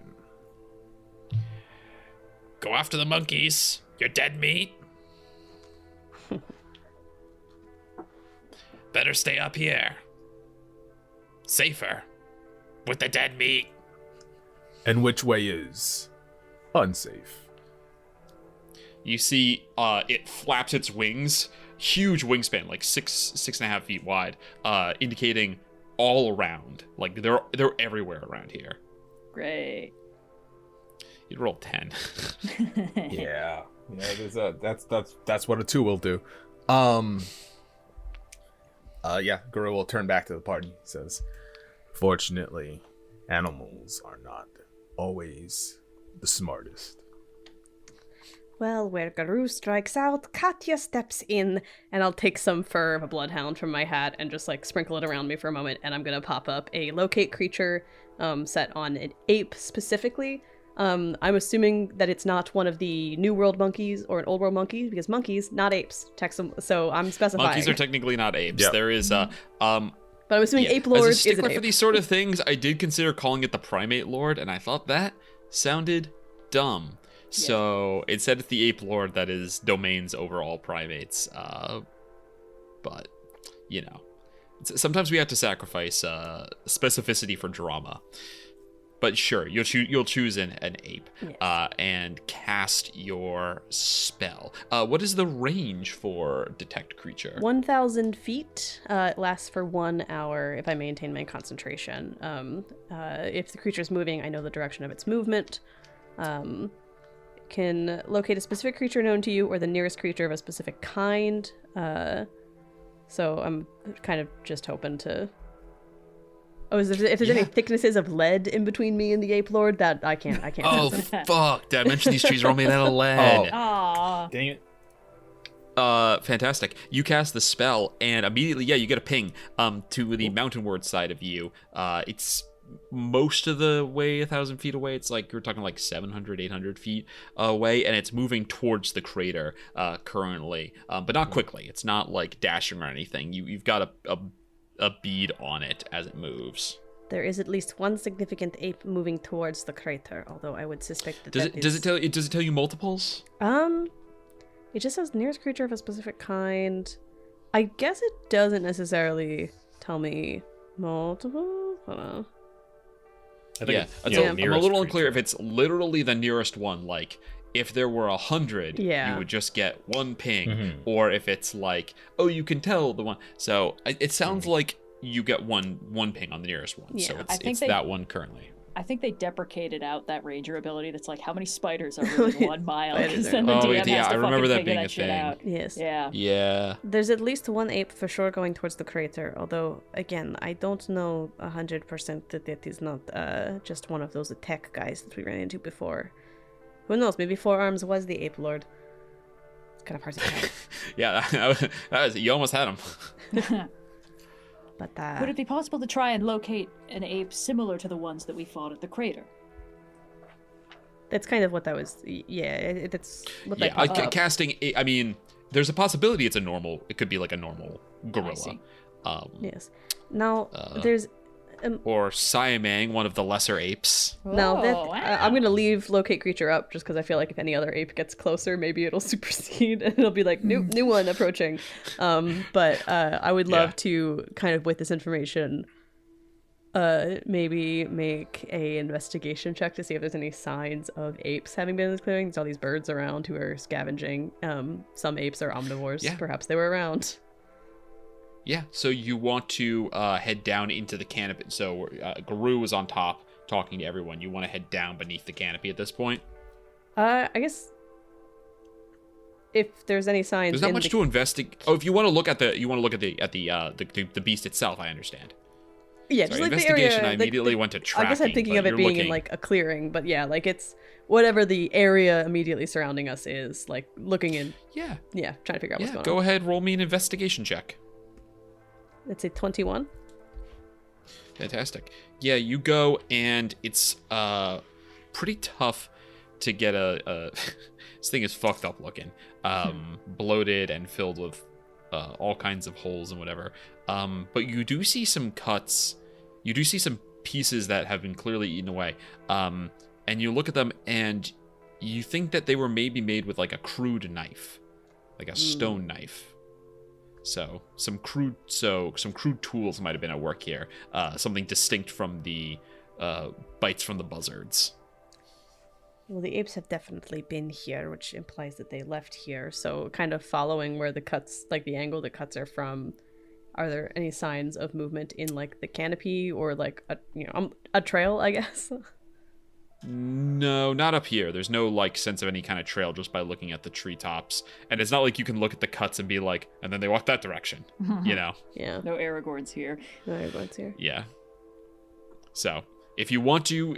Go after the monkeys. You're dead meat. Better stay up here. safer with the dead meat. And which way is unsafe? You see it flaps its wings, huge wingspan, like 6.5 feet wide, indicating all around. Like they're everywhere around here. Great. You'd roll 10. Yeah. That's what a 2 will do. Garou will turn back to the party. He says, fortunately, animals are not always the smartest. Well, where Garou strikes out, Katya steps in, and I'll take some fur of a bloodhound from my hat and just like sprinkle it around me for a moment, and I'm gonna pop up a locate creature set on an ape specifically. I'm assuming that it's not one of the New World monkeys or an Old World monkey, because monkeys, not apes. So I'm specifying. Monkeys are technically not apes. Yep. There is but I'm assuming Ape Lord as a is stickler an for ape. these sort of things, I did consider calling it the Primate Lord, and I thought that sounded dumb. So instead it's the Ape Lord that is domains over all primates. But, you know, sometimes we have to sacrifice specificity for drama. But sure, you'll choose an ape and cast your spell. What is the range for detect creature? 1,000 feet. It lasts for 1 hour if I maintain my concentration. If the creature is moving, I know the direction of its movement. Can locate a specific creature known to you or the nearest creature of a specific kind. So I'm kind of just hoping to... Oh, if there's any thicknesses of lead in between me and the Ape Lord, that I can't. Oh, fuck. Did I mention these trees are all made out of lead? Aww. Dang it. Fantastic. You cast the spell, and immediately, you get a ping to the mountainward side of you. It's most of the way 1,000 feet away. It's like, you're talking like 700, 800 feet away, and it's moving towards the crater currently, but not quickly. It's not like dashing or anything. You've got a bead on it as it moves. There is at least one significant ape moving towards the crater, although I would suspect that Does it tell you multiples? It just says nearest creature of a specific kind. I guess it doesn't necessarily tell me multiple. Hold on. I'm a little unclear if it's literally the nearest one. Like, if there were 100, you would just get one ping, or if it's like, oh, you can tell the one. So it sounds like you get one ping on the nearest one. Yeah. So it's that one currently. I think they deprecated out that ranger ability that's like, how many spiders are within 1 mile? Because then the Oh, DM yeah, has to I remember fucking that figure being a shit thing. out. Yes. Yeah. Yeah. There's at least one ape for sure going towards the crater, although, again, I don't know 100% that it is not just one of those attack guys that we ran into before. Who knows? Maybe Four Arms was the Ape Lord. It's kind of hard to tell. Yeah, that was you almost had him. But would it be possible to try and locate an ape similar to the ones that we fought at the crater? That's kind of what that was. Yeah, that's what that Yeah, casting. I mean, there's a possibility it could be like a normal gorilla. Yes. Now there's. Or Siamang, one of the lesser apes. Now I'm gonna leave locate creature up just because I feel like if any other ape gets closer, maybe it'll supersede and it'll be like new one approaching. But I would love to kind of with this information, maybe make a investigation check to see if there's any signs of apes having been in this clearing. There's all these birds around who are scavenging. Some apes are omnivores. Yeah. Perhaps they were around. Yeah, so you want to head down into the canopy. So Garou is on top talking to everyone. You want to head down beneath the canopy at this point? I guess if there's any signs. There's not much to investigate. Oh, if you want to look at the beast itself, I understand. Yeah, Sorry, just like investigation. the area. I immediately went to tracking. I guess I'm thinking of it being in like a clearing, but yeah, like it's whatever the area immediately surrounding us is. Like looking in. Yeah, trying to figure out what's going on. Go ahead, roll me an investigation check. It's a 21. Fantastic. Yeah, you go, and it's pretty tough to get a this thing is fucked up looking, bloated and filled with all kinds of holes and whatever. But you do see some cuts. You do see some pieces that have been clearly eaten away. And you look at them, and you think that they were maybe made with like a crude knife, like a stone knife. So some crude tools might have been at work here. Something distinct from the bites from the buzzards. Well, the apes have definitely been here, which implies that they left here. So kind of following where the cuts, like the angle the cuts are from, are there any signs of movement in like the canopy or like a trail, I guess? No, not up here. There's no like sense of any kind of trail just by looking at the treetops. And it's not like you can look at the cuts and be like, and then they walk that direction, you know? Yeah. No Aragorns here. No Aragorns here. Yeah. So if you want to,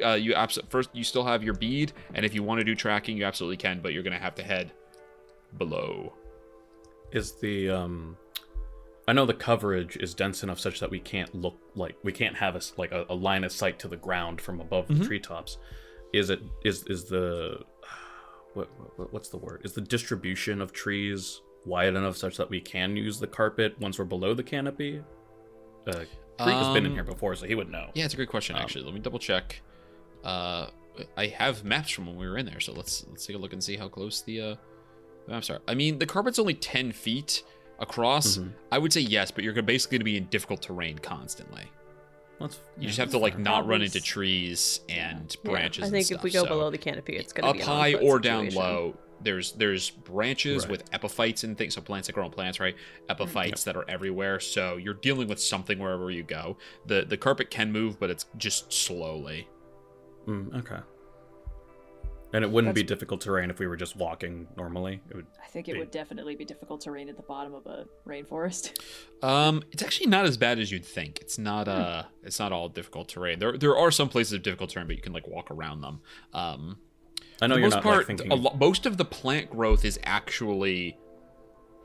first you still have your bead, and if you want to do tracking, you absolutely can, but you're gonna have to head below. Is the I know the coverage is dense enough such that we can't have a line of sight to the ground from above the treetops. Is the what's the word? Is the distribution of trees wide enough such that we can use the carpet once we're below the canopy? Kireek has been in here before, so he would know. Yeah, it's a great question actually. Let me double check. I have maps from when we were in there, so let's take a look and see how close the maps are. I mean, the carpet's only 10 feet across. I would say yes, but you're basically going to be in difficult terrain constantly. You just have to like not run into trees and branches. I think and if we go below the canopy, it's going to be up high or down low. There's branches with epiphytes and things, so plants that grow on plants, right? Epiphytes that are everywhere, so you're dealing with something wherever you go. The carpet can move, but it's just slowly. Okay. And it wouldn't be difficult terrain if we were just walking normally. I think it would definitely be difficult terrain at the bottom of a rainforest. It's actually not as bad as you'd think. It's not all difficult terrain. There are some places of difficult terrain, but you can like walk around them. I know you're not like thinking. Most of the plant growth is actually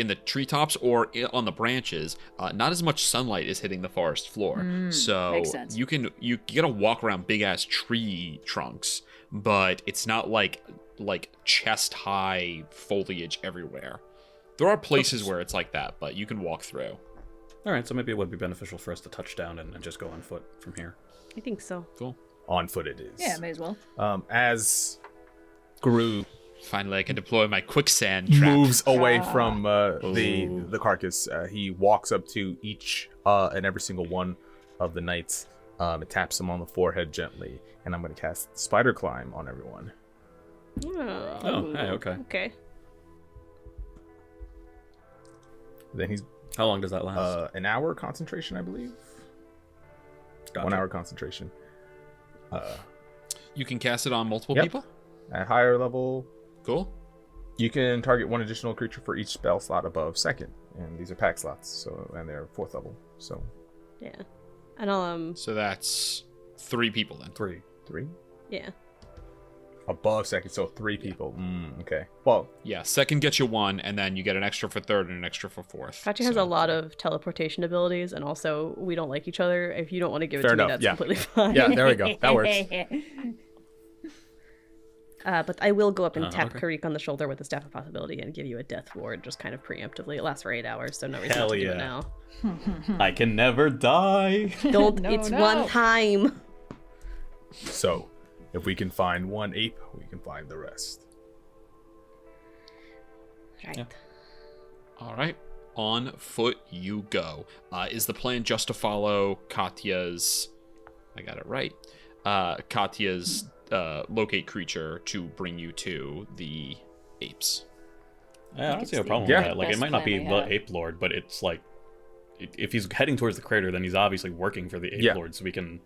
in the treetops or on the branches. Not as much sunlight is hitting the forest floor, so makes sense. you gotta walk around big ass tree trunks, but it's not like chest high foliage everywhere. There are places where it's like that, but you can walk through. All right, so maybe it would be beneficial for us to touch down and just go on foot from here. I think so. Cool. On foot it is. Yeah, may as well. As Garou finally I can deploy my quicksand trap. Moves away from the carcass, he walks up to each and every single one of the knights and taps them on the forehead gently, and I'm going to cast Spider Climb on everyone. Oh, hey, okay. Okay. Then he's... How long does that last? An hour concentration, I believe. Gotcha. 1 hour concentration. You can cast it on multiple people? At higher level. Cool. You can target one additional creature for each spell slot above second. And these are pack slots, and they're 4th level. So yeah. And I'll So that's 3 people then. 3. Yeah. Above second, so 3 people. Okay. Well, yeah, second gets you 1, and then you get an extra for third and an extra for fourth. Katya has a lot of teleportation abilities, and also we don't like each other. If you don't want to give it to me, that's completely fine. Yeah, there we go. That works. But I will go up and tap Kireek on the shoulder with the Staff of Possibility and give you a death ward, just kind of preemptively. It lasts for 8 hours, so no reason to do it now. I can never die. Don't. It's one time. So, if we can find one ape, we can find the rest. Right. Yeah. All right. On foot you go. Is the plan just to follow Katya's... I got it right. Katya's locate creature to bring you to the apes? I don't see a problem with that. Like, it might not be the ape lord, but it's like... If he's heading towards the crater, then he's obviously working for the ape lord, so we can...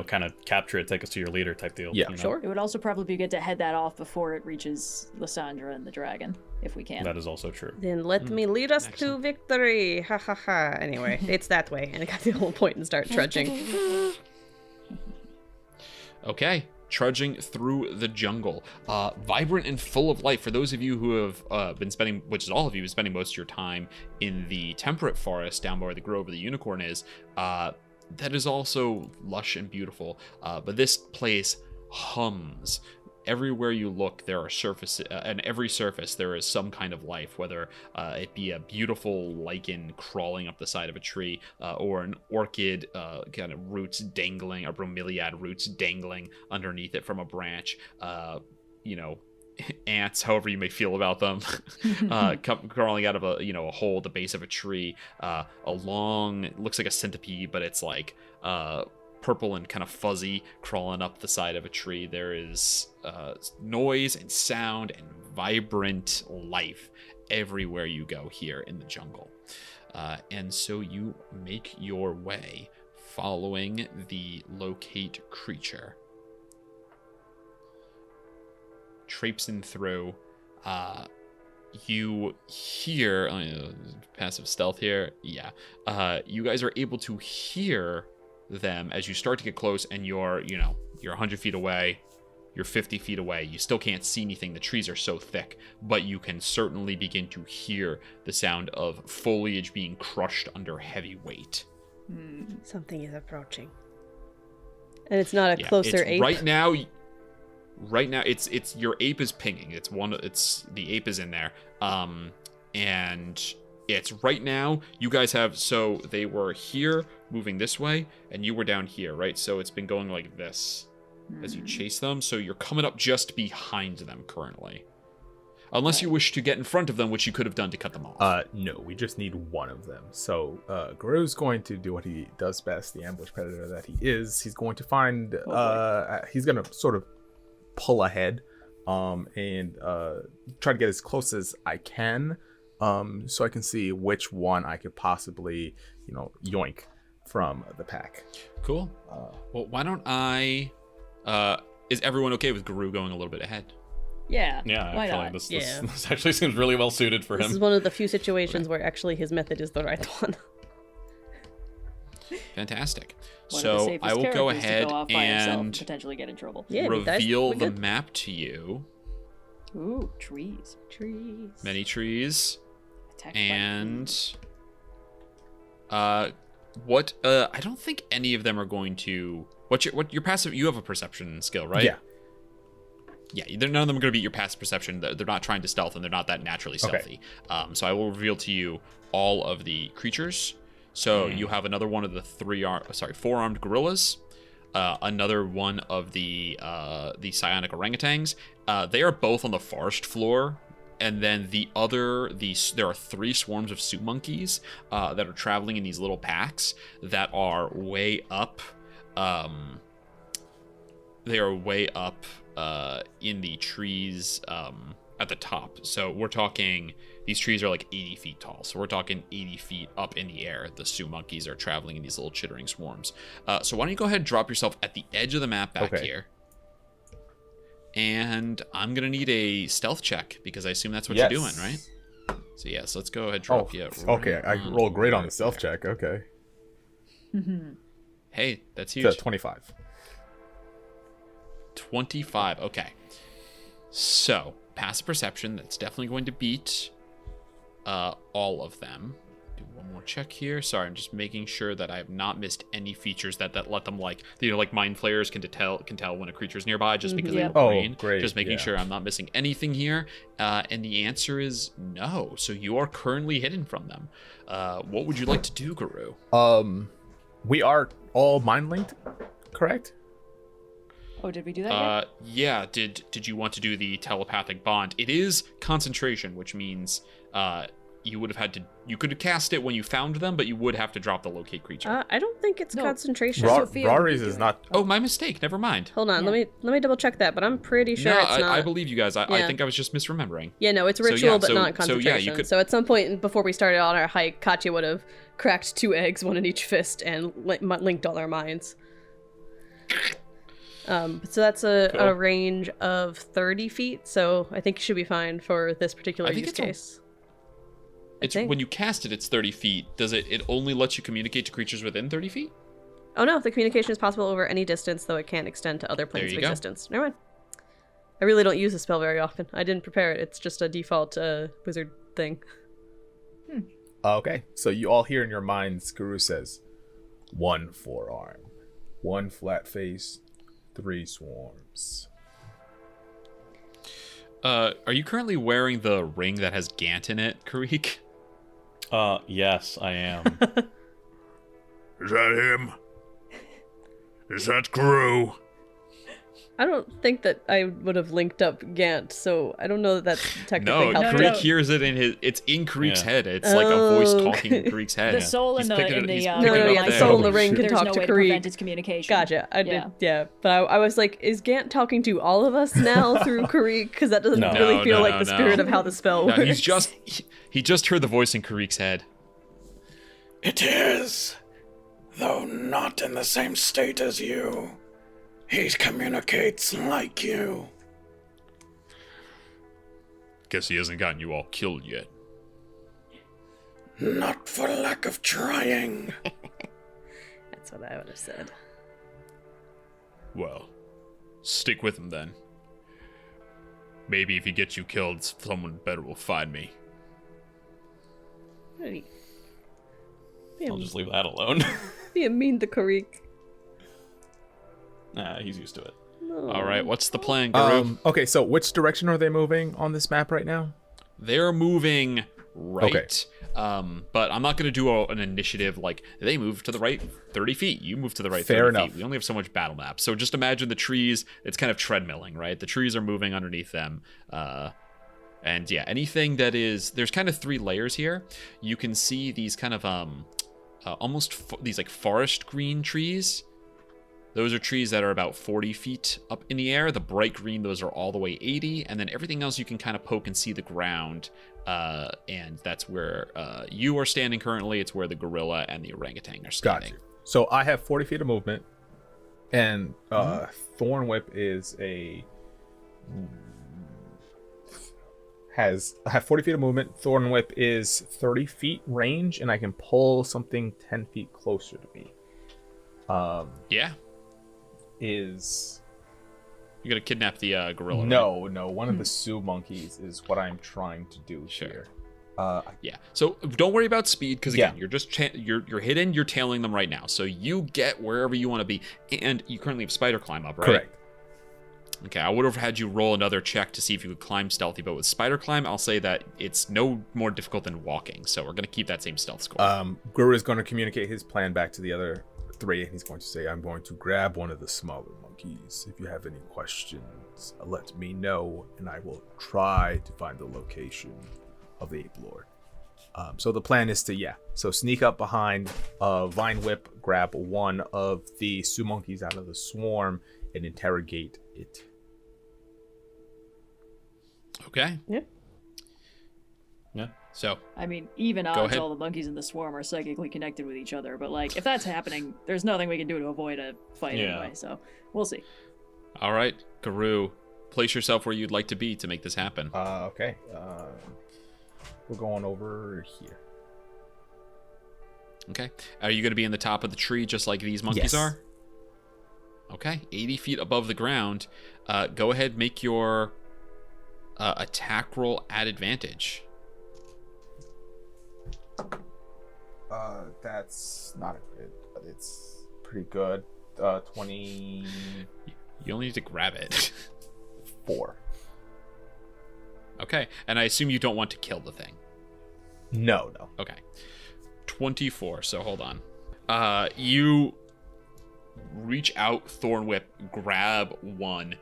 kind of capture it, take us to your leader type deal. Yeah, sure. It would also probably be good to head that off before it reaches Lysandra and the dragon, if we can. That is also true. Then let me lead us to victory. Ha ha ha. Anyway, it's that way. And I got the whole point and start trudging. Okay. Trudging through the jungle. Vibrant and full of life. For those of you who have been spending, which is all of you, spending most of your time in the temperate forest down by where the Grove of the Unicorn is, that is also lush and beautiful, but this place hums. Everywhere you look, there are surfaces, and every surface there is some kind of life, whether it be a beautiful lichen crawling up the side of a tree, or an orchid kind of roots dangling, or bromeliad roots dangling underneath it from a branch. ants, however you may feel about them, crawling out of a hole at the base of a tree. A long, looks like a centipede, but it's like purple and kind of fuzzy, crawling up the side of a tree. There is noise and sound and vibrant life everywhere you go here in the jungle. And so you make your way following the locate creature. Traipsing through, you hear passive stealth here. Yeah, you guys are able to hear them as you start to get close, and you're 100 feet away, you're 50 feet away. You still can't see anything. The trees are so thick, but you can certainly begin to hear the sound of foliage being crushed under heavy weight. Something is approaching. And it's not a closer ape. Right now, it's your ape is pinging. It's the ape is in there. And it's right now. You guys have, so they were here moving this way, and you were down here, right? So it's been going like this as you chase them. So you're coming up just behind them currently. Unless you wish to get in front of them, which you could have done to cut them off. No, we just need one of them. So Garou's going to do what he does best, the ambush predator that he is. He's going to find, he's going to sort of pull ahead and try to get as close as I can, so I can see which one I could possibly, yoink from the pack. Cool. Well, why don't I... is everyone okay with Garou going a little bit ahead? Yeah. Yeah, why actually, not? this actually seems really well suited for him. This is one of the few situations where actually his method is the right one. Fantastic. One of the So safest I will go characters to ahead go off by himself and potentially get in trouble. Yeah, reveal the map to you. Ooh, trees. Trees. Many trees. Attacked by And I don't think any of them are going to... What your passive... You have a perception skill, right? Yeah. Yeah, none of them are going to beat your passive perception. They're not trying to stealth, and they're not that naturally stealthy. Okay. So I will reveal to you all of the creatures. So you have another one of the four-armed gorillas, another one of the psionic orangutans. They are both on the forest floor, and then there are 3 swarms of soup monkeys that are traveling in these little packs that are way up. They are way up in the trees at the top. So we're talking, these trees are like 80 feet tall. So we're talking 80 feet up in the air. The soup monkeys are traveling in these little chittering swarms. So why don't you go ahead and drop yourself at the edge of the map back here. And I'm going to need a stealth check because I assume that's what you're doing, right? So so let's go ahead and drop you. Okay, I roll great on the stealth check. Okay. Hey, that's huge. 25. 25. Okay. So, passive perception, that's definitely going to beat all of them. Do one more check here. Sorry, I'm just making sure that I have not missed any features that let them like mind flayers can tell when a creature's nearby just because they have a brain. Great. Just making sure I'm not missing anything here. And the answer is no. So you are currently hidden from them. What would you like to do, Garou? We are all mind linked, correct? Oh, did we do that yet? Yeah. Did you want to do the telepathic bond? It is concentration, which means you could have cast it when you found them, but you would have to drop the locate creature. I don't think it's concentration. Rory's is not. Oh, my mistake. Never mind. Hold on, let me double check that, but I'm pretty sure it's not. I believe you guys. I think I was just misremembering. Yeah, no, it's ritual, but not concentration. So at some point before we started on our hike, Katya would have cracked 2 eggs, one in each fist, and linked all our minds. So that's a range of 30 feet, so I think it should be fine for this particular use case. It's when you cast it, it's 30 feet. Does it only lets you communicate to creatures within 30 feet? Oh no, the communication is possible over any distance, though it can't extend to other planes of existence. Never mind. I really don't use the spell very often. I didn't prepare it. It's just a default wizard thing. Okay, so you all hear in your minds, Garou says, 1 forearm, 1 flat face, 3 swarms. Are you currently wearing the ring that has Gant in it, Kireek? Yes, I am. Is that him? Is that Garou? I don't think that I would have linked up Gant, so I don't know that that's technically No, helpful. Kireek hears it in his. It's in Kireek's head. It's like a voice talking in Kireek's head. The soul in the the soul in the ring can there's talk no to way to Kireek. prevent its communication. Gotcha. I did, yeah. But I was like, is Gant talking to all of us now through Kireek? Because that doesn't really feel like the spirit of how the spell works. No, he just heard the voice in Kireek's head. It is, though not in the same state as you. He communicates like you. Guess he hasn't gotten you all killed yet. Not for lack of trying. That's what I would have said. Well, stick with him then. Maybe if he gets you killed, someone better will find me. I'll just leave that alone. Being mean to Kireek. Nah, he's used to it. No. All right, what's the plan, Garou? Okay, so which direction are they moving on this map right now? They're moving right. But I'm not going to do an initiative like they move to the right 30 feet. You move to the right 30 feet. We only have so much battle map. So just imagine the trees. It's kind of treadmilling, right? The trees are moving underneath them. And yeah, anything that is... There's kind of 3 layers here. You can see these kind of these like forest green trees. Those are trees that are about 40 feet up in the air. The bright green, those are all the way 80. And then everything else you can kind of poke and see the ground. And that's where you are standing currently. It's where the gorilla and the orangutan are standing. Gotcha. So I have 40 feet of movement. And Thorn Whip is I have 40 feet of movement. Thorn Whip is 30 feet range. And I can pull something 10 feet closer to me. Yeah. You're gonna kidnap the gorilla? No, one of the Sioux monkeys is what I'm trying to do here. Yeah. So don't worry about speed because again, you're just you're hidden. You're tailing them right now, so you get wherever you want to be, and you currently have spider climb up, right? Correct. Okay, I would have had you roll another check to see if you could climb stealthy, but with spider climb, I'll say that it's no more difficult than walking. So we're gonna keep that same stealth score. Guru is going to communicate his plan back to the other 3, and he's going to say, I'm going to grab one of the smaller monkeys. If you have any questions, let me know, and I will try to find the location of the Ape Lord. So the plan is to, sneak up behind Vine Whip, grab one of the Sioux monkeys out of the swarm, and interrogate it. Okay. Yeah. So, I mean, even odds all the monkeys in the swarm are psychically connected with each other, but like, if that's happening, there's nothing we can do to avoid a fight anyway, so we'll see. All right, Garou, place yourself where you'd like to be to make this happen. Okay. We're going over here. Okay. Are you going to be in the top of the tree just like these monkeys are? Okay. 80 feet above the ground. Go ahead, make your attack roll at advantage. That's not a crit, but it's pretty good. 20. You only need to grab it. 4. Okay, and I assume you don't want to kill the thing. No. Okay. 24, so hold on. You reach out, Thorn Whip, grab one,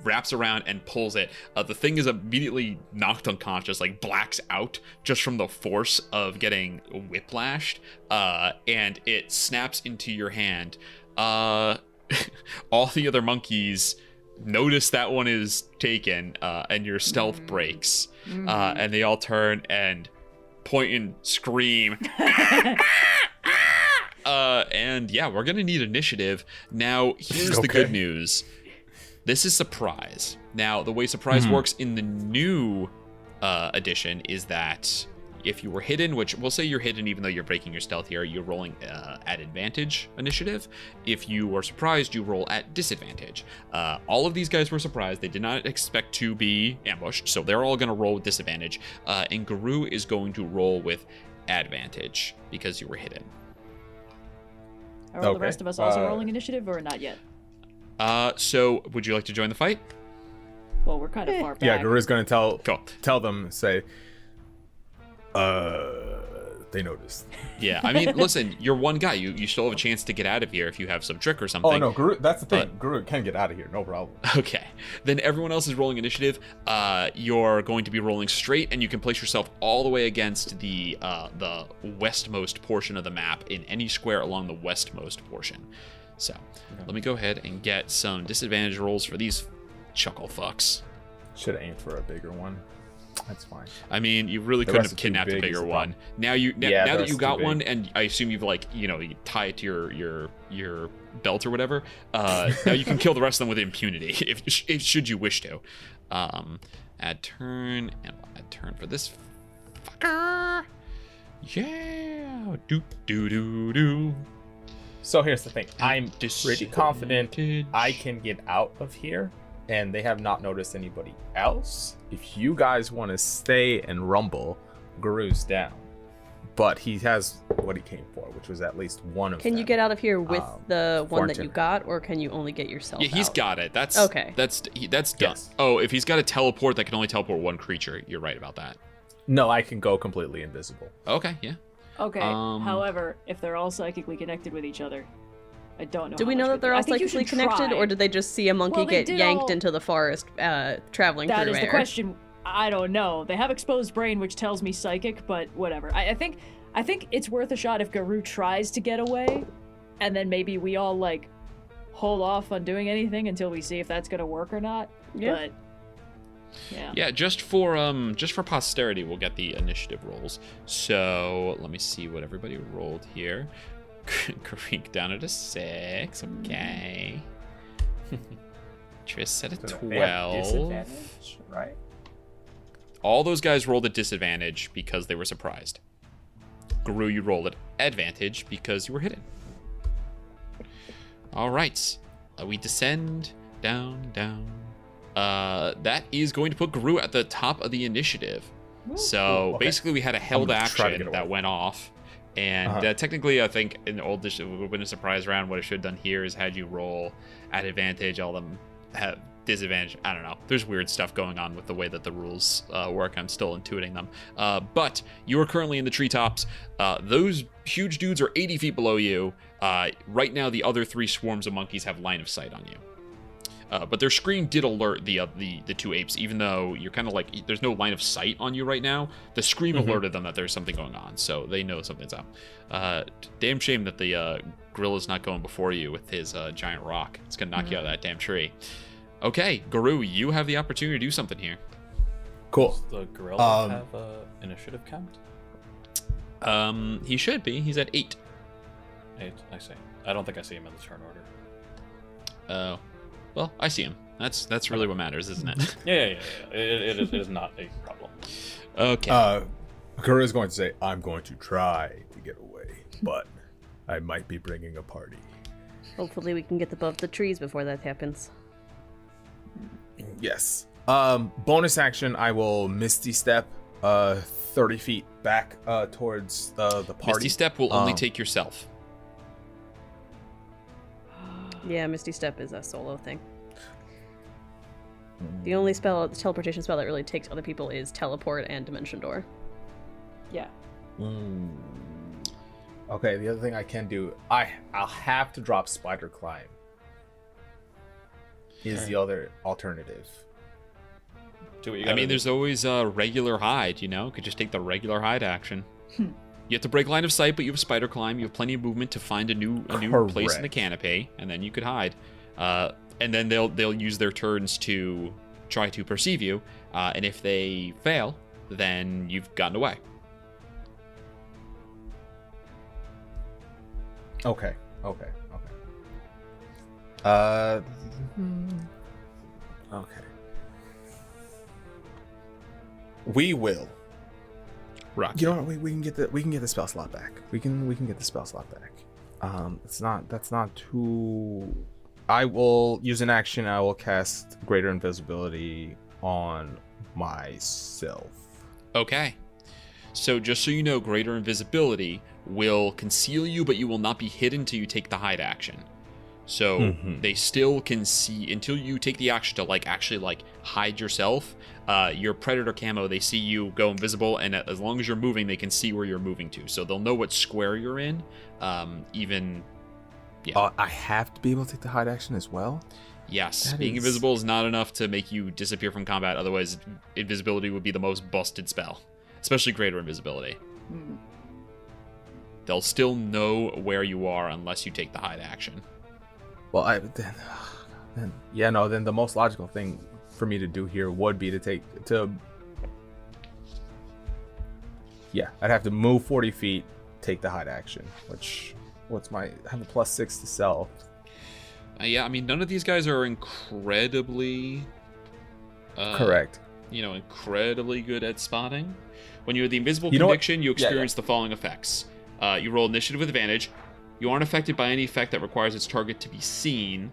wraps around and pulls it. The thing is immediately knocked unconscious, like blacks out just from the force of getting whiplashed, and it snaps into your hand. All the other monkeys notice that one is taken, and your stealth breaks, and they all turn and point and scream. And yeah, we're gonna need initiative. Now, here's the good news. This is surprise. Now, the way surprise works in the new edition is that if you were hidden, which we'll say you're hidden even though you're breaking your stealth here, you're rolling at advantage initiative. If you were surprised, you roll at disadvantage. All of these guys were surprised. They did not expect to be ambushed, so they're all going to roll with disadvantage. And Garou is going to roll with advantage because you were hidden. Are all the rest of us also rolling initiative or not yet? So would you like to join the fight? Well, we're kind of far back. Yeah, Garu's gonna tell them, say, They noticed. Yeah, I mean, listen, you're one guy. You still have a chance to get out of here if you have some trick or something. Oh no, Garou, that's the thing. Garou can get out of here, no problem. Okay. Then everyone else is rolling initiative. You're going to be rolling straight, and you can place yourself all the way against the westmost portion of the map in any square along the westmost portion. So, let me go ahead and get some disadvantage rolls for these chuckle fucks. Should have aimed for a bigger one. That's fine. I mean, you really couldn't have kidnapped a bigger one. Now that you got one, and I assume you've you tie it to your belt or whatever. Now you can kill the rest of them with impunity if should you wish to. Add turn and add turn for this fucker. Yeah. Do. So here's the thing. I'm pretty confident I can get out of here, and they have not noticed anybody else. If you guys want to stay and rumble, Garou's down. But he has what he came for, which was at least one of them. Can you get out of here with the one that you got, or can you only get yourself Yeah, he's out? got it. That's okay. That's done. Yes. Oh, if he's got a teleport that can only teleport one creature, you're right about that. No, I can go completely invisible. Okay, yeah. Okay, however, if they're all psychically connected with each other, I don't know. Do we know that they're all psychically connected, or did they just see a monkey get yanked into the forest traveling through air? That is the question. I don't know. They have exposed brain, which tells me psychic, but whatever. I think it's worth a shot if Garou tries to get away, and then maybe we all hold off on doing anything until we see if that's gonna work or not. Yeah. But yeah. Yeah, just for posterity, we'll get the initiative rolls. So let me see what everybody rolled here. Kireek down at a 6. Okay. Tris at a 12. Disadvantage, right? All those guys rolled at disadvantage because they were surprised. Garou, you rolled at advantage because you were hidden. All right. We descend down. That is going to put Garou at the top of the initiative. So basically we had a held action that went off. And technically, I think in the old edition, it would have been a surprise round. What I should have done here is had you roll at advantage, all of them have disadvantage. I don't know. There's weird stuff going on with the way that the rules work. I'm still intuiting them. But you are currently in the treetops. Those huge dudes are 80 feet below you. Right now, the other 3 swarms of monkeys have line of sight on you. But their screen did alert the 2 apes, even though you're kind of there's no line of sight on you right now. The scream alerted them that there's something going on, so they know something's up. Damn shame that the gorilla's not going before you with his giant rock. It's gonna knock you out of that damn tree. Okay, Garou, you have the opportunity to do something here. Cool. Does the gorilla have initiative count? He should be. He's at 8. 8, I see. I don't think I see him in the turn order. Oh. Well, I see him. That's really what matters, isn't it? Yeah. It is not a problem. Okay. Garou is going to say, I'm going to try to get away, but I might be bringing a party. Hopefully we can get above the trees before that happens. Yes. Bonus action, I will Misty Step 30 feet back towards the party. Misty Step will only take yourself. Yeah, Misty Step is a solo thing. The only teleportation spell that really takes other people is Teleport and Dimension Door. Yeah. Okay, the other thing I can do, I'll have to drop Spider Climb. Is the other alternative. I mean, there's always a regular hide, Could just take the regular hide action. You have to break line of sight, but you have Spider Climb. You have plenty of movement to find a new place in the canopy, and then you could hide. And then they'll use their turns to try to perceive you, and if they fail, then you've gotten away. Okay. Okay. We will. Rock. You know what? We can get the spell slot back. We can get the spell slot back. That's not too. I will use an action. I will cast Greater Invisibility on myself. Okay. So just so you know, Greater Invisibility will conceal you, but you will not be hidden until you take the hide action. So they still can see until you take the action to like actually like hide yourself. Your predator camo, they see you go invisible, and as long as you're moving, they can see where you're moving to. So they'll know what square you're in. I have to be able to take the hide action as well. Yes, being invisible is not enough to make you disappear from combat. Otherwise, invisibility would be the most busted spell, especially greater invisibility. They'll still know where you are unless you take the hide action. Well, then the most logical thing for me to do here would be I'd have to move 40 feet, take the hide action, I have a +6 to stealth. I mean, none of these guys are incredibly... correct. Incredibly good at spotting. When you have the invisible conviction, you experience the following effects. You roll initiative with advantage. You aren't affected by any effect that requires its target to be seen.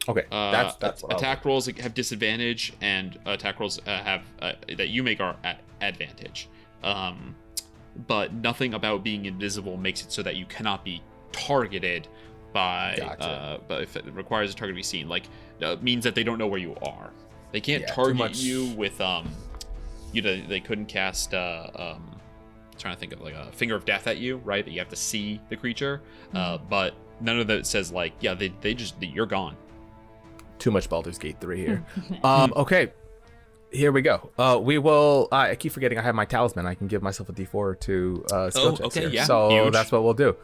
Okay, that's attack rolls have disadvantage, and attack rolls that you make are at advantage. But nothing about being invisible makes it so that you cannot be targeted by. Gotcha. But if it requires a target to be seen, means that they don't know where you are. They can't target you with they couldn't cast. Trying to think of like a finger of death at you, right? That you have to see the creature, but none of that says you're gone. Too much Baldur's Gate 3 here. Okay, here we go. We will. I keep forgetting I have my talisman. I can give myself a D4 to skill checks here. Yeah, so huge. That's what we'll do.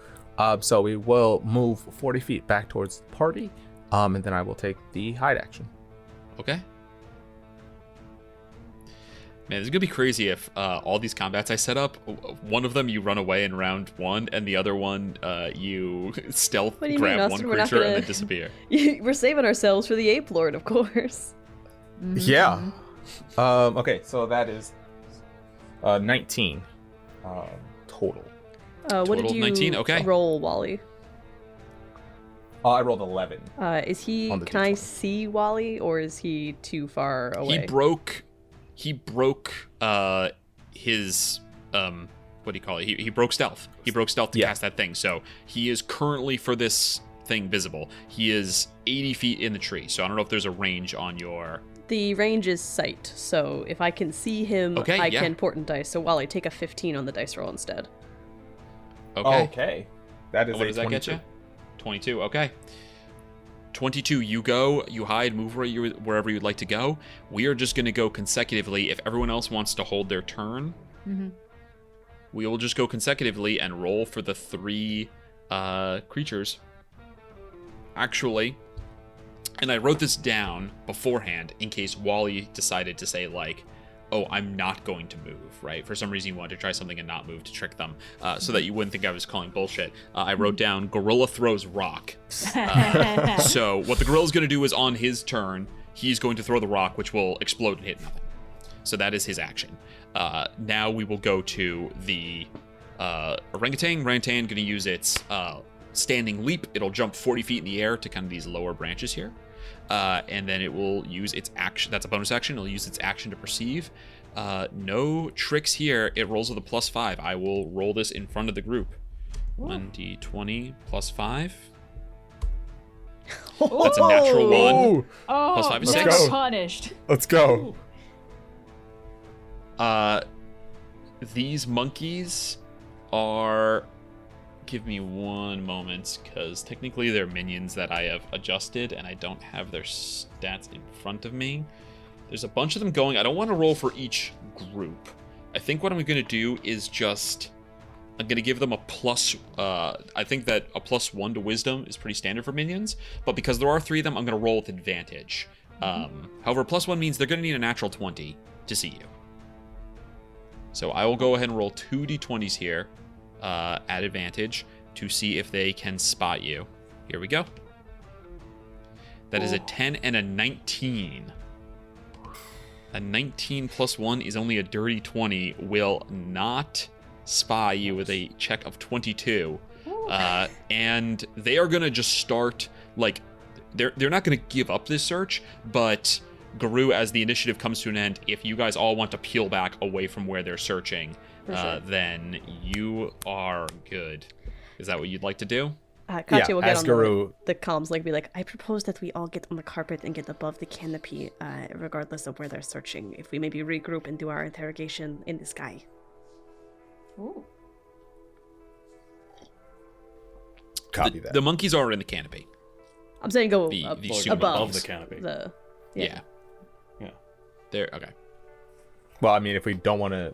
So we will move 40 feet back towards the party, and then I will take the hide action. Okay. Man, this is gonna be crazy if all these combats I set up, one of them you run away in round 1, and the other one you stealth grab one creature and then disappear. We're saving ourselves for the Ape Lord, of course. Yeah. Okay, so that is 19 total. What did you 19? Okay. roll, Wally? I rolled 11. Is he? Can I see Wally, or is he too far away? He broke his what do you call it? He broke stealth. He broke stealth to cast that thing. So he is currently, for this thing, visible. He is 80 feet in the tree. So I don't know if there's a range on your... The range is sight. So if I can see him, I can portent dice. So Wally, take a 15 on the dice roll instead. Okay. That is what does that get you? 22. Okay. 22, you go, you hide, move wherever you'd like to go. We are just going to go consecutively. If everyone else wants to hold their turn, we will just go consecutively and roll for the 3 creatures. Actually, and I wrote this down beforehand in case Wally decided to say, oh, I'm not going to move, right? For some reason you wanted to try something and not move to trick them, so that you wouldn't think I was calling bullshit. I wrote down gorilla throws rock. So what the gorilla's going to do is on his turn, he's going to throw the rock, which will explode and hit nothing. So that is his action. Now we will go to the orangutan. Orangutan going to use its standing leap. It'll jump 40 feet in the air to kind of these lower branches here. And then it will use its action. That's a bonus action. It'll use its action to perceive. No tricks here. It rolls with a +5. I will roll this in front of the group. 1d20 +5. That's a natural 1. +5 is 6. Punished. Let's go. These monkeys are... Give me one moment, because technically they're minions that I have adjusted, and I don't have their stats in front of me. There's a bunch of them going. I don't want to roll for each group. I think what I'm going to do is just... I'm going to give them a plus... I think that a +1 to wisdom is pretty standard for minions, but because there are 3 of them, I'm going to roll with advantage. However, +1 means they're going to need a natural 20 to see you. So I will go ahead and roll 2 d20s here. At advantage to see if they can spot you. Here we go. That is a 10 and a 19. A 19 +1 is only a dirty 20. Will not spy you with a check of 22. And they are gonna just start they're not gonna give up this search, but Garou, as the initiative comes to an end, if you guys all want to peel back away from where they're searching, then you are good. Is that what you'd like to do? Katya will get on Garou, the comms, like, be like, I propose that we all get on the carpet and get above the canopy, regardless of where they're searching. If we maybe regroup and do our interrogation in the sky. Ooh. copy that. The monkeys are in the canopy. I'm saying go The above the canopy. Yeah. There. Okay. Well, I mean, if we don't want to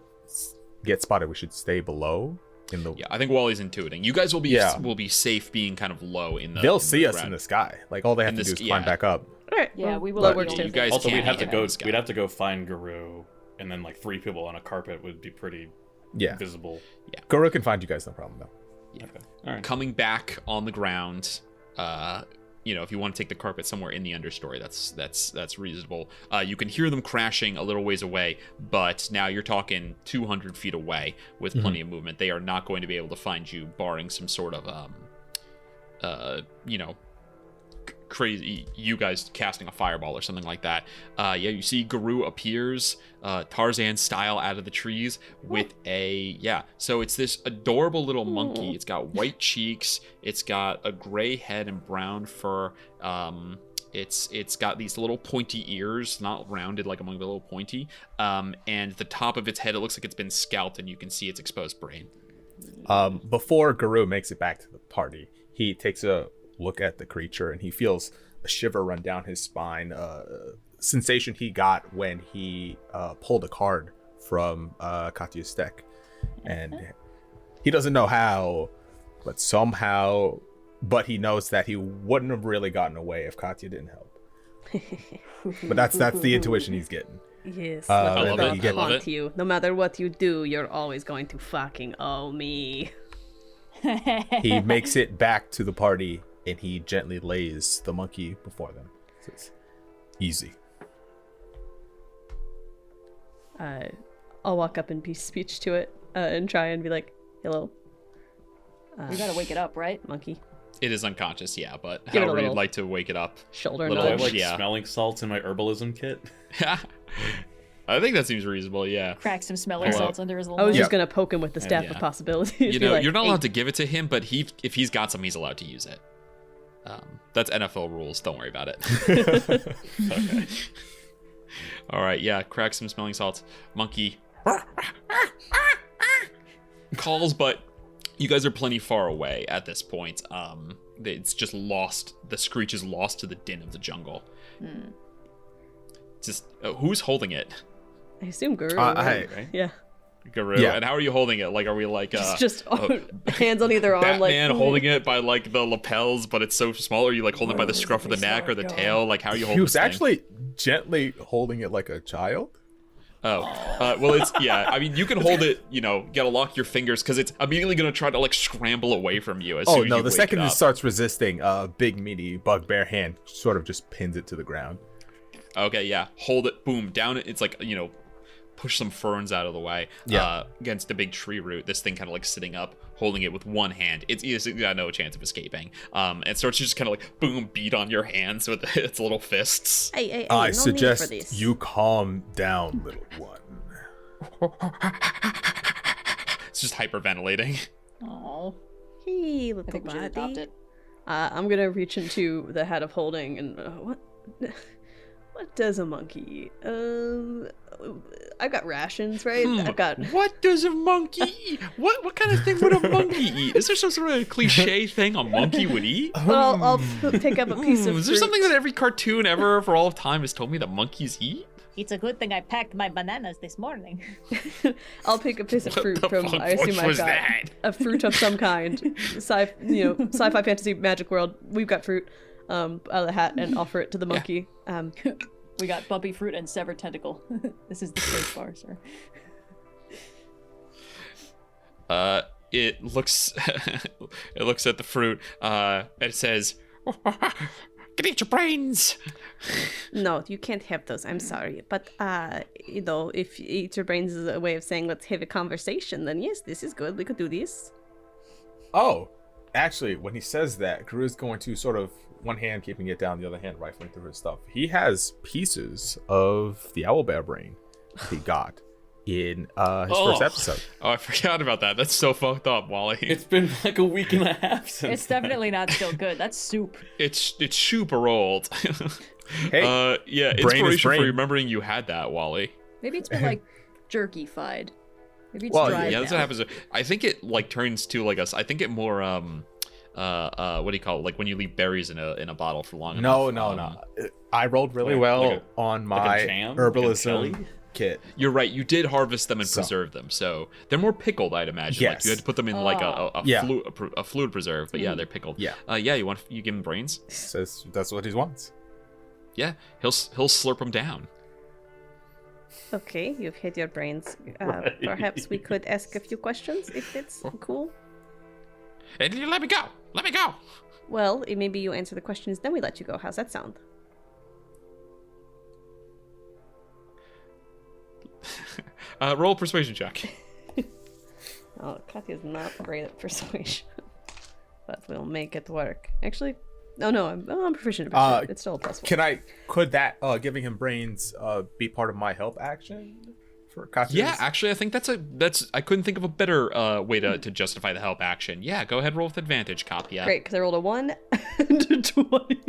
get spotted, we should stay below. Yeah, I think Wally's intuiting. You guys will be safe being kind of low in the. They'll see us in the sky. Like all they have to do is climb back up. All right. Yeah, we will. That works too. You guys Also, can't we'd have to get go. in the sky. We'd have to go find Garou, and then like 3 people on a carpet would be pretty visible. Yeah. Garou can find you guys, no problem though. Yeah. Okay. All right. Coming back on the ground, if you want to take the carpet somewhere in the understory, that's reasonable. You can hear them crashing a little ways away, but now you're talking 200 feet away with plenty of movement. They are not going to be able to find you, barring some sort of crazy, you guys casting a fireball or something like that. You see Garou appears Tarzan style out of the trees with so it's this adorable little monkey. It's got white cheeks, it's got a gray head and brown fur. It's got these little pointy ears, not rounded like among the little pointy, and the top of its head, it looks like it's been scalped, and you can see its exposed brain. Before Garou makes it back to the party, he takes a look at the creature and he feels a shiver run down his spine, sensation he got when he pulled a card from Katya's deck, and he doesn't know how, but somehow, but he knows that he wouldn't have really gotten away if Katya didn't help. But that's the intuition he's getting. Yes, I love it. I love it. You. No matter what you do, you're always going to fucking owe me. He makes it back to the party and he gently lays the monkey before them. It's easy. I'll walk up and be speech to it and try and be like, hello. We gotta wake it up, right? Monkey. It is unconscious, but Give however you'd like to wake it up. Shoulder Do I have nudge. like smelling salts in my herbalism kit? I think that seems reasonable, yeah. Crack some smelling salts under his little I was nose. just gonna poke him with the staff of possibilities. You're not allowed to give it to him, but if he's got some, he's allowed to use it. That's NFL rules. Don't worry about it. Okay. All right, crack some smelling salts. Monkey calls, but you guys are plenty far away at this point. It's just lost. The screech is lost to the din of the jungle. Just who's holding it? I assume Garou. Right? Yeah. Garou. Yeah. And how are you holding it? Like, are we like just hands on either arm, Batman like holding it by like the lapels, but it's so small? Or are you like holding it by the scruff of the neck or the tail? Like, how are you holding? He was this thing? actually gently holding it like a child. Well, it's I mean, you can hold it. You gotta lock your fingers because it's immediately gonna try to like scramble away from you. As soon as you the wake second it it up. starts resisting, big meaty bugbear hand sort of just pins it to the ground. Okay, hold it. Boom, down it. It's like push some ferns out of the way. Against a big tree root. This thing kind of like sitting up, holding it with one hand. It's got no chance of escaping. And starts to just kind of like boom, beat on your hands with its little fists. I I suggest you calm down, little one. It's just hyperventilating. Oh, Hey, I little think we should adopt buddy. it. I'm gonna reach into the hat of holding and what does a monkey eat? I've got rations, right? I've got. What does a monkey eat? What kind of thing would a monkey eat? Is there some sort of cliche thing a monkey would eat? Well, I'll pick up a piece of. Is there fruit. something that every cartoon ever for all of time has told me that monkeys eat? It's a good thing I packed my bananas this morning. I'll pick a piece of What fruit the from. fuck I assume I've was got that? a fruit of some kind. Sci-fi fantasy magic world. We've got fruit. Out of the hat and offer it to the monkey. We got bumpy fruit and severed tentacle. This is the space bar, sir. It looks at the fruit and it says, "Get eat your brains." No, you can't have those. I'm sorry. But, if eat your brains is a way of saying let's have a conversation, then yes, this is good. We could do this. Oh, actually, when he says that, Garou's going to sort of one hand keeping it down, the other hand rifling through his stuff. He has pieces of the owlbear brain he got, in his first episode. Oh, I forgot about that. That's so fucked up, Wally. It's been like a week and a half since. It's definitely not still good. That's soup. It's super old. Hey, yeah, brain is inspiration brain. for remembering you had that, Wally. Maybe it's been like jerky-fied. Maybe it's Well, dried Yeah, that's now. what happens. I think it like turns to like I think it more what do you call it? Like when you leave berries in a bottle for long No, enough. I rolled really Like well on my a jam? Like a herbalism jelly? kit. You're right. You did harvest them and preserve them, so they're more pickled, I'd imagine. Like Yes. you had to put them in like a Yeah. fluid preserve, but yeah, they're pickled. Yeah. Yeah. You give him brains? Says that's what he wants. Yeah, he'll slurp them down. Okay, you've hit your brains. Right. Perhaps we could ask a few questions if it's cool. Hey, let me go. Let me go. Well, maybe you answer the questions, then we let you go. How's that sound? Roll a persuasion check. Oh, Katya's not great at persuasion, but we'll make it work. Actually, no, I'm proficient at it. It's still a +1. Could that giving him brains be part of my help action for Katya's? Yeah, actually, I think that's I couldn't think of a better way to justify the help action. Yeah, go ahead, roll with advantage, Katya. Great, because I rolled a 1 and a 20.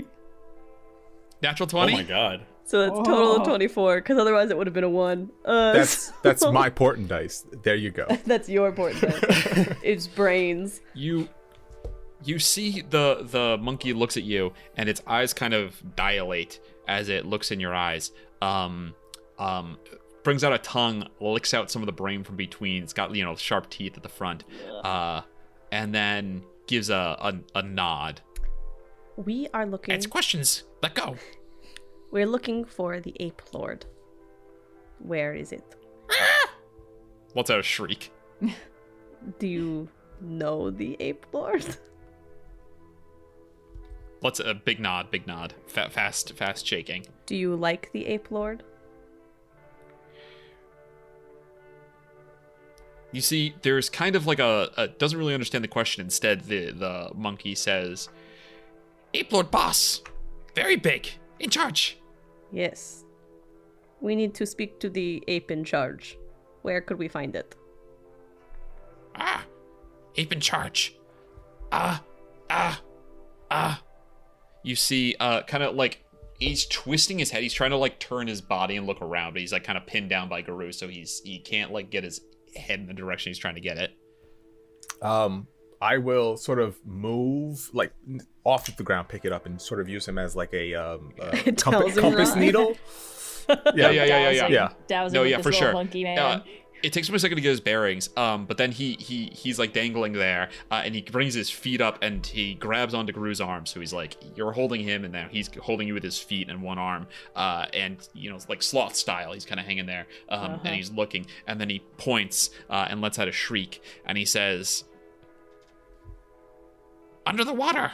Natural Oh 20. my god. So that's a total of 24, because otherwise it would have been a 1. That's my portent dice. There you go. That's your important dice. It's brains. You see the monkey looks at you, and its eyes kind of dilate as it looks in your eyes. Brings out a tongue, licks out some of the brain from between. It's got sharp teeth at the front, and then gives a nod. We are looking. Answer questions. Let go. We're looking for the ape lord. Where is it? Lets out a shriek. Do you know the ape lord? Let's a big nod. Fast shaking. Do you like the ape lord? You see, there's kind of like a doesn't really understand the question. Instead, the monkey says, "Ape Lord boss, very big, in charge." Yes. We need to speak to the ape in charge. Where could we find it? Ape in charge. You see, kind of like he's twisting his head. He's trying to like turn his body and look around, but he's like kind of pinned down by Garou, so he can't like get his head in the direction he's trying to get it. I will sort of move like off of the ground, pick it up, and sort of use him as like a compass needle. Yeah. Dousing No, with yeah, this for little sure. monkey man. It takes him a second to get his bearings, but then he's like dangling there, and he brings his feet up and he grabs onto Garou's arm. So he's like, you're holding him, and now he's holding you with his feet and one arm, and like sloth style, he's kind of hanging there, and he's looking, and then he points and lets out a shriek, and he says, "Under the water."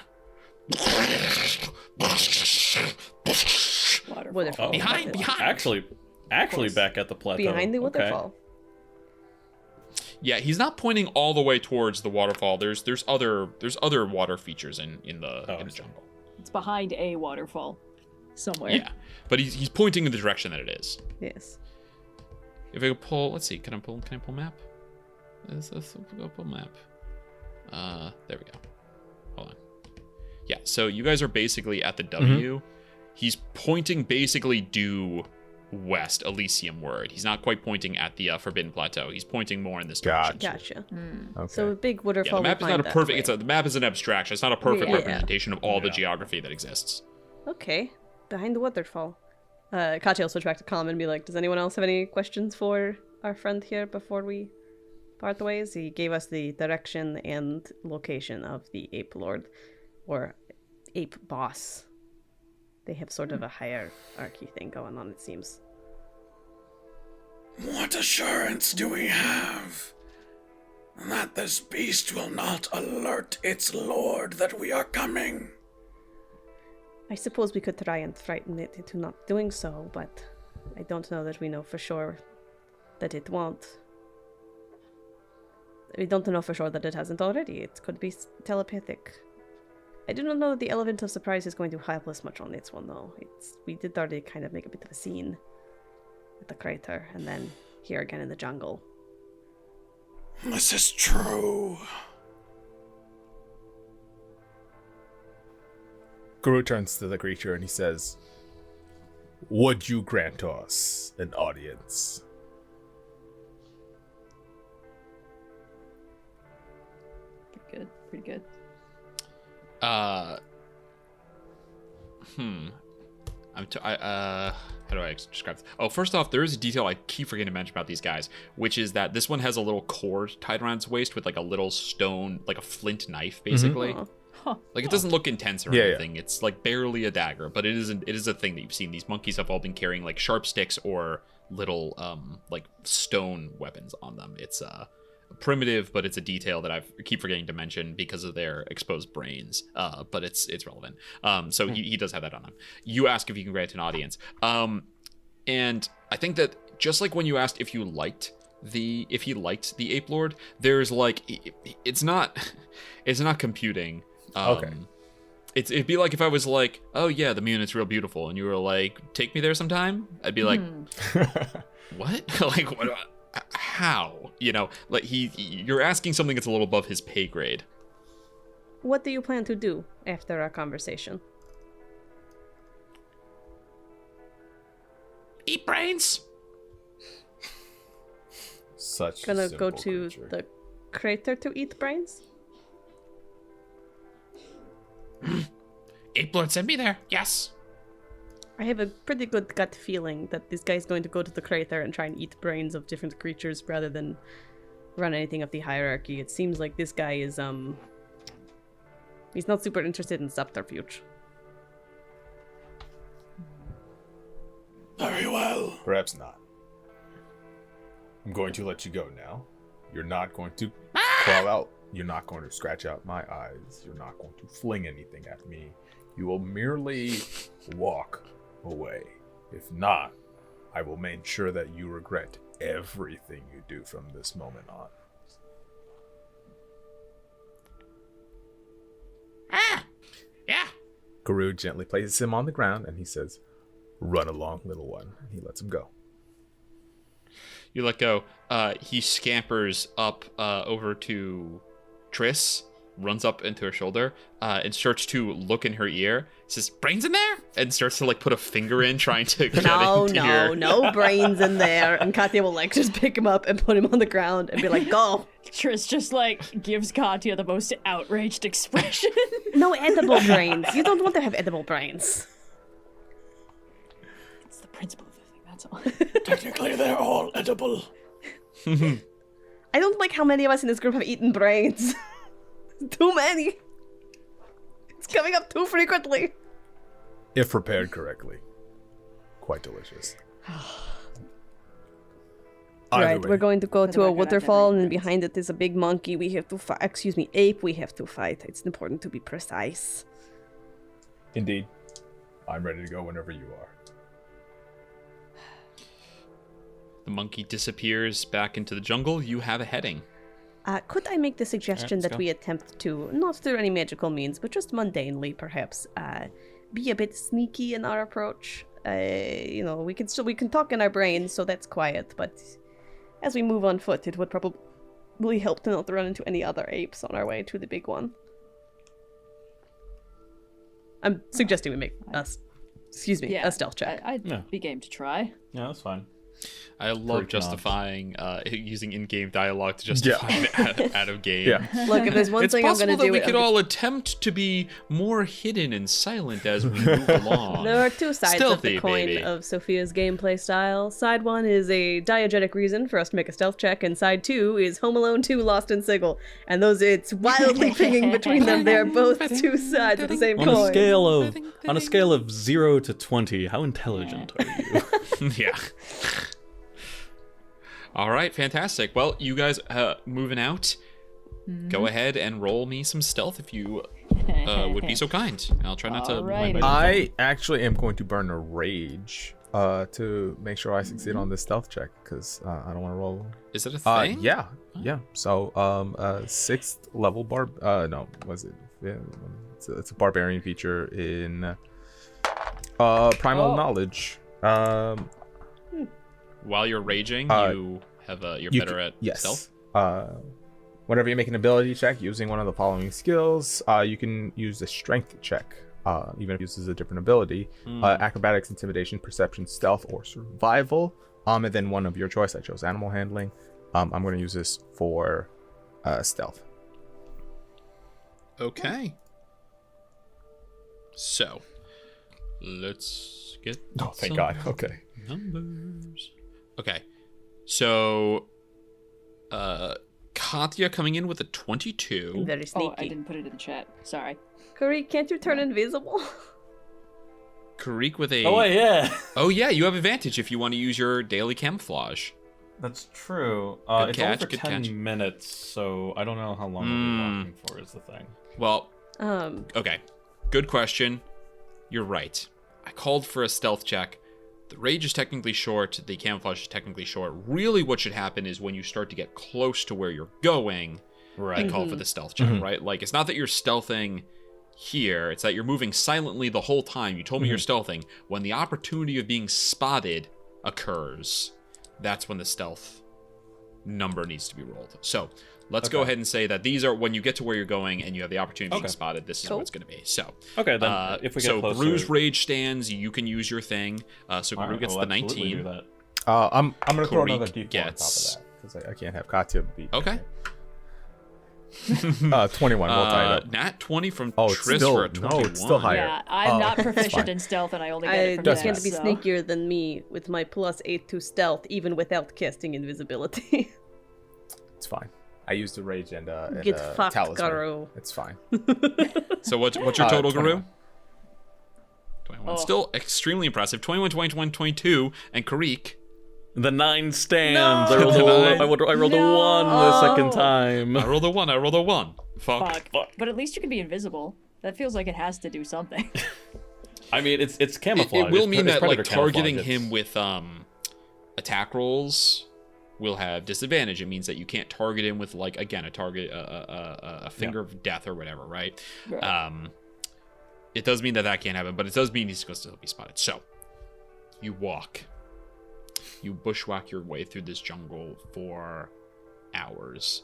Waterfall. Behind. Actually back at the plateau. Behind the Okay. waterfall. Yeah, he's not pointing all the way towards the waterfall. There's other water features in the jungle. It's behind a waterfall somewhere. Yeah, but he's pointing in the direction that it is. Yes. If I could pull, let's see, can I pull map? Let's pull map. There we go. Hold on. Yeah, so you guys are basically at the W. He's pointing basically due west, Elysiumward. He's not quite pointing at the Forbidden Plateau. He's pointing more in this direction. Gotcha. Okay. So a big waterfall. Yeah, the map is not a perfect. The map is an abstraction. It's not a perfect Yeah. representation of all the geography that exists. Okay. Behind the waterfall. Katya will switch back to Colin and be like, does anyone else have any questions for our friend here before we part the ways? He gave us the direction and location of the ape lord, or ape boss. They have sort of a hierarchy thing going on, it seems. What assurance do we have that this beast will not alert its lord that we are coming? I suppose we could try and frighten it into not doing so, but I don't know that we know for sure that it won't. We don't know for sure that it hasn't already. It could be telepathic. I do not know that the element of surprise is going to help us much on this one, though. We did already kind of make a bit of a scene at the crater, and then here again in the jungle. This is true. Garou turns to the creature and he says, "Would you grant us an audience?" Pretty good. How do I describe this? Oh, first off, there is a detail I keep forgetting to mention about these guys, which is that this one has a little cord tied around its waist with like a little stone, like a flint knife, basically. Huh. Like it doesn't look intense or Yeah, anything. It's like barely a dagger, but it is a thing that you've seen. These monkeys have all been carrying like sharp sticks or little like stone weapons on them. It's primitive, but it's a detail that I keep forgetting to mention because of their exposed brains. But it's relevant. So he does have that on him. You ask if you can grant an audience. And I think that just like when you asked if he liked the ape lord, there's like it's not computing. Okay. It'd be like if I was like, oh yeah, the moon is real beautiful, and you were like, take me there sometime. I'd be like, what? Like what? How? You know, like you're asking something that's a little above his pay grade. What do you plan to do after our conversation? Eat brains. Such Gonna a go simple to creature. the crater to eat brains? Ape Lord, send me there. Yes. I have a pretty good gut feeling that this guy's going to go to the crater and try and eat brains of different creatures rather than run anything of the hierarchy. It seems like this guy is, he's not super interested in subterfuge. Very well. Perhaps not. I'm going to let you go now. You're not going to crawl out. You're not going to scratch out my eyes. You're not going to fling anything at me. You will merely walk away. If not, I will make sure that you regret everything you do from this moment on. Yeah. Garou gently places him on the ground and he says, "Run along, little one." And he lets him go. You let go. He scampers up over to Triss, runs up into her shoulder, and starts to look in her ear. Says, "Brains in there?" And starts to like put a finger in, trying to get into your... No brains in there. And Katya will like just pick him up and put him on the ground and be like, go. Triss just like gives Katya the most outraged expression. No edible brains. You don't want to have edible brains. It's the principle of the thing, that's all. Technically, they're all edible. I don't like how many of us in this group have eaten brains. Too many. It's coming up too frequently. If prepared correctly. Quite delicious. Right, we're going to go to a waterfall, and behind it is a big monkey we have to fight. Excuse me, ape we have to fight. It's important to be precise. Indeed. I'm ready to go whenever you are. The monkey disappears back into the jungle. You have a heading. Could I make the suggestion Alright, let's that go. we attempt to, not through any magical means, but just mundanely perhaps, be a bit sneaky in our approach? You know, we can talk in our brains, so that's quiet, but as we move on foot, it would probably help to not run into any other apes on our way to the big one. I'm suggesting we make a stealth check. I'd be game to try. Yeah, that's fine. I love Pretty justifying using in-game dialogue to justify it out of game. Yeah. Look, if there's one It's thing I'm possible going to do... that we could all attempt to be more hidden and silent as we move along. There are two sides of Stealthy, the coin baby. of Sophia's gameplay style. Side one is a diegetic reason for us to make a stealth check, and side two is Home Alone 2 Lost in Sigil. And those, it's wildly pinging between them. They're both two sides of the same On coin. a scale of 0 to 20, how intelligent are you? Yeah. All right, fantastic. Well, you guys moving out. Go ahead and roll me some stealth if you would be so kind. I'll try not to. Alrighty. I actually am going to burn a rage to make sure I succeed on this stealth check because I don't want to roll. Is it a thing? Yeah. So 6th level it's a barbarian feature in primal knowledge. While you're raging, you're better at stealth? Whenever you make an ability check using one of the following skills, you can use a strength check, even if it uses a different ability. Acrobatics, intimidation, perception, stealth, or survival. And then one of your choice. I chose animal handling. I'm going to use this for stealth. Okay. So, let's get thank God. Okay. Numbers. Okay. So, Katya coming in with a 22. Very sneaky. Oh, I didn't put it in the chat. Sorry. Kireek, can't you turn invisible? Kireek with a... Oh, yeah. Oh, yeah, you have advantage if you want to use your daily camouflage. That's true. Good it's catch, only for 10 minutes, so I don't know how long we'll be walking for is the thing. Well, okay. Good question. You're right. I called for a stealth check. The rage is technically short. The camouflage is technically short. Really what should happen is when you start to get close to where you're going, right, call for the stealth check, right? Like, it's not that you're stealthing here. It's that you're moving silently the whole time. You told me you're stealthing. When the opportunity of being spotted occurs, that's when the stealth number needs to be rolled. So let's go ahead and say that these are when you get to where you're going and you have the opportunity of being spotted. This is what it's going to be. So then if we get closer, Garou's rage stands. You can use your thing. So Garou gets the 19. Do that. I'm going to throw another Kireek D4 on top of that because I can't have Katya beat. Okay. 21. We'll tie it up. Nat 20 from Tris for a 21. No, it's still higher. Yeah, I'm not proficient in stealth, and I only get it from You can't be sneakier than me with my +8 to stealth, even without casting invisibility. It's fine. I used the rage and Get fucked, talisman. Garou. It's fine. So what's your total, Garou? 21. Still extremely impressive. 21, 21, 22, and Kireek. The 9 stands. I rolled a 1 the second time. I rolled a 1. Fuck. But at least you can be invisible. That feels like it has to do something. I mean, it's camouflage. It will mean that like targeting camouflage. him with attack rolls will have disadvantage. It means that you can't target him with like again a finger of death or whatever, right? It does mean that can't happen, but it does mean he's going to still be spotted. So you walk. You bushwhack your way through this jungle for hours.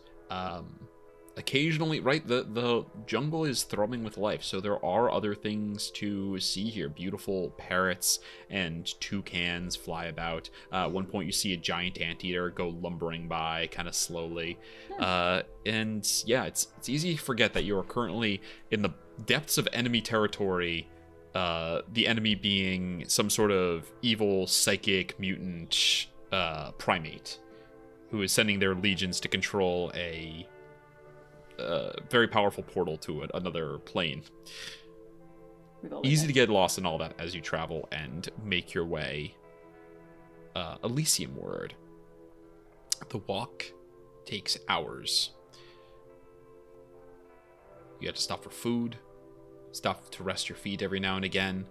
Occasionally, right, the jungle is thrumming with life, so there are other things to see here. Beautiful parrots and toucans fly about. At one point, you see a giant anteater go lumbering by kind of slowly. And yeah, it's easy to forget that you are currently in the depths of enemy territory. The enemy being some sort of evil psychic mutant primate who is sending their legions to control a very powerful portal to another plane. Easy to get lost in all that as you travel and make your way Elysiumward. The walk takes hours. You have to stop for food. Stop to rest your feet every now and again.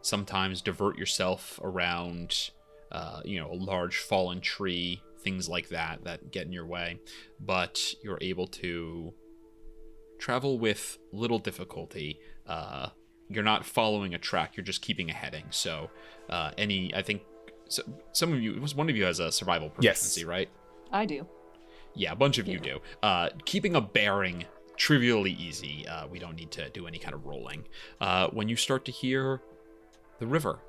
Sometimes divert yourself around, a large fallen tree, things like that get in your way. But you're able to travel with little difficulty. You're not following a track, you're just keeping a heading. So, one of you has a survival proficiency, right? I do. Yeah, a bunch of you do. Keeping a bearing, trivially easy. We don't need to do any kind of rolling. When you start to hear the river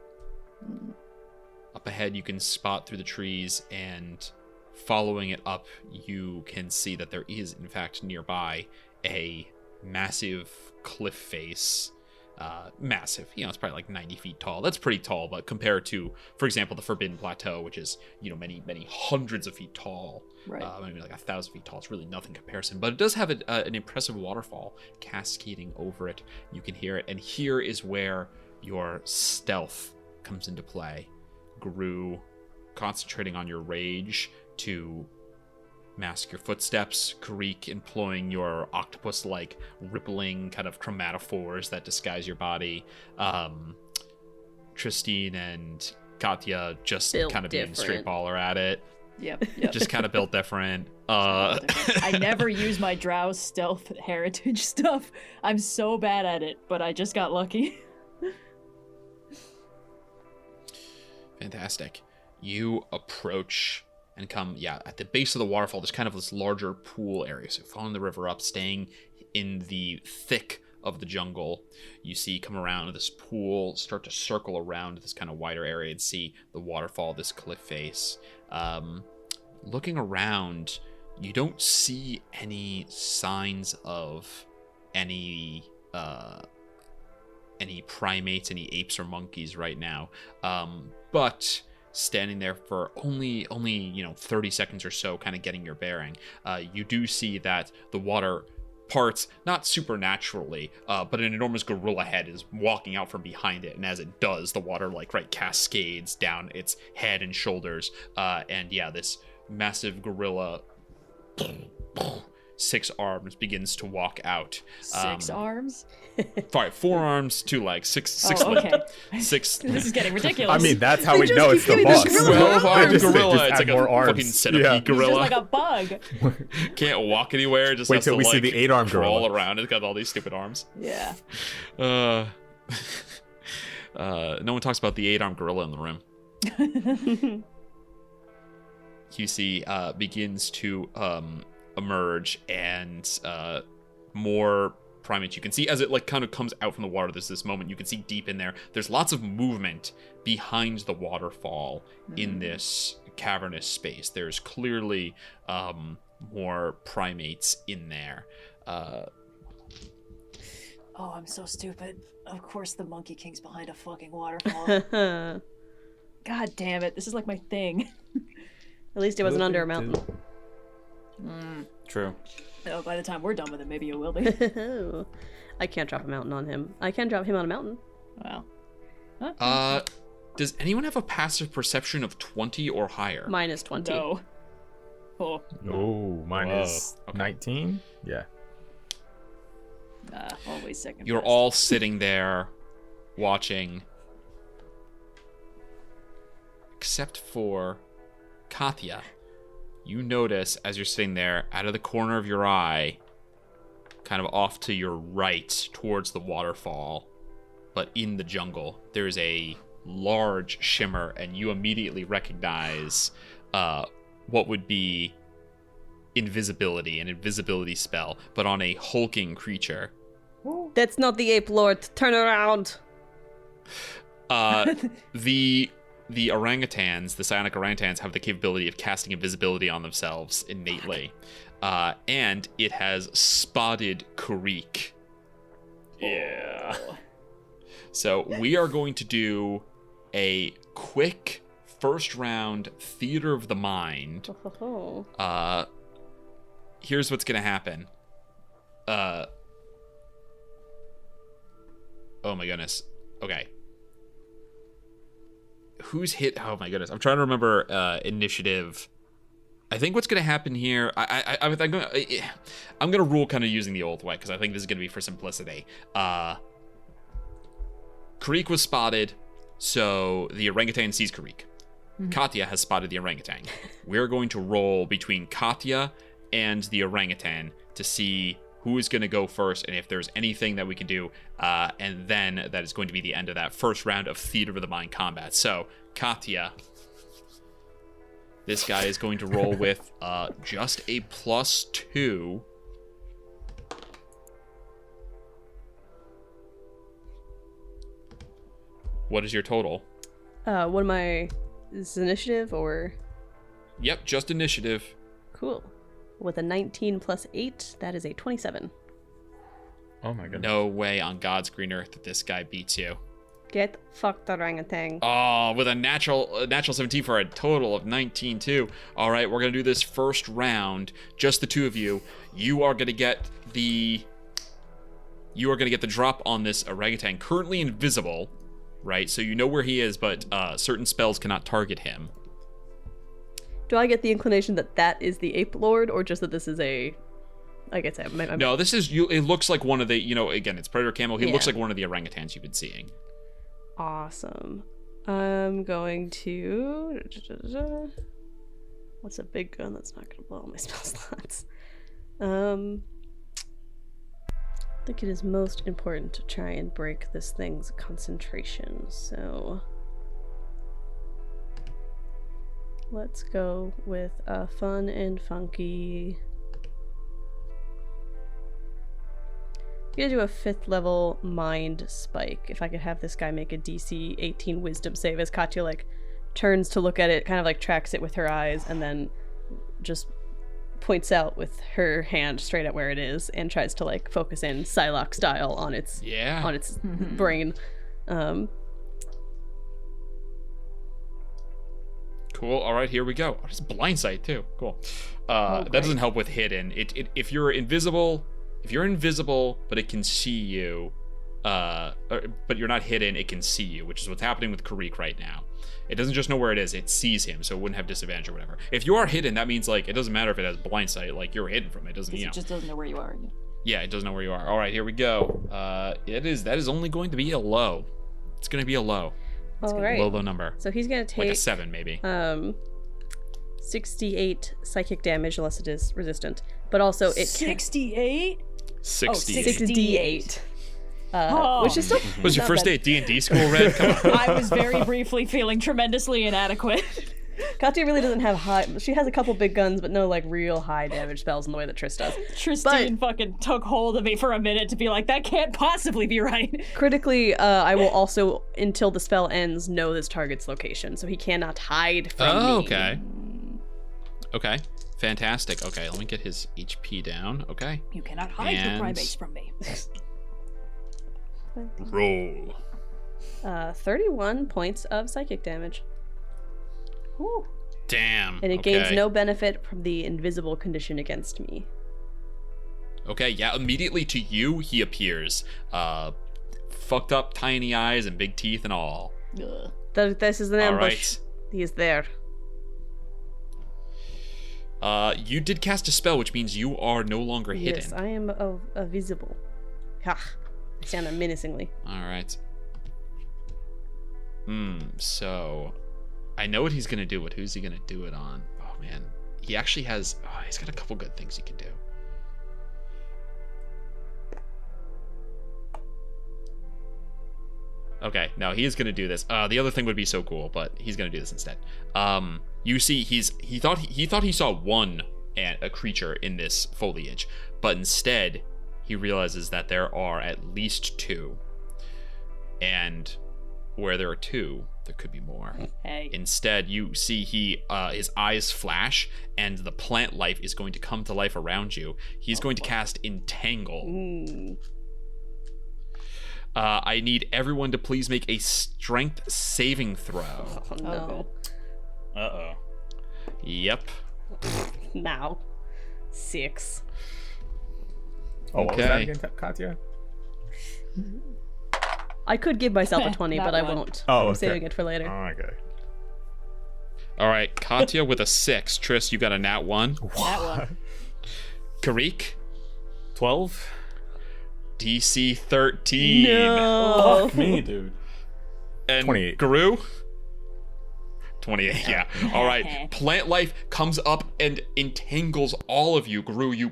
up ahead, you can spot through the trees, and following it up, you can see that there is, in fact, nearby a massive cliff face. Massive, it's probably like 90 feet tall. That's pretty tall, but compared to, for example, the Forbidden Plateau, which is, many hundreds of feet tall, right? Maybe like 1,000 feet tall. It's really nothing in comparison, but it does have an impressive waterfall cascading over it. You can hear it, and here is where your stealth comes into play. Garou concentrating on your rage to mask your footsteps, Kireek employing your octopus-like rippling kind of chromatophores that disguise your body, Trystine and Katya just built kind of being straight baller at it. Yep. Just kind of built different. I never use my drow stealth heritage stuff. I'm so bad at it, but I just got lucky. Fantastic. You approach and come, at the base of the waterfall. There's kind of this larger pool area. So following the river up, staying in the thick of the jungle, you see come around this pool, start to circle around this kind of wider area and see the waterfall, this cliff face. Looking around, you don't see any signs of any primates, any apes or monkeys right now. But standing there for only 30 seconds or so, kind of getting your bearing, you do see that the water parts, not supernaturally, but an enormous gorilla head is walking out from behind it, and as it does, the water cascades down its head and shoulders, and this massive gorilla, 6 arms, begins to walk out. 6 arms? Sorry, 4 arms, 2 legs, 6 legs. Okay. 6. This is getting ridiculous. I mean, that's how we know it's the boss. 12-armed gorilla. It's like a arms. fucking centipede gorilla. He's just like a bug. Can't walk anywhere. Just wait has till to, we see the 8-armed crawl gorilla around. It's got all these stupid arms. Yeah. No one talks about the 8-armed gorilla in the room. QC begins to emerge, and more primates you can see as it kind of comes out from the water. There's this moment you can see deep in there. There's lots of movement behind the waterfall in this cavernous space. There's clearly more primates in there. Oh, I'm so stupid. Of course the Monkey King's behind a fucking waterfall. God damn it. This is like my thing. At least it wasn't under a mountain. True. Oh, by the time we're done with it, maybe it will be. I can't drop a mountain on him. I can drop him on a mountain. Wow. Does anyone have a passive perception of 20 or higher? Mine is 20. No. Oh. Oh, mine is 19. Yeah. Always second. You're best. all sitting there watching, except for Katya. You notice as you're sitting there, out of the corner of your eye, kind of off to your right towards the waterfall, but in the jungle, there's a large shimmer, and you immediately recognize what would be invisibility, an invisibility spell, but on a hulking creature. That's not the ape lord. Turn around. The orangutans, the psionic orangutans, have the capability of casting invisibility on themselves innately. And it has spotted Kireek. Yeah. So we are going to do a quick first round theater of the mind. Here's what's going to happen. Oh my goodness. Okay. Who's hit? Oh my goodness, I'm trying to remember initiative. I think what's gonna happen here, I'm gonna rule kind of using the old way, because I think this is gonna be for simplicity. Kireek was spotted, so the orangutan sees Kireek. Katya has spotted the orangutan. We're going to roll between Katya and the orangutan to see who is going to go first, and if there's anything that we can do, and then that is going to be the end of that first round of Theater of the Mind combat. So, Katya, this guy is going to roll with just a +2. What is your total? What am I... Is this initiative, or...? Yep, just initiative. Cool. With a 19 plus 8, that is a 27. Oh my goodness. No way on God's green earth that this guy beats you. Get fucked, orangutan. Oh, with a natural 17 for a total of 19 too. All right, we're going to do this first round, just the two of you. You are going to get the drop on this orangutan, currently invisible, right? So you know where he is, but certain spells cannot target him. Do I get the inclination that that is the ape lord, or just that this is a... Like I said, no, this is you. It looks like one of the, again, it's Predator Camo. He looks like one of the orangutans you've been seeing. Awesome. I'm going to... What's a big gun that's not going to blow all my spell slots? I think it is most important to try and break this thing's concentration, so... let's go with fun and funky. I'm gonna do a 5th level mind spike. If I could have this guy make a DC 18 wisdom save as Katya like turns to look at it, kind of like tracks it with her eyes, and then just points out with her hand straight at where it is and tries to like focus in Psylocke style on its brain. Cool. All right, here we go. Oh, it's blind sight too. Cool. That doesn't help with hidden. If you're invisible, but it can see you, but you're not hidden, it can see you, which is what's happening with Kireek right now. It doesn't just know where it is; it sees him, so it wouldn't have disadvantage or whatever. If you are hidden, that means like it doesn't matter if it has blind sight. Like you're hidden from it. Doesn't It just doesn't know where you are. Yeah, it doesn't know where you are. All right, here we go. That is only going to be a low. It's going to be a low. It's All right. Low number. So he's gonna take like a 7 maybe. 68 psychic damage unless it is resistant, but also it 68. 68. Which is still. Was your first day at D&D school, Red? Come on. I was very briefly feeling tremendously inadequate. Katya really doesn't have high. She has a couple big guns, but no like real high damage spells in the way that Triss does. Trystine fucking took hold of me for a minute to be like, that can't possibly be right. Critically, I will also, until the spell ends, know this target's location, so he cannot hide from me. Okay. Okay. Fantastic. Okay, let me get his HP down. Okay. You cannot hide the primates from me. Roll. 31 points of psychic damage. Ooh. Damn. And it gains no benefit from the invisible condition against me. Okay, yeah, immediately to you, he appears. Fucked up tiny eyes and big teeth and all. This is an ambush. Right. He is there. You did cast a spell, which means you are no longer hidden. Yes, I am visible. Ha! I stand there menacingly. All right. So I know what he's gonna do, but who's he gonna do it on? Oh man, he actually has. He's got a couple good things he can do. Okay, no, he is gonna do this. The other thing would be so cool, but he's gonna do this instead. You see, he thought he saw a creature in this foliage, but instead he realizes that there are at least 2, and where there are 2, there could be more. Hey. Instead, you see his eyes flash, and the plant life is going to come to life around you. He's going to cast Entangle. I need everyone to please make a strength saving throw. Oh no. Uh-oh. Yep. Now. 6. Oh, what was that again, Katya? I could give myself a 20, but I one. won't. Oh, I'm saving it for later. Oh, okay. All right, Katya with a 6. Triss, you got a nat 1. That one. Kireek, 12? DC 13. No. Fuck me, dude. And 28. Garou? 28, yeah. All right. Plant life comes up and entangles all of you. Garou, you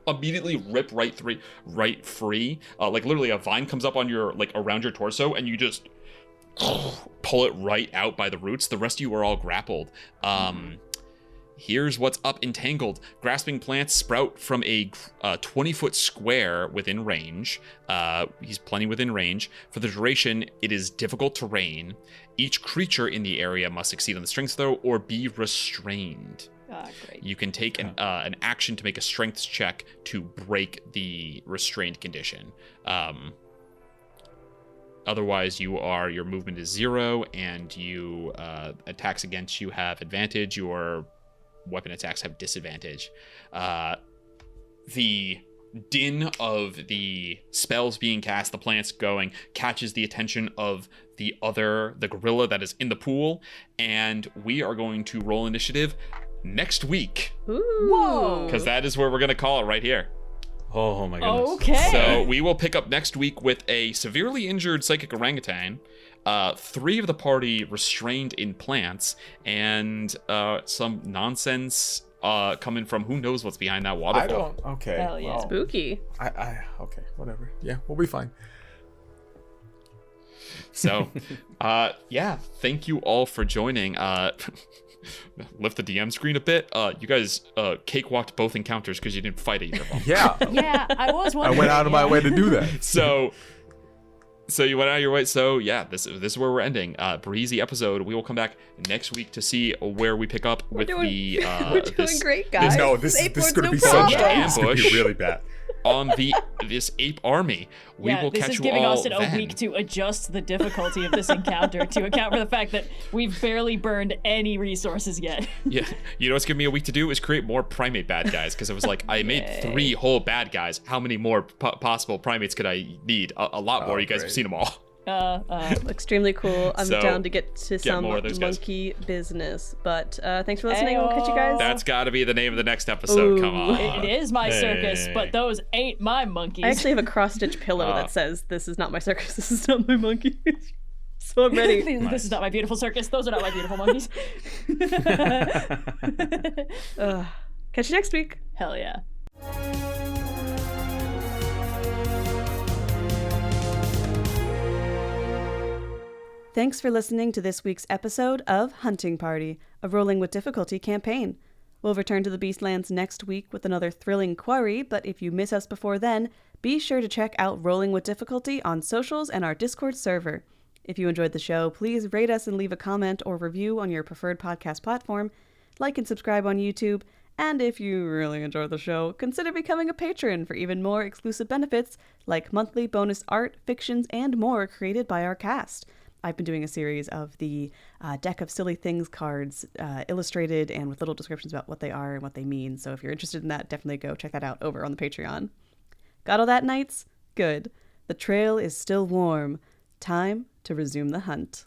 immediately rip right free. Like literally a vine comes up on your, like around your torso, and you just pull it right out by the roots. The rest of you are all grappled. Here's what's up entangled. Grasping plants sprout from a 20-foot square within range. He's plenty within range. For the duration, it is difficult terrain. Each creature in the area must succeed on the strength throw or be restrained. Great. You can take an action to make a strength check to break the restrained condition. Otherwise, your movement is 0, and you attacks against you have advantage. Your weapon attacks have disadvantage. The din of the spells being cast, the plants going, catches the attention of the gorilla that is in the pool, and we are going to roll initiative next week. Whoa! Because that is where we're going to call it right here. Oh my goodness. Okay. So we will pick up next week with a severely injured psychic orangutan, 3 of the party restrained in plants, and some nonsense coming from who knows what's behind that waterfall. Okay. Hell yeah. Well, Spooky. okay, whatever. Yeah, we'll be fine. So, yeah, thank you all for joining. lift the DM screen a bit. You guys cakewalked both encounters because you didn't fight either of them. Yeah. Yeah, I was I wondering. went out of my way to do that. So you went out of your way. So yeah, this is where we're ending. Breezy episode. We will come back next week to see where we pick up with the. We're doing great, guys. This is Ape going to Wars, be no so problem. bad. It's going to be really bad. On this ape army. We will this catch is you giving all Austin then. a week to adjust the difficulty of this encounter to account for the fact that we've barely burned any resources yet. Yeah, you know what's giving me a week to do is create more primate bad guys, because it was like I made 3 whole bad guys. How many more possible primates could I need? A lot more. You guys have seen them all. Extremely cool. I'm So, down to get to some more of those guys. monkey business. But thanks for listening. We'll catch you guys. That's got to be the name of the next episode. Ooh. Come on. It is my circus, Hey. but those ain't my monkeys. I actually have a cross-stitch pillow that says, "This is not my circus. This is not my monkey." So I'm ready. This is not my beautiful circus. Those are not my beautiful monkeys. Catch you next week. Hell yeah. Thanks for listening to this week's episode of Hunting Party, a Rolling with Difficulty campaign. We'll return to the Beastlands next week with another thrilling quarry, but if you miss us before then, be sure to check out Rolling with Difficulty on socials and our Discord server. If you enjoyed the show, please rate us and leave a comment or review on your preferred podcast platform, like and subscribe on YouTube, and if you really enjoy the show, consider becoming a patron for even more exclusive benefits like monthly bonus art, fictions, and more created by our cast. I've been doing a series of the Deck of Silly Things cards, illustrated and with little descriptions about what they are and what they mean. So if you're interested in that, definitely go check that out over on the Patreon. Got all that, knights? Good. The trail is still warm. Time to resume the hunt.